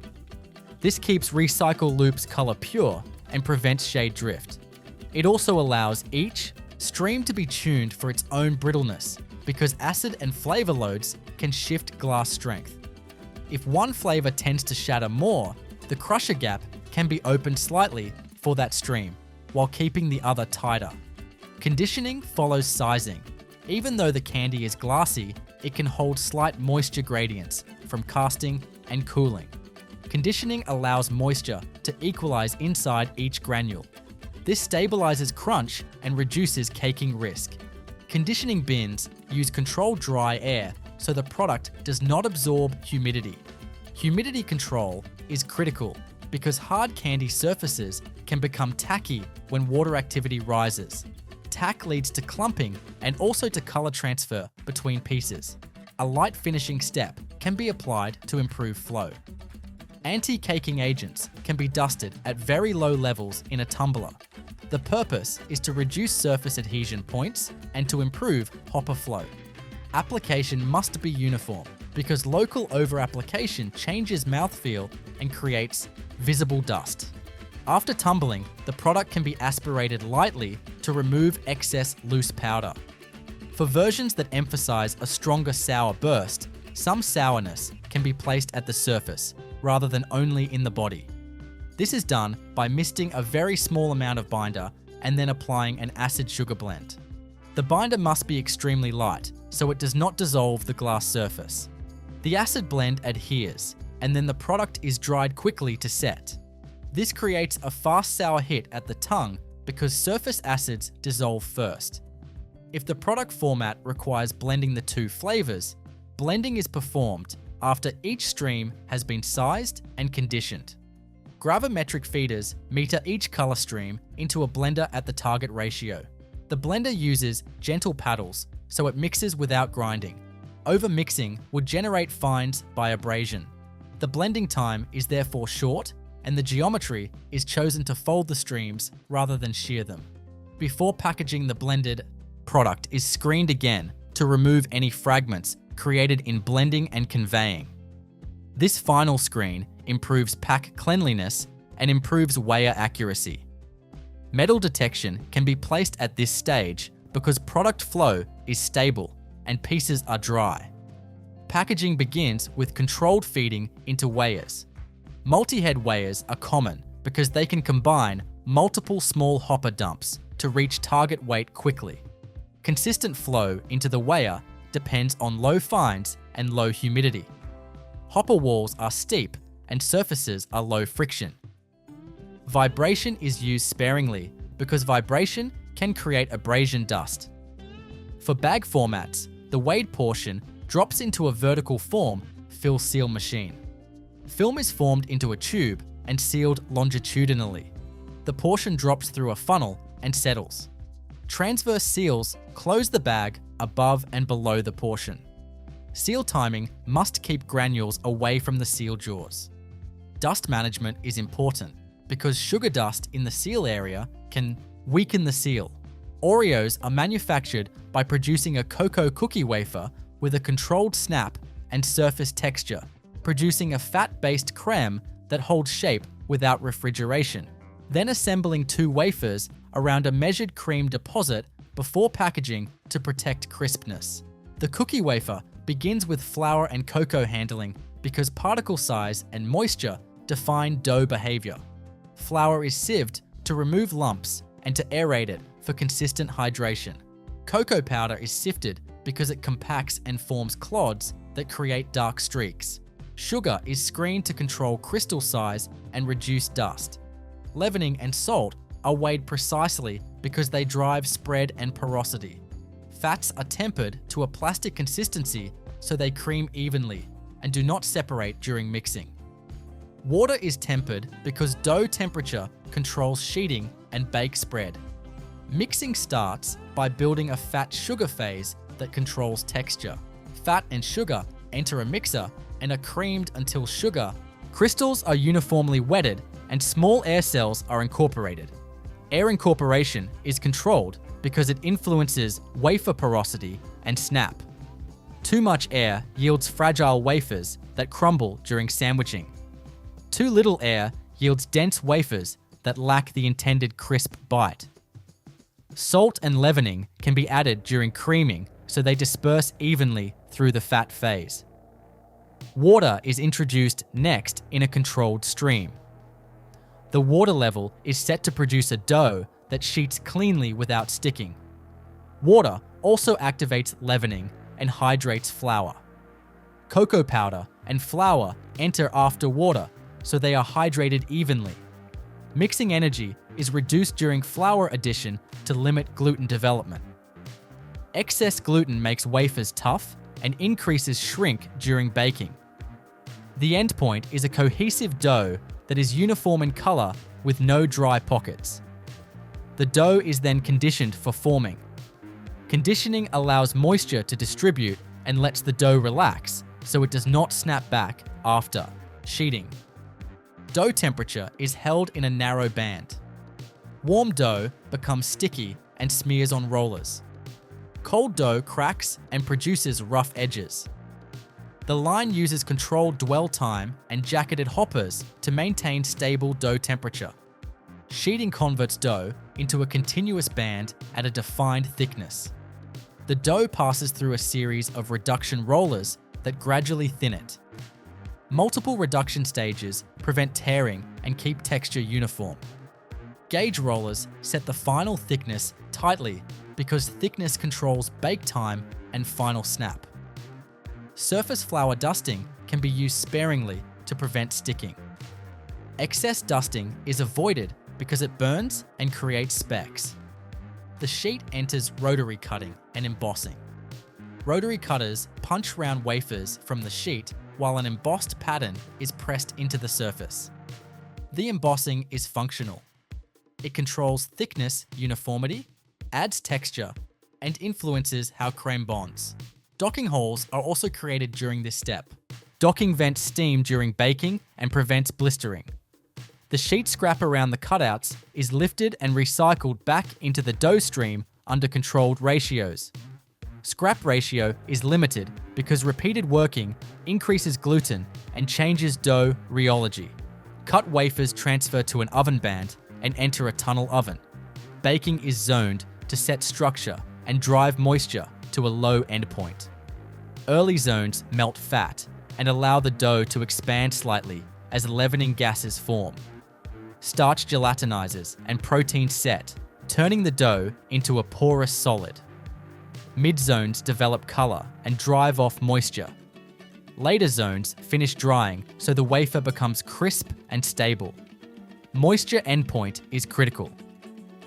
This keeps recycle loops color pure and prevents shade drift. It also allows each stream to be tuned for its own brittleness because acid and flavor loads can shift glass strength. If one flavor tends to shatter more, the crusher gap can be opened slightly for that stream while keeping the other tighter. Conditioning follows sizing. Even though the candy is glassy, it can hold slight moisture gradients from casting and cooling. Conditioning allows moisture to equalize inside each granule. This stabilizes crunch and reduces caking risk. Conditioning bins use controlled dry air so the product does not absorb humidity. Humidity control is critical because hard candy surfaces can become tacky when water activity rises. Tack leads to clumping and also to color transfer between pieces. A light finishing step can be applied to improve flow. Anti-caking agents can be dusted at very low levels in a tumbler. The purpose is to reduce surface adhesion points and to improve hopper flow. Application must be uniform because local over-application changes mouthfeel and creates visible dust. After tumbling, the product can be aspirated lightly to remove excess loose powder. For versions that emphasize a stronger sour burst, some sourness can be placed at the surface rather than only in the body. This is done by misting a very small amount of binder and then applying an acid sugar blend. The binder must be extremely light so it does not dissolve the glass surface. The acid blend adheres, and then the product is dried quickly to set. This creates a fast sour hit at the tongue because surface acids dissolve first. If the product format requires blending the two flavors, blending is performed after each stream has been sized and conditioned. Gravimetric feeders meter each color stream into a blender at the target ratio. The blender uses gentle paddles, so it mixes without grinding. Over-mixing would generate fines by abrasion. The blending time is therefore short, and the geometry is chosen to fold the streams rather than shear them. Before packaging, the blended product is screened again to remove any fragments created in blending and conveying. This final screen improves pack cleanliness and improves weigher accuracy. Metal detection can be placed at this stage because product flow is stable and pieces are dry. Packaging begins with controlled feeding into weighers. Multi-head weighers are common because they can combine multiple small hopper dumps to reach target weight quickly. Consistent flow into the weigher depends on low fines and low humidity. Hopper walls are steep and surfaces are low friction. Vibration is used sparingly because vibration can create abrasion dust. For bag formats, the weighed portion drops into a vertical form fill-seal machine. Film is formed into a tube and sealed longitudinally. The portion drops through a funnel and settles. Transverse seals close the bag above and below the portion. Seal timing must keep granules away from the seal jaws. Dust management is important because sugar dust in the seal area can weaken the seal. Oreos are manufactured by producing a cocoa cookie wafer with a controlled snap and surface texture, producing a fat-based creme that holds shape without refrigeration, then assembling two wafers around a measured cream deposit before packaging to protect crispness. The cookie wafer begins with flour and cocoa handling because particle size and moisture define dough behavior. Flour is sieved to remove lumps and to aerate it for consistent hydration. Cocoa powder is sifted because it compacts and forms clods that create dark streaks. Sugar is screened to control crystal size and reduce dust. Leavening and salt are weighed precisely because they drive spread and porosity. Fats are tempered to a plastic consistency so they cream evenly and do not separate during mixing. Water is tempered because dough temperature controls sheeting and bake spread. Mixing starts by building a fat-sugar phase that controls texture. Fat and sugar enter a mixer and are creamed until sugar. Crystals are uniformly wetted and small air cells are incorporated. Air incorporation is controlled because it influences wafer porosity and snap. Too much air yields fragile wafers that crumble during sandwiching. Too little air yields dense wafers that lack the intended crisp bite. Salt and leavening can be added during creaming so they disperse evenly through the fat phase. Water is introduced next in a controlled stream. The water level is set to produce a dough that sheets cleanly without sticking. Water also activates leavening and hydrates flour. Cocoa powder and flour enter after water, so they are hydrated evenly. Mixing energy is reduced during flour addition to limit gluten development. Excess gluten makes wafers tough and increases shrink during baking. The endpoint is a cohesive dough that is uniform in color with no dry pockets. The dough is then conditioned for forming. Conditioning allows moisture to distribute and lets the dough relax so it does not snap back after sheeting. Dough temperature is held in a narrow band. Warm dough becomes sticky and smears on rollers. Cold dough cracks and produces rough edges. The line uses controlled dwell time and jacketed hoppers to maintain stable dough temperature. Sheeting converts dough into a continuous band at a defined thickness. The dough passes through a series of reduction rollers that gradually thin it. Multiple reduction stages prevent tearing and keep texture uniform. Gauge rollers set the final thickness tightly because thickness controls bake time and final snap. Surface flour dusting can be used sparingly to prevent sticking. Excess dusting is avoided because it burns and creates specks. The sheet enters rotary cutting and embossing. Rotary cutters punch round wafers from the sheet while an embossed pattern is pressed into the surface. The embossing is functional. It controls thickness uniformity, adds texture, and influences how creme bonds. Docking holes are also created during this step. Docking vents steam during baking and prevents blistering. The sheet scrap around the cutouts is lifted and recycled back into the dough stream under controlled ratios. Scrap ratio is limited because repeated working increases gluten and changes dough rheology. Cut wafers transfer to an oven band and enter a tunnel oven. Baking is zoned to set structure and drive moisture to a low endpoint. Early zones melt fat and allow the dough to expand slightly as leavening gases form. Starch gelatinizes and protein set, turning the dough into a porous solid. Mid-zones develop color and drive off moisture. Later zones finish drying so the wafer becomes crisp and stable. Moisture endpoint is critical.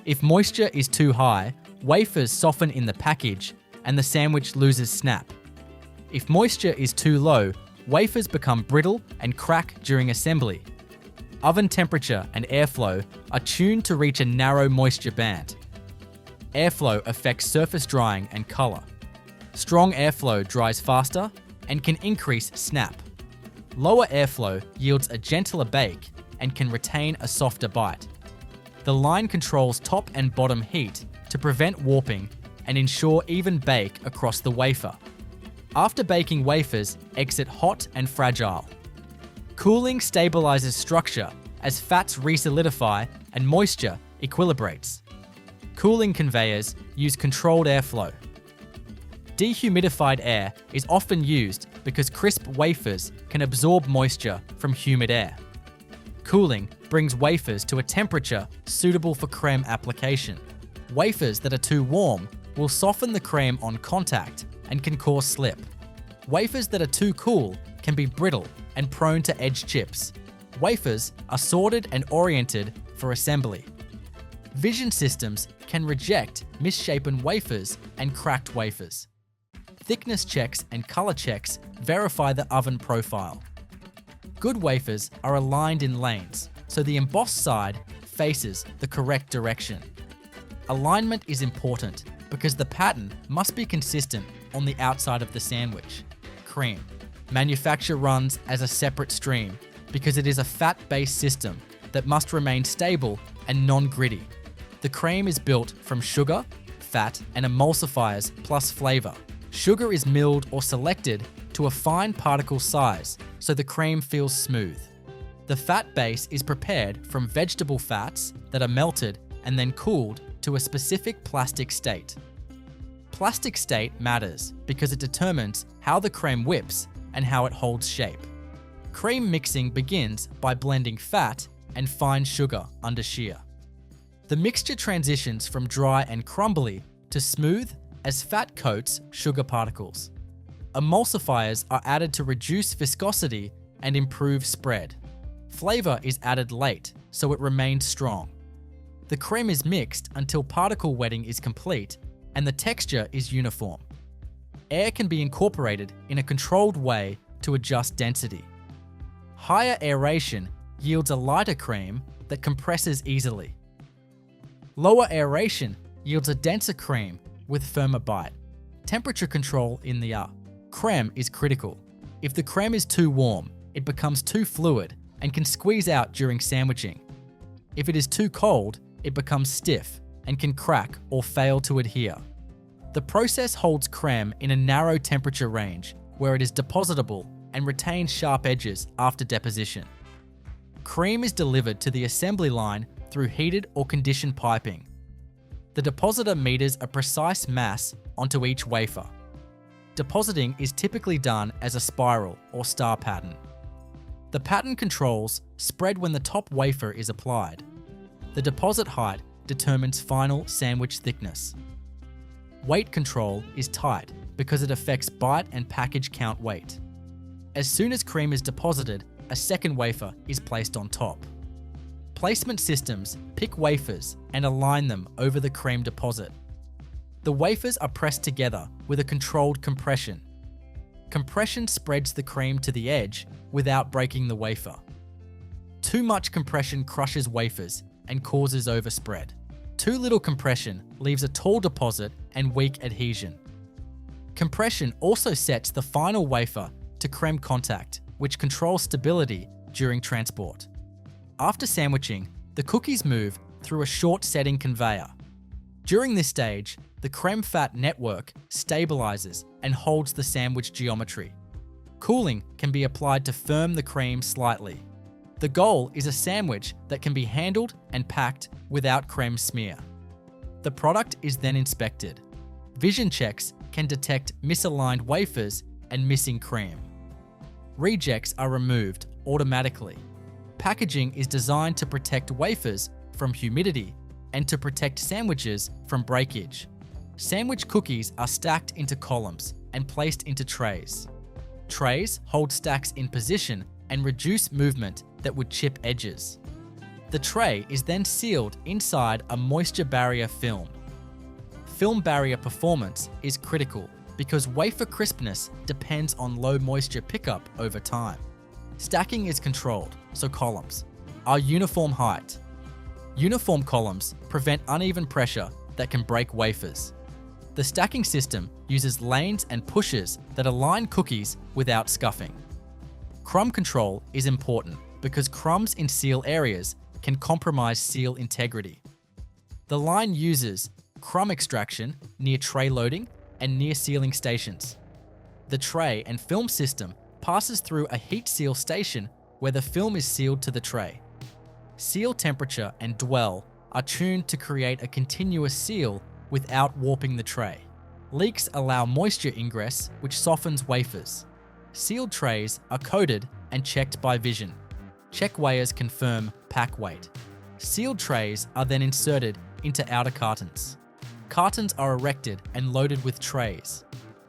If moisture is too high, wafers soften in the package and the sandwich loses snap. If moisture is too low, wafers become brittle and crack during assembly. Oven temperature and airflow are tuned to reach a narrow moisture band. Airflow affects surface drying and color. Strong airflow dries faster and can increase snap. Lower airflow yields a gentler bake and can retain a softer bite. The line controls top and bottom heat to prevent warping and ensure even bake across the wafer. After baking, wafers exit hot and fragile. Cooling stabilizes structure as fats resolidify and moisture equilibrates. Cooling conveyors use controlled airflow. Dehumidified air is often used because crisp wafers can absorb moisture from humid air. Cooling brings wafers to a temperature suitable for creme application. Wafers that are too warm will soften the creme on contact and can cause slip. Wafers that are too cool can be brittle and prone to edge chips. Wafers are sorted and oriented for assembly. Vision systems can reject misshapen wafers and cracked wafers. Thickness checks and color checks verify the oven profile. Good wafers are aligned in lanes, so the embossed side faces the correct direction. Alignment is important because the pattern must be consistent on the outside of the sandwich. Cream. Manufacture runs as a separate stream because it is a fat-based system that must remain stable and non-gritty. The cream is built from sugar, fat, and emulsifiers plus flavor. Sugar is milled or selected to a fine particle size so the cream feels smooth. The fat base is prepared from vegetable fats that are melted and then cooled to a specific plastic state. Plastic state matters because it determines how the cream whips and how it holds shape. Cream mixing begins by blending fat and fine sugar under shear. The mixture transitions from dry and crumbly to smooth as fat coats sugar particles. Emulsifiers are added to reduce viscosity and improve spread. Flavor is added late so it remains strong. The creme is mixed until particle wetting is complete and the texture is uniform. Air can be incorporated in a controlled way to adjust density. Higher aeration yields a lighter creme that compresses easily. Lower aeration yields a denser creme with firmer bite. Temperature control in the creme is critical. If the creme is too warm, it becomes too fluid and can squeeze out during sandwiching. If it is too cold, it becomes stiff and can crack or fail to adhere. The process holds creme in a narrow temperature range where it is depositable and retains sharp edges after deposition. Cream is delivered to the assembly line through heated or conditioned piping. The depositor meters a precise mass onto each wafer. Depositing is typically done as a spiral or star pattern. The pattern controls spread when the top wafer is applied. The deposit height determines final sandwich thickness. Weight control is tight because it affects bite and package count weight. As soon as cream is deposited, a second wafer is placed on top. Placement systems pick wafers and align them over the cream deposit. The wafers are pressed together with a controlled compression. Compression spreads the cream to the edge without breaking the wafer. Too much compression crushes wafers and causes overspread. Too little compression leaves a tall deposit and weak adhesion. Compression also sets the final wafer to creme contact, which controls stability during transport. After sandwiching, the cookies move through a short setting conveyor. During this stage, the creme fat network stabilizes and holds the sandwich geometry. Cooling can be applied to firm the cream slightly. The goal is a sandwich that can be handled and packed without creme smear. The product is then inspected. Vision checks can detect misaligned wafers and missing cream. Rejects are removed automatically. Packaging is designed to protect wafers from humidity and to protect sandwiches from breakage. Sandwich cookies are stacked into columns and placed into trays. Trays hold stacks in position and reduce movement that would chip edges. The tray is then sealed inside a moisture barrier film. Film barrier performance is critical because wafer crispness depends on low moisture pickup over time. Stacking is controlled, so columns are uniform height. Uniform columns prevent uneven pressure that can break wafers. The stacking system uses lanes and pushes that align cookies without scuffing. Crumb control is important because crumbs in seal areas can compromise seal integrity. The line uses crumb extraction near tray loading and near sealing stations. The tray and film system passes through a heat seal station where the film is sealed to the tray. Seal temperature and dwell are tuned to create a continuous seal without warping the tray. Leaks allow moisture ingress, which softens wafers. Sealed trays are coded and checked by vision. Check weighers confirm pack weight. Sealed trays are then inserted into outer cartons. Cartons are erected and loaded with trays.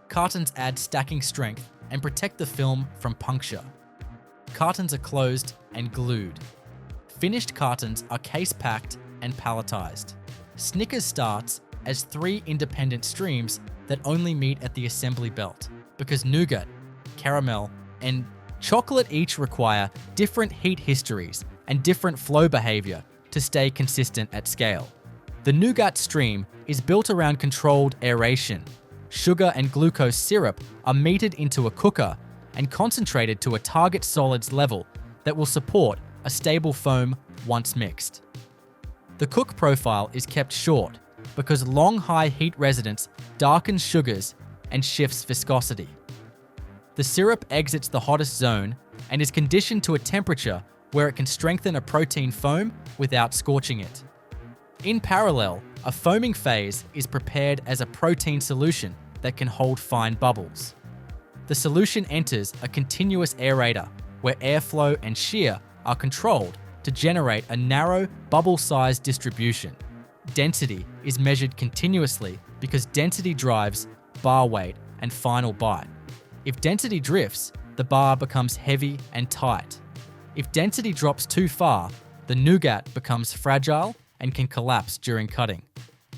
Cartons add stacking strength and protect the film from puncture. Cartons are closed and glued. Finished cartons are case packed and palletized. Snickers starts as 3 independent streams that only meet at the assembly belt because nougat, caramel, and chocolate each require different heat histories and different flow behavior to stay consistent at scale. The nougat stream is built around controlled aeration. Sugar and glucose syrup are metered into a cooker and concentrated to a target solids level that will support a stable foam once mixed. The cook profile is kept short because long high heat residence darkens sugars and shifts viscosity. The syrup exits the hottest zone and is conditioned to a temperature where it can strengthen a protein foam without scorching it. In parallel, a foaming phase is prepared as a protein solution that can hold fine bubbles. The solution enters a continuous aerator where airflow and shear are controlled to generate a narrow, bubble-sized distribution. Density is measured continuously because density drives bar weight and final bite. If density drifts, the bar becomes heavy and tight. If density drops too far, the nougat becomes fragile and can collapse during cutting.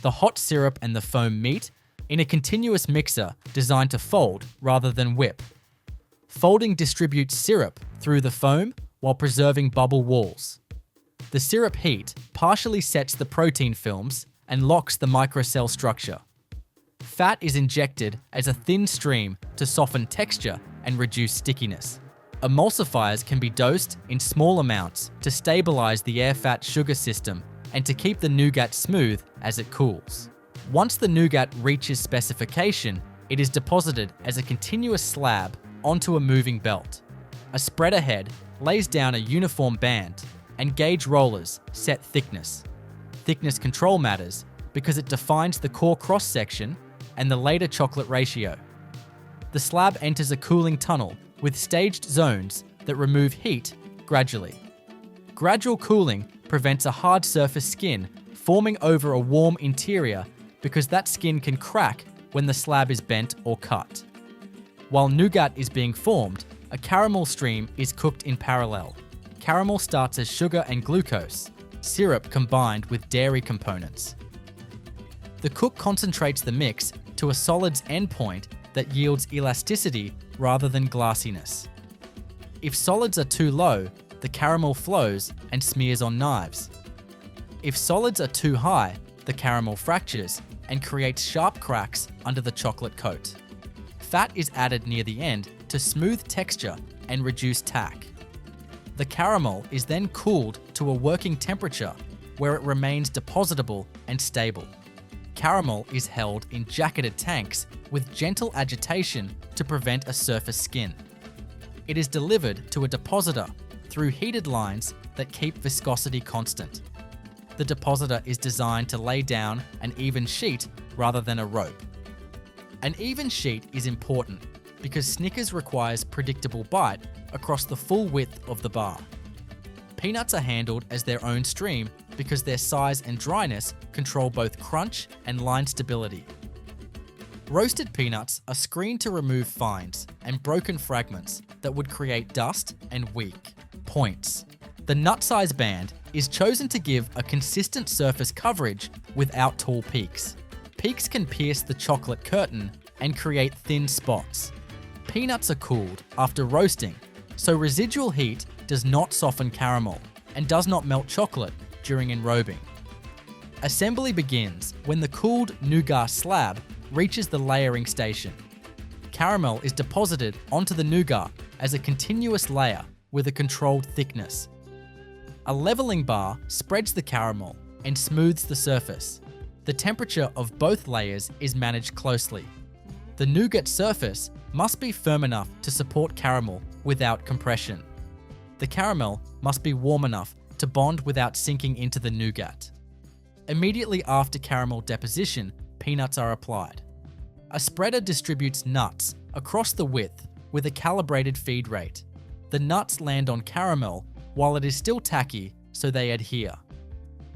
The hot syrup and the foam meet in a continuous mixer designed to fold rather than whip. Folding distributes syrup through the foam while preserving bubble walls. The syrup heat partially sets the protein films and locks the microcell structure. Fat is injected as a thin stream to soften texture and reduce stickiness. Emulsifiers can be dosed in small amounts to stabilize the air-fat sugar system and to keep the nougat smooth as it cools. Once the nougat reaches specification, it is deposited as a continuous slab onto a moving belt. A spreader head lays down a uniform band, and gauge rollers set thickness. Thickness control matters because it defines the core cross-section and the later chocolate ratio. The slab enters a cooling tunnel with staged zones that remove heat gradually. Gradual cooling prevents a hard surface skin forming over a warm interior because that skin can crack when the slab is bent or cut. While nougat is being formed, a caramel stream is cooked in parallel. Caramel starts as sugar and glucose, syrup combined with dairy components. The cook concentrates the mix to a solids endpoint that yields elasticity rather than glassiness. If solids are too low, the caramel flows and smears on knives. If solids are too high, the caramel fractures and creates sharp cracks under the chocolate coat. Fat is added near the end to smooth texture and reduce tack. The caramel is then cooled to a working temperature where it remains depositable and stable. Caramel is held in jacketed tanks with gentle agitation to prevent a surface skin. It is delivered to a depositor through heated lines that keep viscosity constant. The depositor is designed to lay down an even sheet rather than a rope. An even sheet is important because Snickers requires predictable bite across the full width of the bar. Peanuts are handled as their own stream because their size and dryness control both crunch and line stability. Roasted peanuts are screened to remove fines and broken fragments that would create dust and weak points. The nut size band is chosen to give a consistent surface coverage without tall peaks. Peaks can pierce the chocolate curtain and create thin spots. Peanuts are cooled after roasting, so residual heat does not soften caramel and does not melt chocolate during enrobing. Assembly begins when the cooled nougat slab reaches the layering station. Caramel is deposited onto the nougat as a continuous layer with a controlled thickness. A leveling bar spreads the caramel and smooths the surface. The temperature of both layers is managed closely. The nougat surface must be firm enough to support caramel without compression. The caramel must be warm enough to bond without sinking into the nougat. Immediately after caramel deposition, peanuts are applied. A spreader distributes nuts across the width with a calibrated feed rate. The nuts land on caramel while it is still tacky, so they adhere.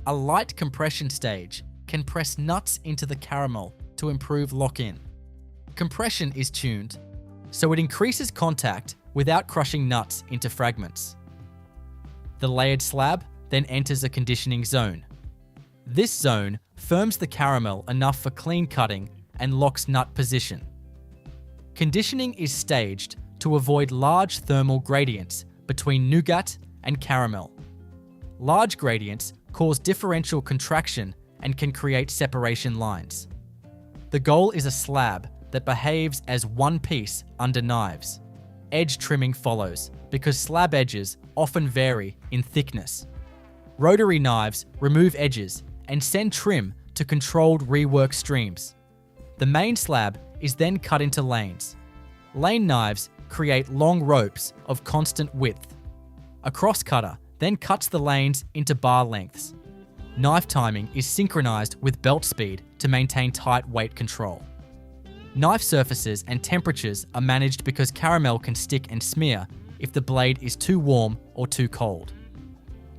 A light compression stage can press nuts into the caramel to improve lock-in. Compression is tuned, so it increases contact without crushing nuts into fragments. The layered slab then enters a conditioning zone. This zone firms the caramel enough for clean cutting and locks nut position. Conditioning is staged to avoid large thermal gradients between nougat and caramel. Large gradients cause differential contraction and can create separation lines. The goal is a slab that behaves as one piece under knives. Edge trimming follows because slab edges often vary in thickness. Rotary knives remove edges and send trim to controlled rework streams. The main slab is then cut into lanes. Lane knives create long ropes of constant width. A crosscutter then cuts the lanes into bar lengths. Knife timing is synchronized with belt speed to maintain tight weight control. Knife surfaces and temperatures are managed because caramel can stick and smear if the blade is too warm or too cold.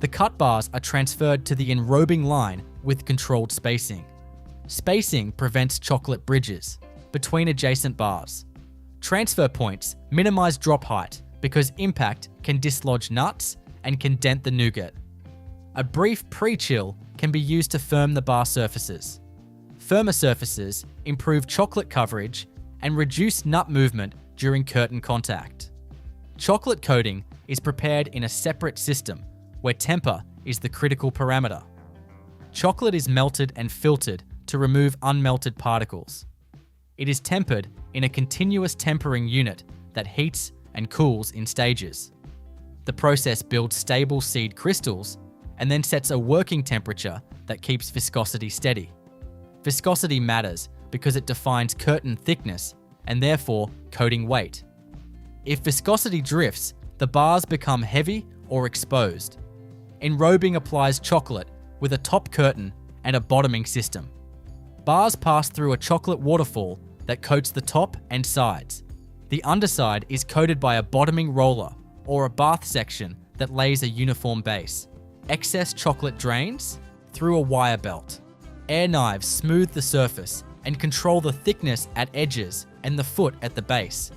The cut bars are transferred to the enrobing line with controlled spacing. Spacing prevents chocolate bridges between adjacent bars. Transfer points minimize drop height because impact can dislodge nuts and can dent the nougat. A brief pre-chill can be used to firm the bar surfaces. Firmer surfaces improve chocolate coverage and reduce nut movement during curtain contact. Chocolate coating is prepared in a separate system where temper is the critical parameter. Chocolate is melted and filtered to remove unmelted particles. It is tempered in a continuous tempering unit that heats and cools in stages. The process builds stable seed crystals and then sets a working temperature that keeps viscosity steady. Viscosity matters because it defines curtain thickness and therefore coating weight. If viscosity drifts, the bars become heavy or exposed. Enrobing applies chocolate with a top curtain and a bottoming system. Bars pass through a chocolate waterfall that coats the top and sides. The underside is coated by a bottoming roller or a bath section that lays a uniform base. Excess chocolate drains through a wire belt. Air knives smooth the surface and control the thickness at edges and the foot at the base.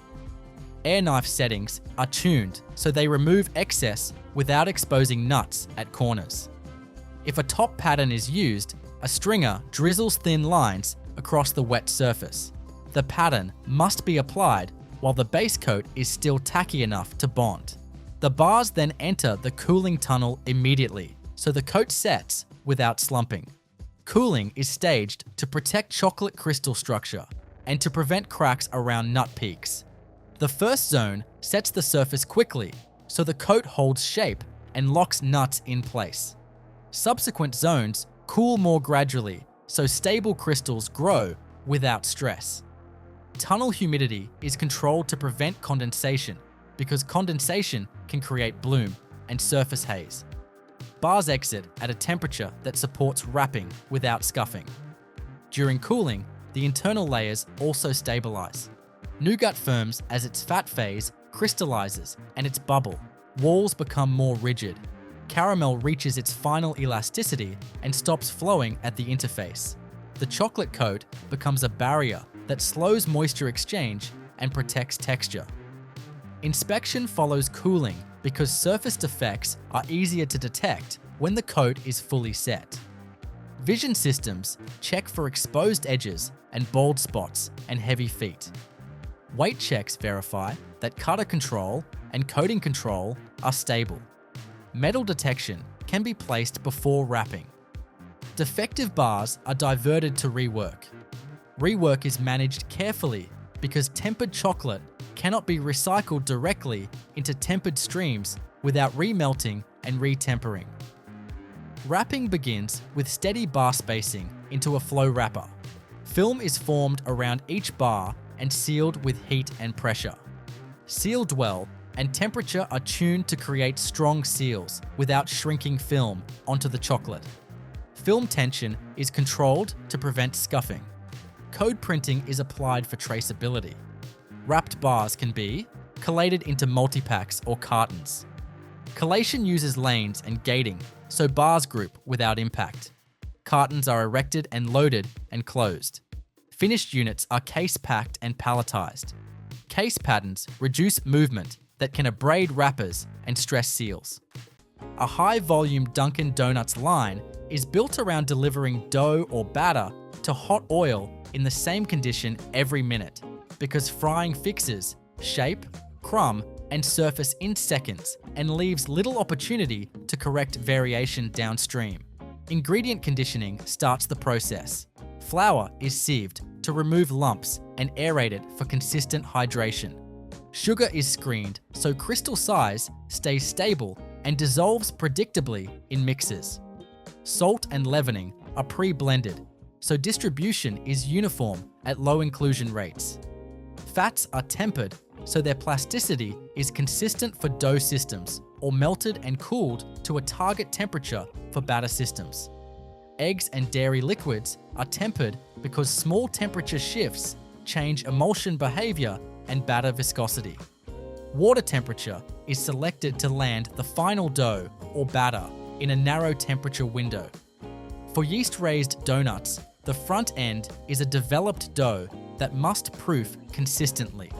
Air knife settings are tuned so they remove excess without exposing nuts at corners. If a top pattern is used, a stringer drizzles thin lines across the wet surface. The pattern must be applied while the base coat is still tacky enough to bond. The bars then enter the cooling tunnel immediately, so the coat sets without slumping. Cooling is staged to protect chocolate crystal structure and to prevent cracks around nut peaks. The first zone sets the surface quickly, so the coat holds shape and locks nuts in place. Subsequent zones cool more gradually, so stable crystals grow without stress. Tunnel humidity is controlled to prevent condensation because condensation can create bloom and surface haze. Bars exit at a temperature that supports wrapping without scuffing. During cooling, the internal layers also stabilize. Nougat firms as its fat phase crystallizes and its bubble. Walls become more rigid. Caramel reaches its final elasticity and stops flowing at the interface. The chocolate coat becomes a barrier that slows moisture exchange and protects texture. Inspection follows cooling because surface defects are easier to detect when the coat is fully set. Vision systems check for exposed edges and bald spots and heavy feet. Weight checks verify that cutter control and coating control are stable. Metal detection can be placed before wrapping. Defective bars are diverted to rework. Rework is managed carefully because tempered chocolate cannot be recycled directly into tempered streams without remelting and retempering. Wrapping begins with steady bar spacing into a flow wrapper. Film is formed around each bar and sealed with heat and pressure. Sealed well and temperature are tuned to create strong seals without shrinking film onto the chocolate. Film tension is controlled to prevent scuffing. Code printing is applied for traceability. Wrapped bars can be collated into multi-packs or cartons. Collation uses lanes and gating, so bars group without impact. Cartons are erected and loaded and closed. Finished units are case-packed and palletized. Case patterns reduce movement that can abrade wrappers and stress seals. A high-volume Dunkin' Donuts line is built around delivering dough or batter to hot oil in the same condition every minute because frying fixes shape, crumb, and surface in seconds and leaves little opportunity to correct variation downstream. Ingredient conditioning starts the process. Flour is sieved to remove lumps and aerated for consistent hydration. Sugar is screened so crystal size stays stable and dissolves predictably in mixes. Salt and leavening are pre-blended, so distribution is uniform at low inclusion rates. Fats are tempered so their plasticity is consistent for dough systems or melted and cooled to a target temperature for batter systems. Eggs and dairy liquids are tempered because small temperature shifts change emulsion behavior and batter viscosity. Water temperature is selected to land the final dough or batter in a narrow temperature window. For yeast-raised donuts, the front end is a developed dough that must proof consistently.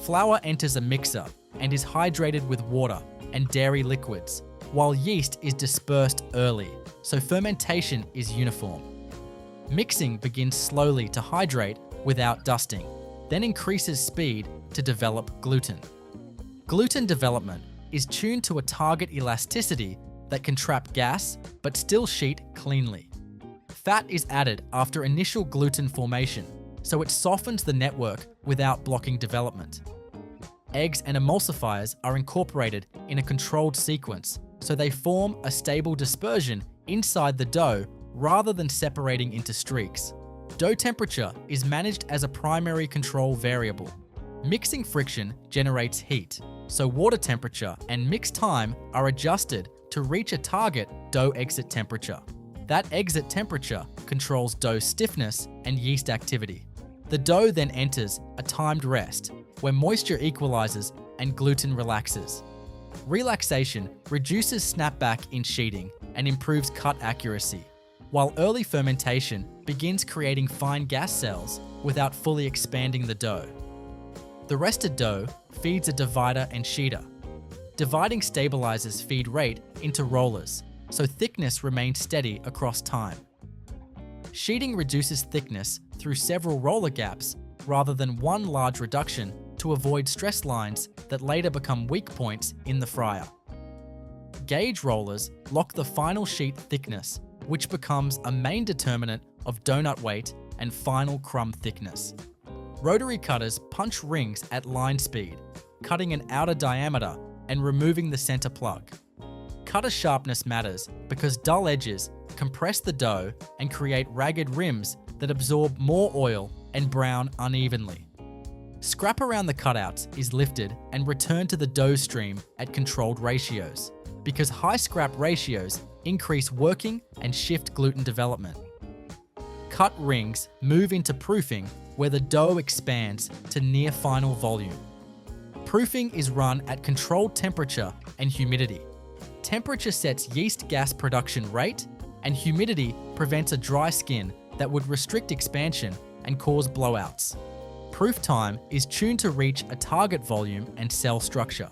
Flour enters a mixer and is hydrated with water and dairy liquids while yeast is dispersed early, so fermentation is uniform. Mixing begins slowly to hydrate without dusting, then increases speed to develop gluten. Gluten development is tuned to a target elasticity that can trap gas but still sheet cleanly. Fat is added after initial gluten formation, so it softens the network without blocking development. Eggs and emulsifiers are incorporated in a controlled sequence, so they form a stable dispersion inside the dough rather than separating into streaks. Dough temperature is managed as a primary control variable. Mixing friction generates heat, so water temperature and mix time are adjusted to reach a target dough exit temperature. That exit temperature controls dough stiffness and yeast activity. The dough then enters a timed rest, where moisture equalizes and gluten relaxes. Relaxation reduces snapback in sheeting and improves cut accuracy, while early fermentation begins creating fine gas cells without fully expanding the dough. The rested dough feeds a divider and sheeter. Dividing stabilizes feed rate into rollers, so thickness remains steady across time. Sheeting reduces thickness through several roller gaps rather than one large reduction to avoid stress lines that later become weak points in the fryer. Gauge rollers lock the final sheet thickness, which becomes a main determinant of donut weight and final crumb thickness. Rotary cutters punch rings at line speed, cutting an outer diameter and removing the center plug. Cutter sharpness matters because dull edges compress the dough and create ragged rims that absorb more oil and brown unevenly. Scrap around the cutouts is lifted and returned to the dough stream at controlled ratios, because high scrap ratios increase working and shift gluten development. Cut rings move into proofing, where the dough expands to near final volume. Proofing is run at controlled temperature and humidity. Temperature sets yeast gas production rate, and humidity prevents a dry skin that would restrict expansion and cause blowouts. Proof time is tuned to reach a target volume and cell structure.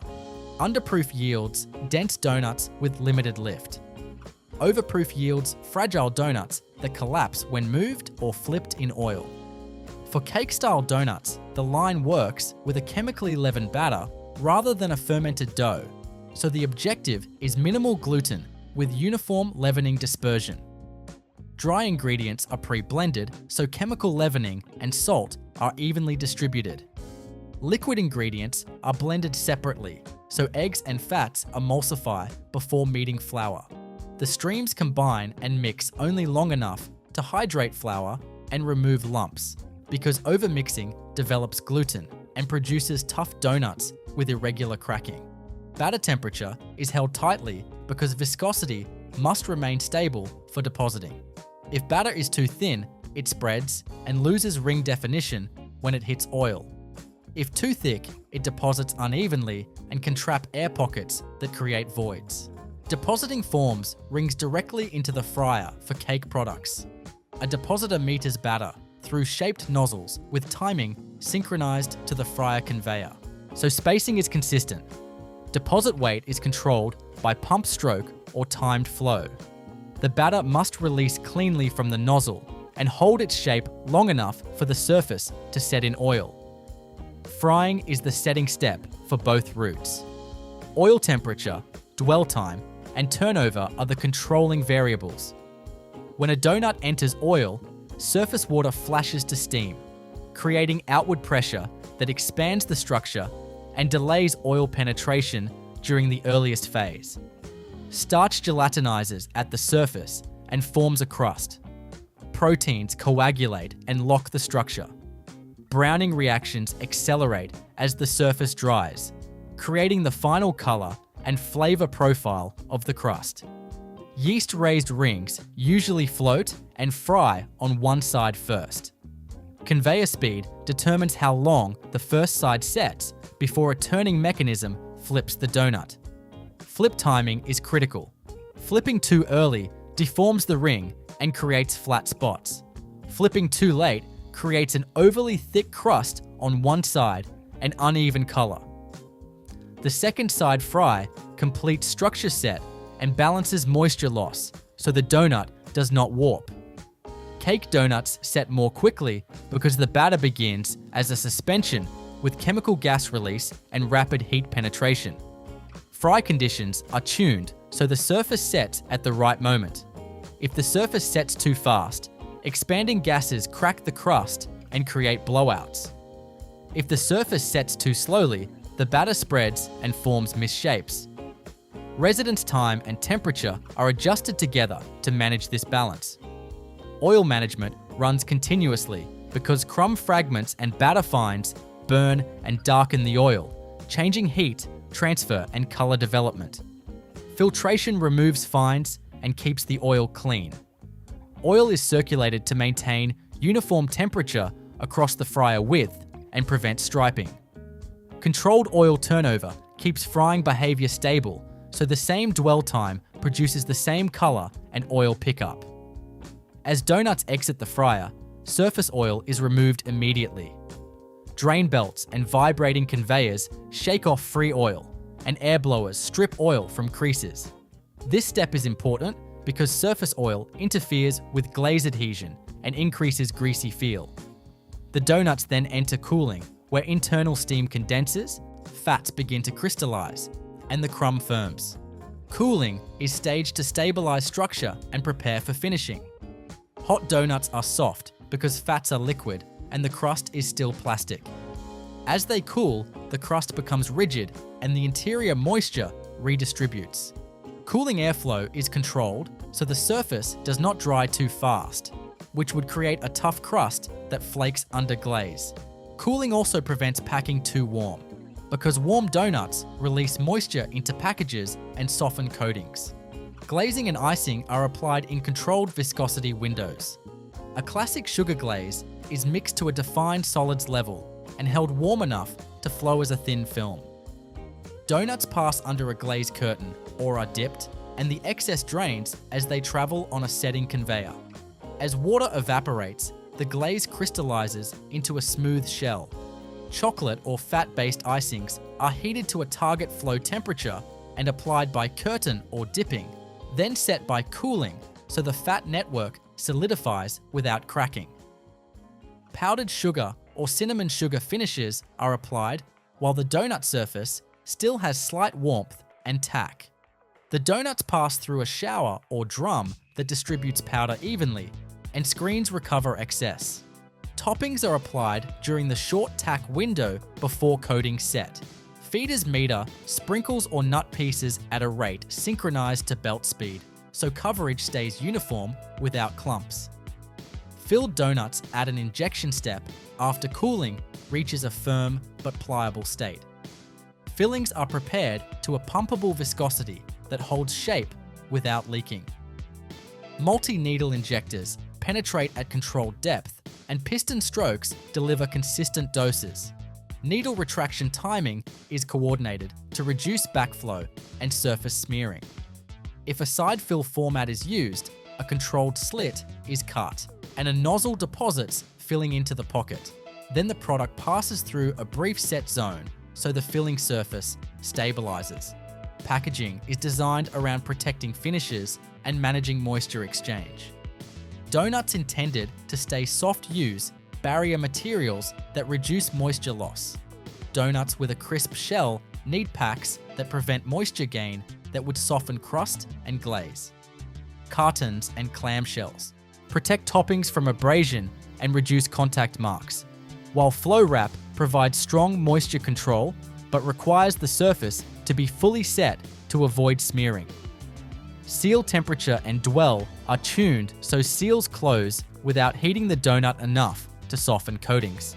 Underproof yields dense donuts with limited lift. Overproof yields fragile donuts that collapse when moved or flipped in oil. For cake-style donuts, the line works with a chemically leavened batter rather than a fermented dough, so the objective is minimal gluten with uniform leavening dispersion. Dry ingredients are pre-blended, so chemical leavening and salt are evenly distributed. Liquid ingredients are blended separately, so eggs and fats emulsify before meeting flour. The streams combine and mix only long enough to hydrate flour and remove lumps, because overmixing develops gluten and produces tough donuts with irregular cracking. Batter temperature is held tightly because viscosity must remain stable for depositing. If batter is too thin, it spreads and loses ring definition when it hits oil. If too thick, it deposits unevenly and can trap air pockets that create voids. Depositing forms rings directly into the fryer for cake products. A depositor meters batter through shaped nozzles with timing synchronized to the fryer conveyor, so spacing is consistent. Deposit weight is controlled by pump stroke or timed flow. The batter must release cleanly from the nozzle and hold its shape long enough for the surface to set in oil. Frying is the setting step for both routes. Oil temperature, dwell time, and turnover are the controlling variables. When a donut enters oil, surface water flashes to steam, creating outward pressure that expands the structure and delays oil penetration during the earliest phase. Starch gelatinizes at the surface and forms a crust. Proteins coagulate and lock the structure. Browning reactions accelerate as the surface dries, creating the final color and flavor profile of the crust. Yeast-raised rings usually float and fry on one side first. Conveyor speed determines how long the first side sets before a turning mechanism flips the donut. Flip timing is critical. Flipping too early deforms the ring and creates flat spots. Flipping too late creates an overly thick crust on one side and uneven color. The second side fry completes structure set and balances moisture loss so the donut does not warp. Cake donuts set more quickly because the batter begins as a suspension with chemical gas release and rapid heat penetration. Fry conditions are tuned so the surface sets at the right moment. If the surface sets too fast, expanding gases crack the crust and create blowouts. If the surface sets too slowly, the batter spreads and forms misshapes. Residence time and temperature are adjusted together to manage this balance. Oil management runs continuously because crumb fragments and batter fines burn and darken the oil, changing heat, transfer, and color development. Filtration removes fines and keeps the oil clean. Oil is circulated to maintain uniform temperature across the fryer width and prevent striping. Controlled oil turnover keeps frying behavior stable, so the same dwell time produces the same color and oil pickup. As donuts exit the fryer, surface oil is removed immediately. Drain belts and vibrating conveyors shake off free oil, and air blowers strip oil from creases. This step is important because surface oil interferes with glaze adhesion and increases greasy feel. The donuts then enter cooling, where internal steam condenses, fats begin to crystallize, and the crumb firms. Cooling is staged to stabilize structure and prepare for finishing. Hot donuts are soft because fats are liquid and the crust is still plastic. As they cool, the crust becomes rigid and the interior moisture redistributes. Cooling airflow is controlled so the surface does not dry too fast, which would create a tough crust that flakes under glaze. Cooling also prevents packing too warm, because warm donuts release moisture into packages and soften coatings. Glazing and icing are applied in controlled viscosity windows. A classic sugar glaze is mixed to a defined solids level and held warm enough to flow as a thin film. Donuts pass under a glaze curtain or are dipped, and the excess drains as they travel on a setting conveyor. As water evaporates, the glaze crystallizes into a smooth shell. Chocolate or fat-based icings are heated to a target flow temperature and applied by curtain or dipping, then set by cooling so the fat network solidifies without cracking. Powdered sugar or cinnamon sugar finishes are applied while the donut surface still has slight warmth and tack. The donuts pass through a shower or drum that distributes powder evenly, and screens recover excess. Toppings are applied during the short tack window before coating set. Feeders meter sprinkles or nut pieces at a rate synchronized to belt speed, so coverage stays uniform without clumps. Filled donuts at an injection step after cooling reaches a firm but pliable state. Fillings are prepared to a pumpable viscosity that holds shape without leaking. Multi-needle injectors penetrate at controlled depth, and piston strokes deliver consistent doses. Needle retraction timing is coordinated to reduce backflow and surface smearing. If a side fill format is used, a controlled slit is cut, and a nozzle deposits filling into the pocket. Then the product passes through a brief set zone so the filling surface stabilizes. Packaging is designed around protecting finishes and managing moisture exchange. Donuts intended to stay soft use barrier materials that reduce moisture loss. Donuts with a crisp shell need packs that prevent moisture gain that would soften crust and glaze. Cartons and clamshells protect toppings from abrasion and reduce contact marks, while flow wrap provides strong moisture control but requires the surface to be fully set to avoid smearing. Seal temperature and dwell are tuned so seals close without heating the donut enough to soften coatings.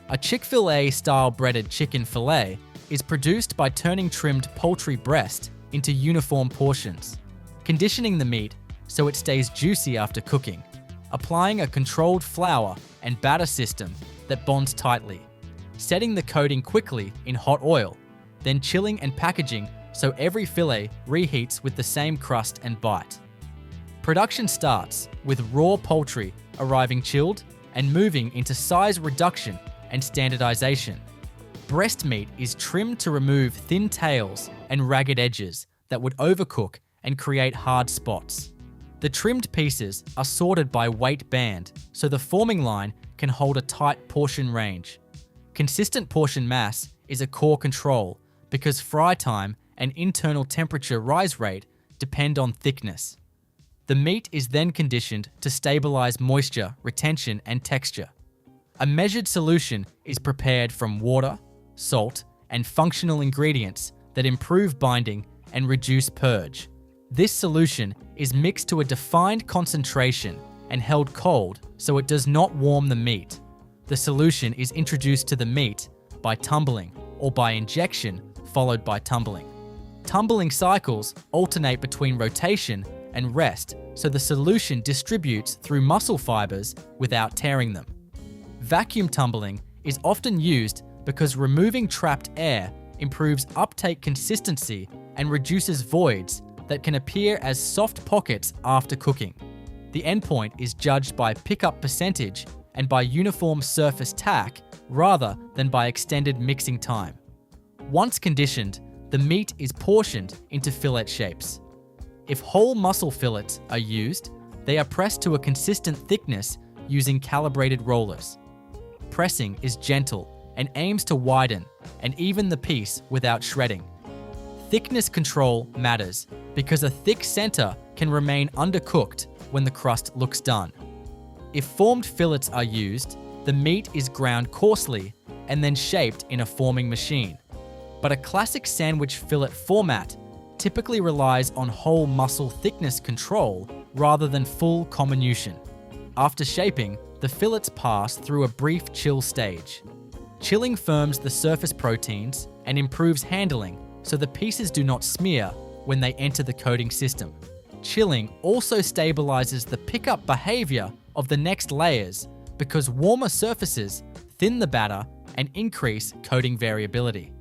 A Chick-fil-A style breaded chicken fillet is produced by turning trimmed poultry breast into uniform portions, conditioning the meat so it stays juicy after cooking, applying a controlled flour and batter system that bonds tightly, setting the coating quickly in hot oil, then chilling and packaging so every fillet reheats with the same crust and bite. Production starts with raw poultry arriving chilled and moving into size reduction and standardization. Breast meat is trimmed to remove thin tails and ragged edges that would overcook and create hard spots. The trimmed pieces are sorted by weight band, so the forming line can hold a tight portion range. Consistent portion mass is a core control because fry time and internal temperature rise rate depend on thickness. The meat is then conditioned to stabilize moisture, retention, and texture. A measured solution is prepared from water, salt, and functional ingredients that improve binding and reduce purge. This solution is mixed to a defined concentration and held cold so it does not warm the meat. The solution is introduced to the meat by tumbling or by injection followed by tumbling. Tumbling cycles alternate between rotation and rest so the solution distributes through muscle fibers without tearing them. Vacuum tumbling is often used because removing trapped air improves uptake consistency and reduces voids that can appear as soft pockets after cooking. The endpoint is judged by pickup percentage and by uniform surface tack rather than by extended mixing time. Once conditioned, the meat is portioned into fillet shapes. If whole muscle fillets are used, they are pressed to a consistent thickness using calibrated rollers. Pressing is gentle and aims to widen and even the piece without shredding. Thickness control matters because a thick center can remain undercooked when the crust looks done. If formed fillets are used, the meat is ground coarsely and then shaped in a forming machine. But a classic sandwich fillet format typically relies on whole muscle thickness control rather than full comminution. After shaping, the fillets pass through a brief chill stage. Chilling firms the surface proteins and improves handling so the pieces do not smear when they enter the coating system. Chilling also stabilizes the pickup behavior of the next layers because warmer surfaces thin the batter and increase coating variability.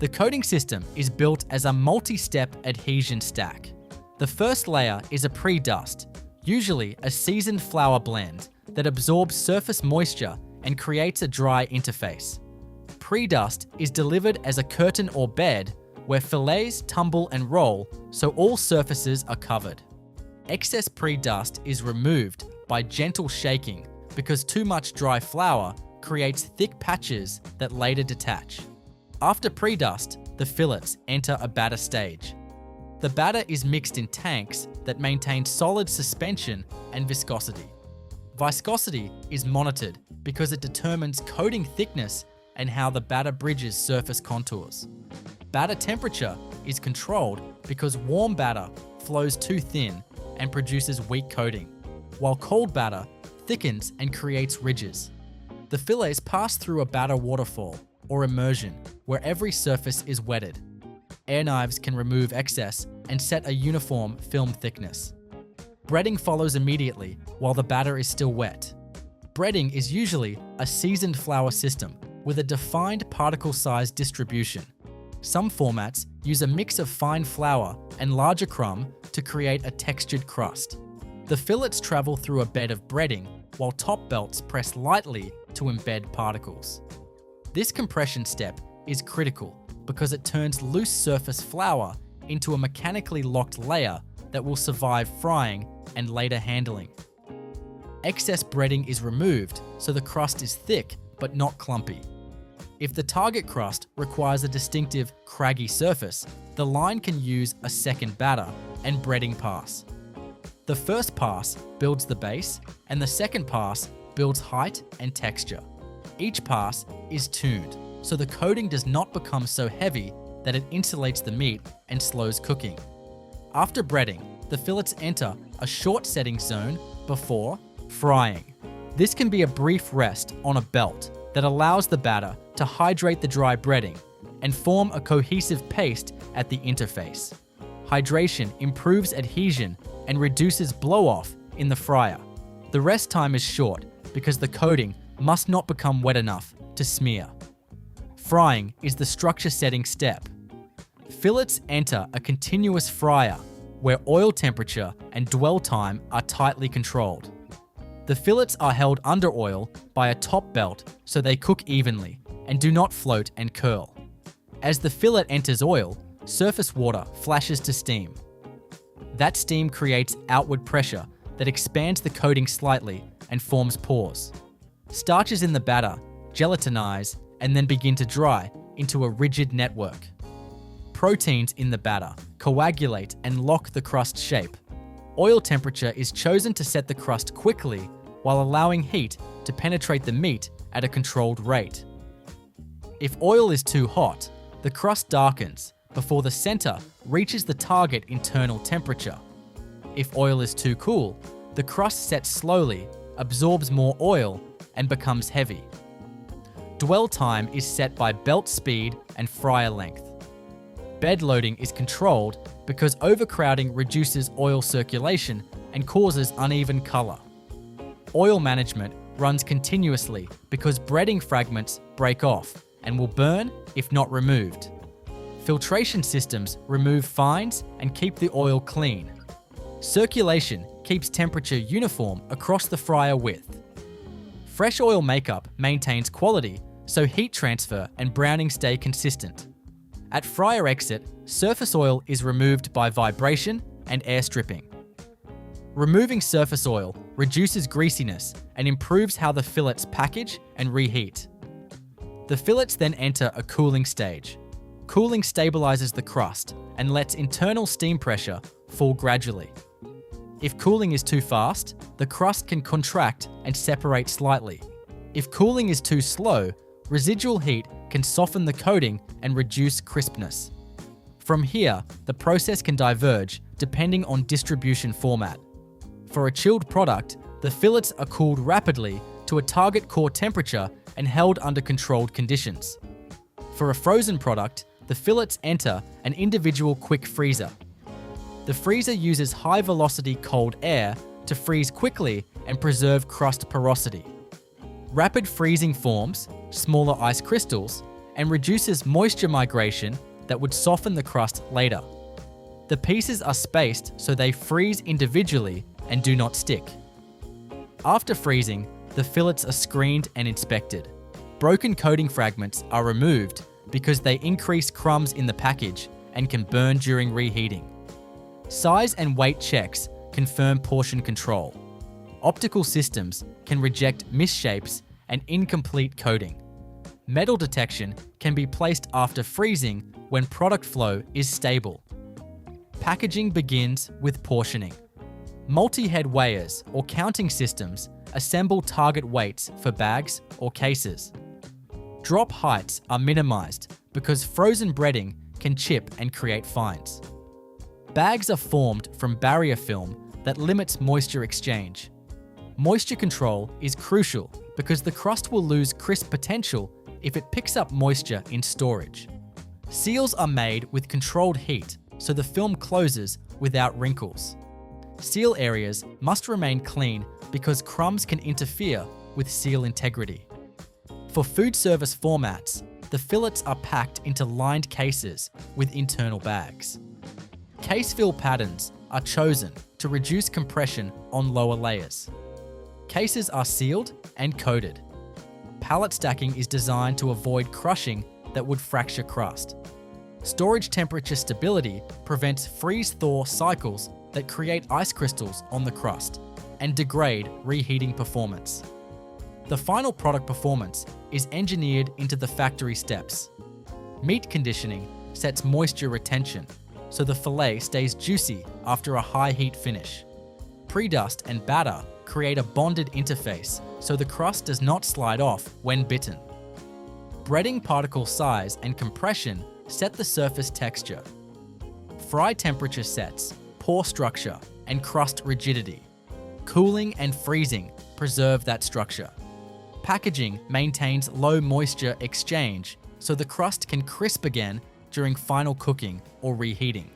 The coating system is built as a multi-step adhesion stack. The first layer is a pre-dust, usually a seasoned flour blend that absorbs surface moisture and creates a dry interface. Pre-dust is delivered as a curtain or bed where fillets tumble and roll so all surfaces are covered. Excess pre-dust is removed by gentle shaking because too much dry flour creates thick patches that later detach. After pre-dust, the fillets enter a batter stage. The batter is mixed in tanks that maintain solid suspension and viscosity. Viscosity is monitored because it determines coating thickness and how the batter bridges surface contours. Batter temperature is controlled because warm batter flows too thin and produces weak coating, while cold batter thickens and creates ridges. The fillets pass through a batter waterfall or immersion where every surface is wetted. Air knives can remove excess and set a uniform film thickness. Breading follows immediately while the batter is still wet. Breading is usually a seasoned flour system with a defined particle size distribution. Some formats use a mix of fine flour and larger crumb to create a textured crust. The fillets travel through a bed of breading while top belts press lightly to embed particles. This compression step is critical because it turns loose surface flour into a mechanically locked layer that will survive frying and later handling. Excess breading is removed so the crust is thick but not clumpy. If the target crust requires a distinctive craggy surface, the line can use a second batter and breading pass. The first pass builds the base and the second pass builds height and texture. Each pass is tuned so the coating does not become so heavy that it insulates the meat and slows cooking. After breading, the fillets enter a short setting zone before frying. This can be a brief rest on a belt that allows the batter to hydrate the dry breading and form a cohesive paste at the interface. Hydration improves adhesion and reduces blow-off in the fryer. The rest time is short because the coating must not become wet enough to smear. Frying is the structure setting step. Fillets enter a continuous fryer where oil temperature and dwell time are tightly controlled. The fillets are held under oil by a top belt so they cook evenly and do not float and curl. As the fillet enters oil, surface water flashes to steam. That steam creates outward pressure that expands the coating slightly and forms pores. Starches in the batter gelatinize and then begin to dry into a rigid network. Proteins in the batter coagulate and lock the crust shape. Oil temperature is chosen to set the crust quickly while allowing heat to penetrate the meat at a controlled rate. If oil is too hot, the crust darkens before the center reaches the target internal temperature. If oil is too cool, the crust sets slowly, absorbs more oil, and becomes heavy. Dwell time is set by belt speed and fryer length. Bed loading is controlled because overcrowding reduces oil circulation and causes uneven color. Oil management runs continuously because breading fragments break off and will burn if not removed. Filtration systems remove fines and keep the oil clean. Circulation keeps temperature uniform across the fryer width. Fresh oil makeup maintains quality so heat transfer and browning stay consistent. At fryer exit, surface oil is removed by vibration and air stripping. Removing surface oil reduces greasiness and improves how the fillets package and reheat. The fillets then enter a cooling stage. Cooling stabilizes the crust and lets internal steam pressure fall gradually. If cooling is too fast, the crust can contract and separate slightly. If cooling is too slow, residual heat can soften the coating and reduce crispness. From here, the process can diverge depending on distribution format. For a chilled product, the fillets are cooled rapidly to a target core temperature and held under controlled conditions. For a frozen product, the fillets enter an individual quick freezer. The freezer uses high-velocity cold air to freeze quickly and preserve crust porosity. Rapid freezing forms smaller ice crystals and reduces moisture migration that would soften the crust later. The pieces are spaced so they freeze individually and do not stick. After freezing, the fillets are screened and inspected. Broken coating fragments are removed because they increase crumbs in the package and can burn during reheating. Size and weight checks confirm portion control. Optical systems can reject misshapes and incomplete coating. Metal detection can be placed after freezing when product flow is stable. Packaging begins with portioning. Multi-head weighers or counting systems assemble target weights for bags or cases. Drop heights are minimized because frozen breading can chip and create fines. Bags are formed from barrier film that limits moisture exchange. Moisture control is crucial because the crust will lose crisp potential if it picks up moisture in storage. Seals are made with controlled heat so the film closes without wrinkles. Seal areas must remain clean because crumbs can interfere with seal integrity. For food service formats, the fillets are packed into lined cases with internal bags. Case fill patterns are chosen to reduce compression on lower layers. Cases are sealed and coated. Pallet stacking is designed to avoid crushing that would fracture crust. Storage temperature stability prevents freeze-thaw cycles that create ice crystals on the crust and degrade reheating performance. The final product performance is engineered into the factory steps. Meat conditioning sets moisture retention, so the fillet stays juicy after a high heat finish. Pre-dust and batter create a bonded interface so the crust does not slide off when bitten. Breading particle size and compression set the surface texture. Fry temperature sets pore structure and crust rigidity. Cooling and freezing preserve that structure. Packaging maintains low moisture exchange so the crust can crisp again during final cooking or reheating.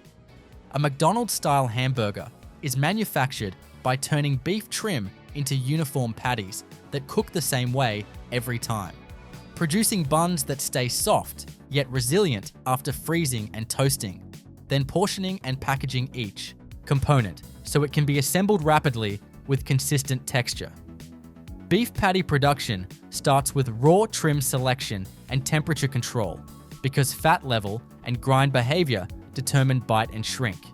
A McDonald's-style hamburger is manufactured by turning beef trim into uniform patties that cook the same way every time, producing buns that stay soft yet resilient after freezing and toasting, then portioning and packaging each component so it can be assembled rapidly with consistent texture. Beef patty production starts with raw trim selection and temperature control because fat level and grind behavior determine bite and shrink.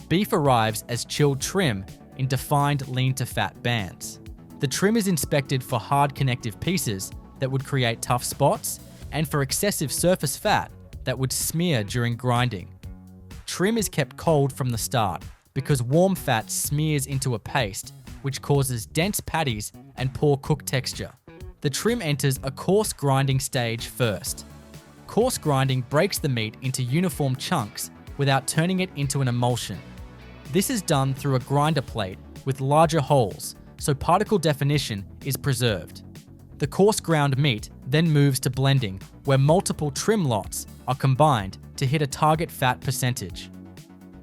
Beef arrives as chilled trim in defined lean-to-fat bands. The trim is inspected for hard connective pieces that would create tough spots and for excessive surface fat that would smear during grinding. Trim is kept cold from the start because warm fat smears into a paste, which causes dense patties and poor cook texture. The trim enters a coarse grinding stage first. Coarse grinding breaks the meat into uniform chunks without turning it into an emulsion. This is done through a grinder plate with larger holes, so particle definition is preserved. The coarse ground meat then moves to blending, where multiple trim lots are combined to hit a target fat percentage.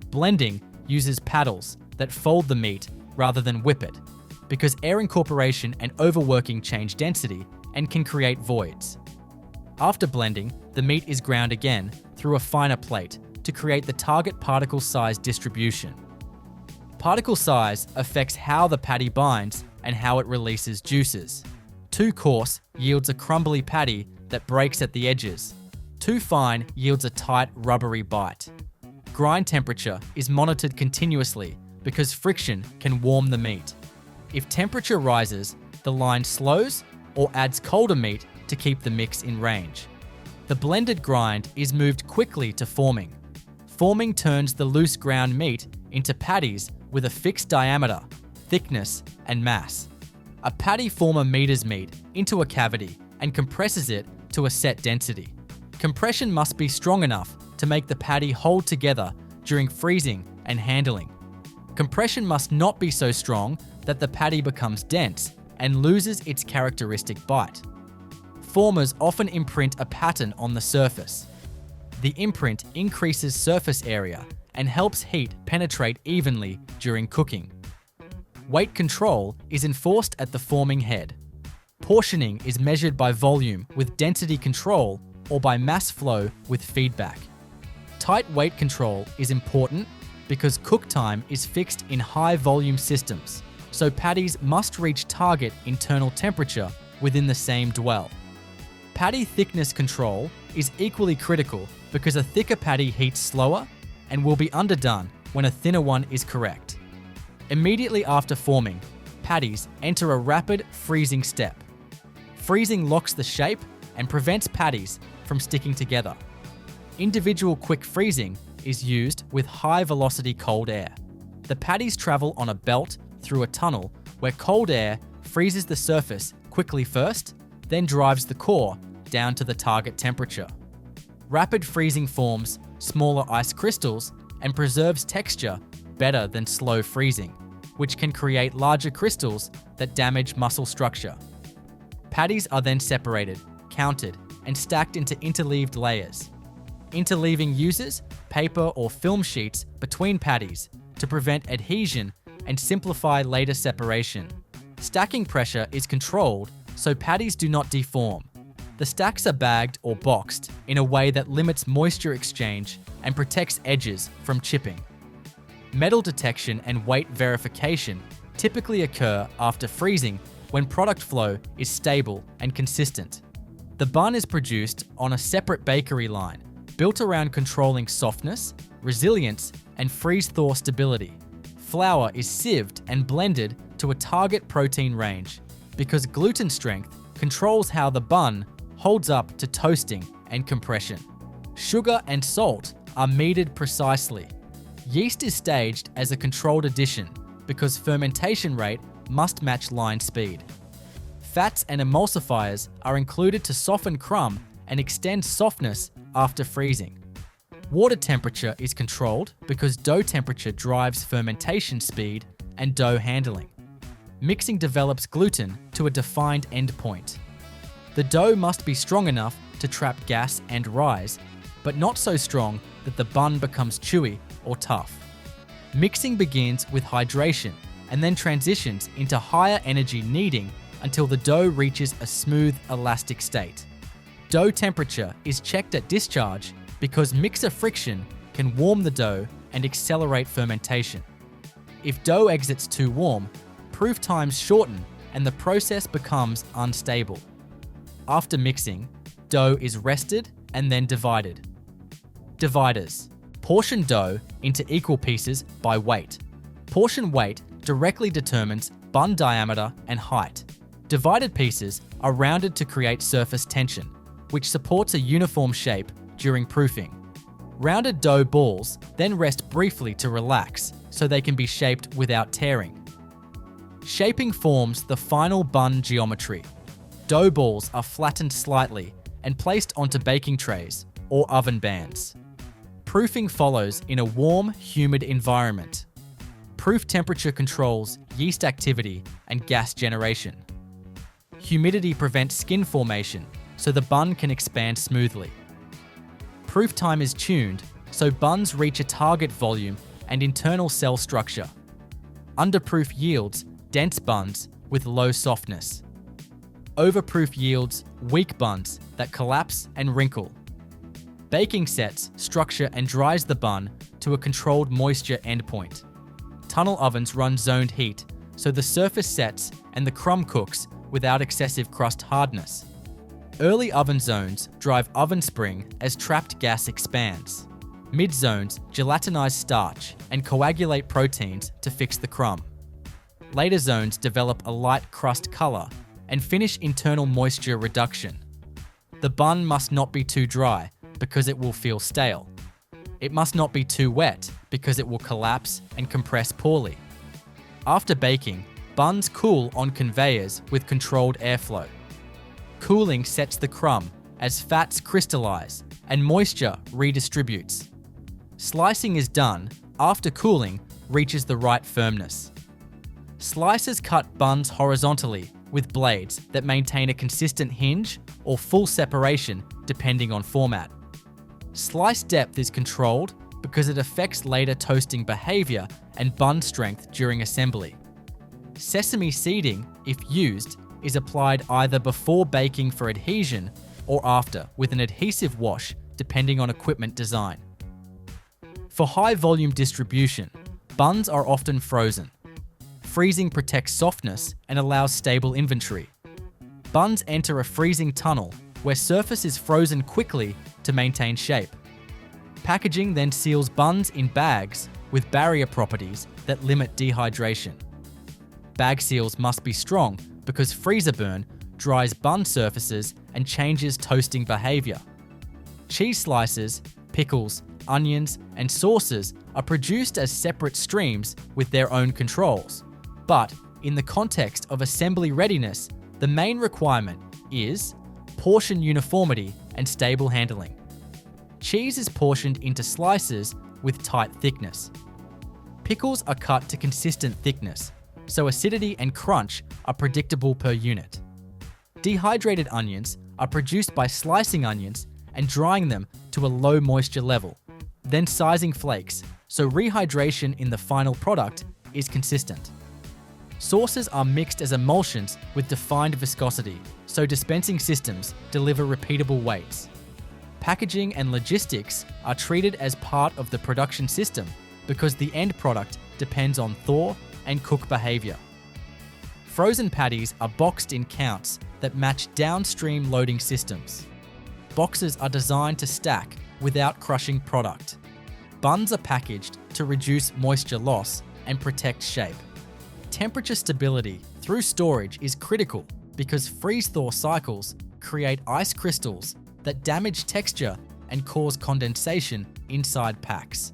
Blending uses paddles that fold the meat rather than whip it, because air incorporation and overworking change density and can create voids. After blending, the meat is ground again through a finer plate to create the target particle size distribution. Particle size affects how the patty binds and how it releases juices. Too coarse yields a crumbly patty that breaks at the edges. Too fine yields a tight, rubbery bite. Grind temperature is monitored continuously because friction can warm the meat. If temperature rises, the line slows or adds colder meat to keep the mix in range. The blended grind is moved quickly to forming. Forming turns the loose ground meat into patties with a fixed diameter, thickness, and mass. A patty former meters meat into a cavity and compresses it to a set density. Compression must be strong enough to make the patty hold together during freezing and handling. Compression must not be so strong that the patty becomes dense and loses its characteristic bite. Formers often imprint a pattern on the surface. The imprint increases surface area and helps heat penetrate evenly during cooking. Weight control is enforced at the forming head. Portioning is measured by volume with density control or by mass flow with feedback. Tight weight control is important because cook time is fixed in high volume systems, so patties must reach target internal temperature within the same dwell. Patty thickness control is equally critical because a thicker patty heats slower and will be underdone when a thinner one is correct. Immediately after forming, patties enter a rapid freezing step. Freezing locks the shape and prevents patties from sticking together. Individual quick freezing is used with high velocity cold air. The patties travel on a belt through a tunnel where cold air freezes the surface quickly first, then drives the core down to the target temperature. Rapid freezing forms smaller ice crystals and preserves texture better than slow freezing, which can create larger crystals that damage muscle structure. Patties are then separated, counted, and stacked into interleaved layers. Interleaving uses paper or film sheets between patties to prevent adhesion and simplify later separation. Stacking pressure is controlled so patties do not deform. The stacks are bagged or boxed in a way that limits moisture exchange and protects edges from chipping. Metal detection and weight verification typically occur after freezing when product flow is stable and consistent. The bun is produced on a separate bakery line, built around controlling softness, resilience, and freeze-thaw stability. Flour is sieved and blended to a target protein range because gluten strength controls how the bun holds up to toasting and compression. Sugar and salt are metered precisely. Yeast is staged as a controlled addition because fermentation rate must match line speed. Fats and emulsifiers are included to soften crumb and extend softness after freezing. Water temperature is controlled because dough temperature drives fermentation speed and dough handling. Mixing develops gluten to a defined endpoint. The dough must be strong enough to trap gas and rise, but not so strong that the bun becomes chewy or tough. Mixing begins with hydration and then transitions into higher energy kneading until the dough reaches a smooth, elastic state. Dough temperature is checked at discharge because mixer friction can warm the dough and accelerate fermentation. If dough exits too warm, proof times shorten and the process becomes unstable. After mixing, dough is rested and then divided. Dividers. portion dough into equal pieces by weight. Portion weight directly determines bun diameter and height. Divided pieces are rounded to create surface tension, which supports a uniform shape during proofing. Rounded dough balls then rest briefly to relax so they can be shaped without tearing. Shaping forms the final bun geometry. Dough balls are flattened slightly and placed onto baking trays or oven bands. Proofing follows in a warm, humid environment. Proof temperature controls yeast activity and gas generation. Humidity prevents skin formation so the bun can expand smoothly. Proof time is tuned so buns reach a target volume and internal cell structure. Underproof yields dense buns with low softness. Overproof yields weak buns that collapse and wrinkle. Baking sets structure and dries the bun to a controlled moisture endpoint. Tunnel ovens run zoned heat so the surface sets and the crumb cooks without excessive crust hardness. Early oven zones drive oven spring as trapped gas expands. Mid zones gelatinize starch and coagulate proteins to fix the crumb. Later zones develop a light crust color and finish internal moisture reduction. The bun must not be too dry because it will feel stale. It must not be too wet because it will collapse and compress poorly. After baking, buns cool on conveyors with controlled airflow. Cooling sets the crumb as fats crystallize and moisture redistributes. Slicing is done after cooling reaches the right firmness. Slicers cut buns horizontally with blades that maintain a consistent hinge or full separation depending on format. Slice depth is controlled because it affects later toasting behavior and bun strength during assembly. Sesame seeding, if used, is applied either before baking for adhesion or after with an adhesive wash depending on equipment design. For high volume distribution, buns are often frozen. Freezing protects softness and allows stable inventory. Buns enter a freezing tunnel where surface is frozen quickly to maintain shape. Packaging then seals buns in bags with barrier properties that limit dehydration. Bag seals must be strong because freezer burn dries bun surfaces and changes toasting behavior. Cheese slices, pickles, onions, and sauces are produced as separate streams with their own controls. But in the context of assembly readiness, the main requirement is portion uniformity and stable handling. Cheese is portioned into slices with tight thickness. Pickles are cut to consistent thickness, so acidity and crunch are predictable per unit. Dehydrated onions are produced by slicing onions and drying them to a low moisture level, then sizing flakes, so rehydration in the final product is consistent. Sauces are mixed as emulsions with defined viscosity, so dispensing systems deliver repeatable weights. Packaging and logistics are treated as part of the production system because the end product depends on thaw and cook behavior. Frozen patties are boxed in counts that match downstream loading systems. Boxes are designed to stack without crushing product. Buns are packaged to reduce moisture loss and protect shape. Temperature stability through storage is critical because freeze-thaw cycles create ice crystals that damage texture and cause condensation inside packs.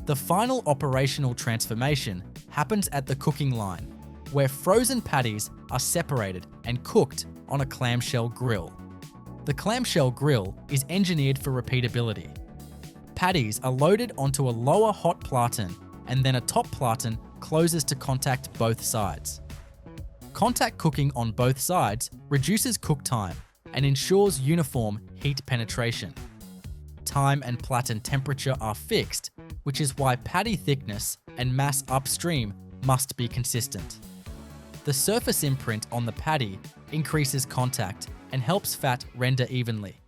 The final operational transformation happens at the cooking line, where frozen patties are separated and cooked on a clamshell grill. The clamshell grill is engineered for repeatability. Patties are loaded onto a lower hot platen and then a top platen closes to contact both sides. Contact cooking on both sides reduces cook time and ensures uniform heat penetration. Time and platen temperature are fixed, which is why patty thickness and mass upstream must be consistent. The surface imprint on the patty increases contact and helps fat render evenly.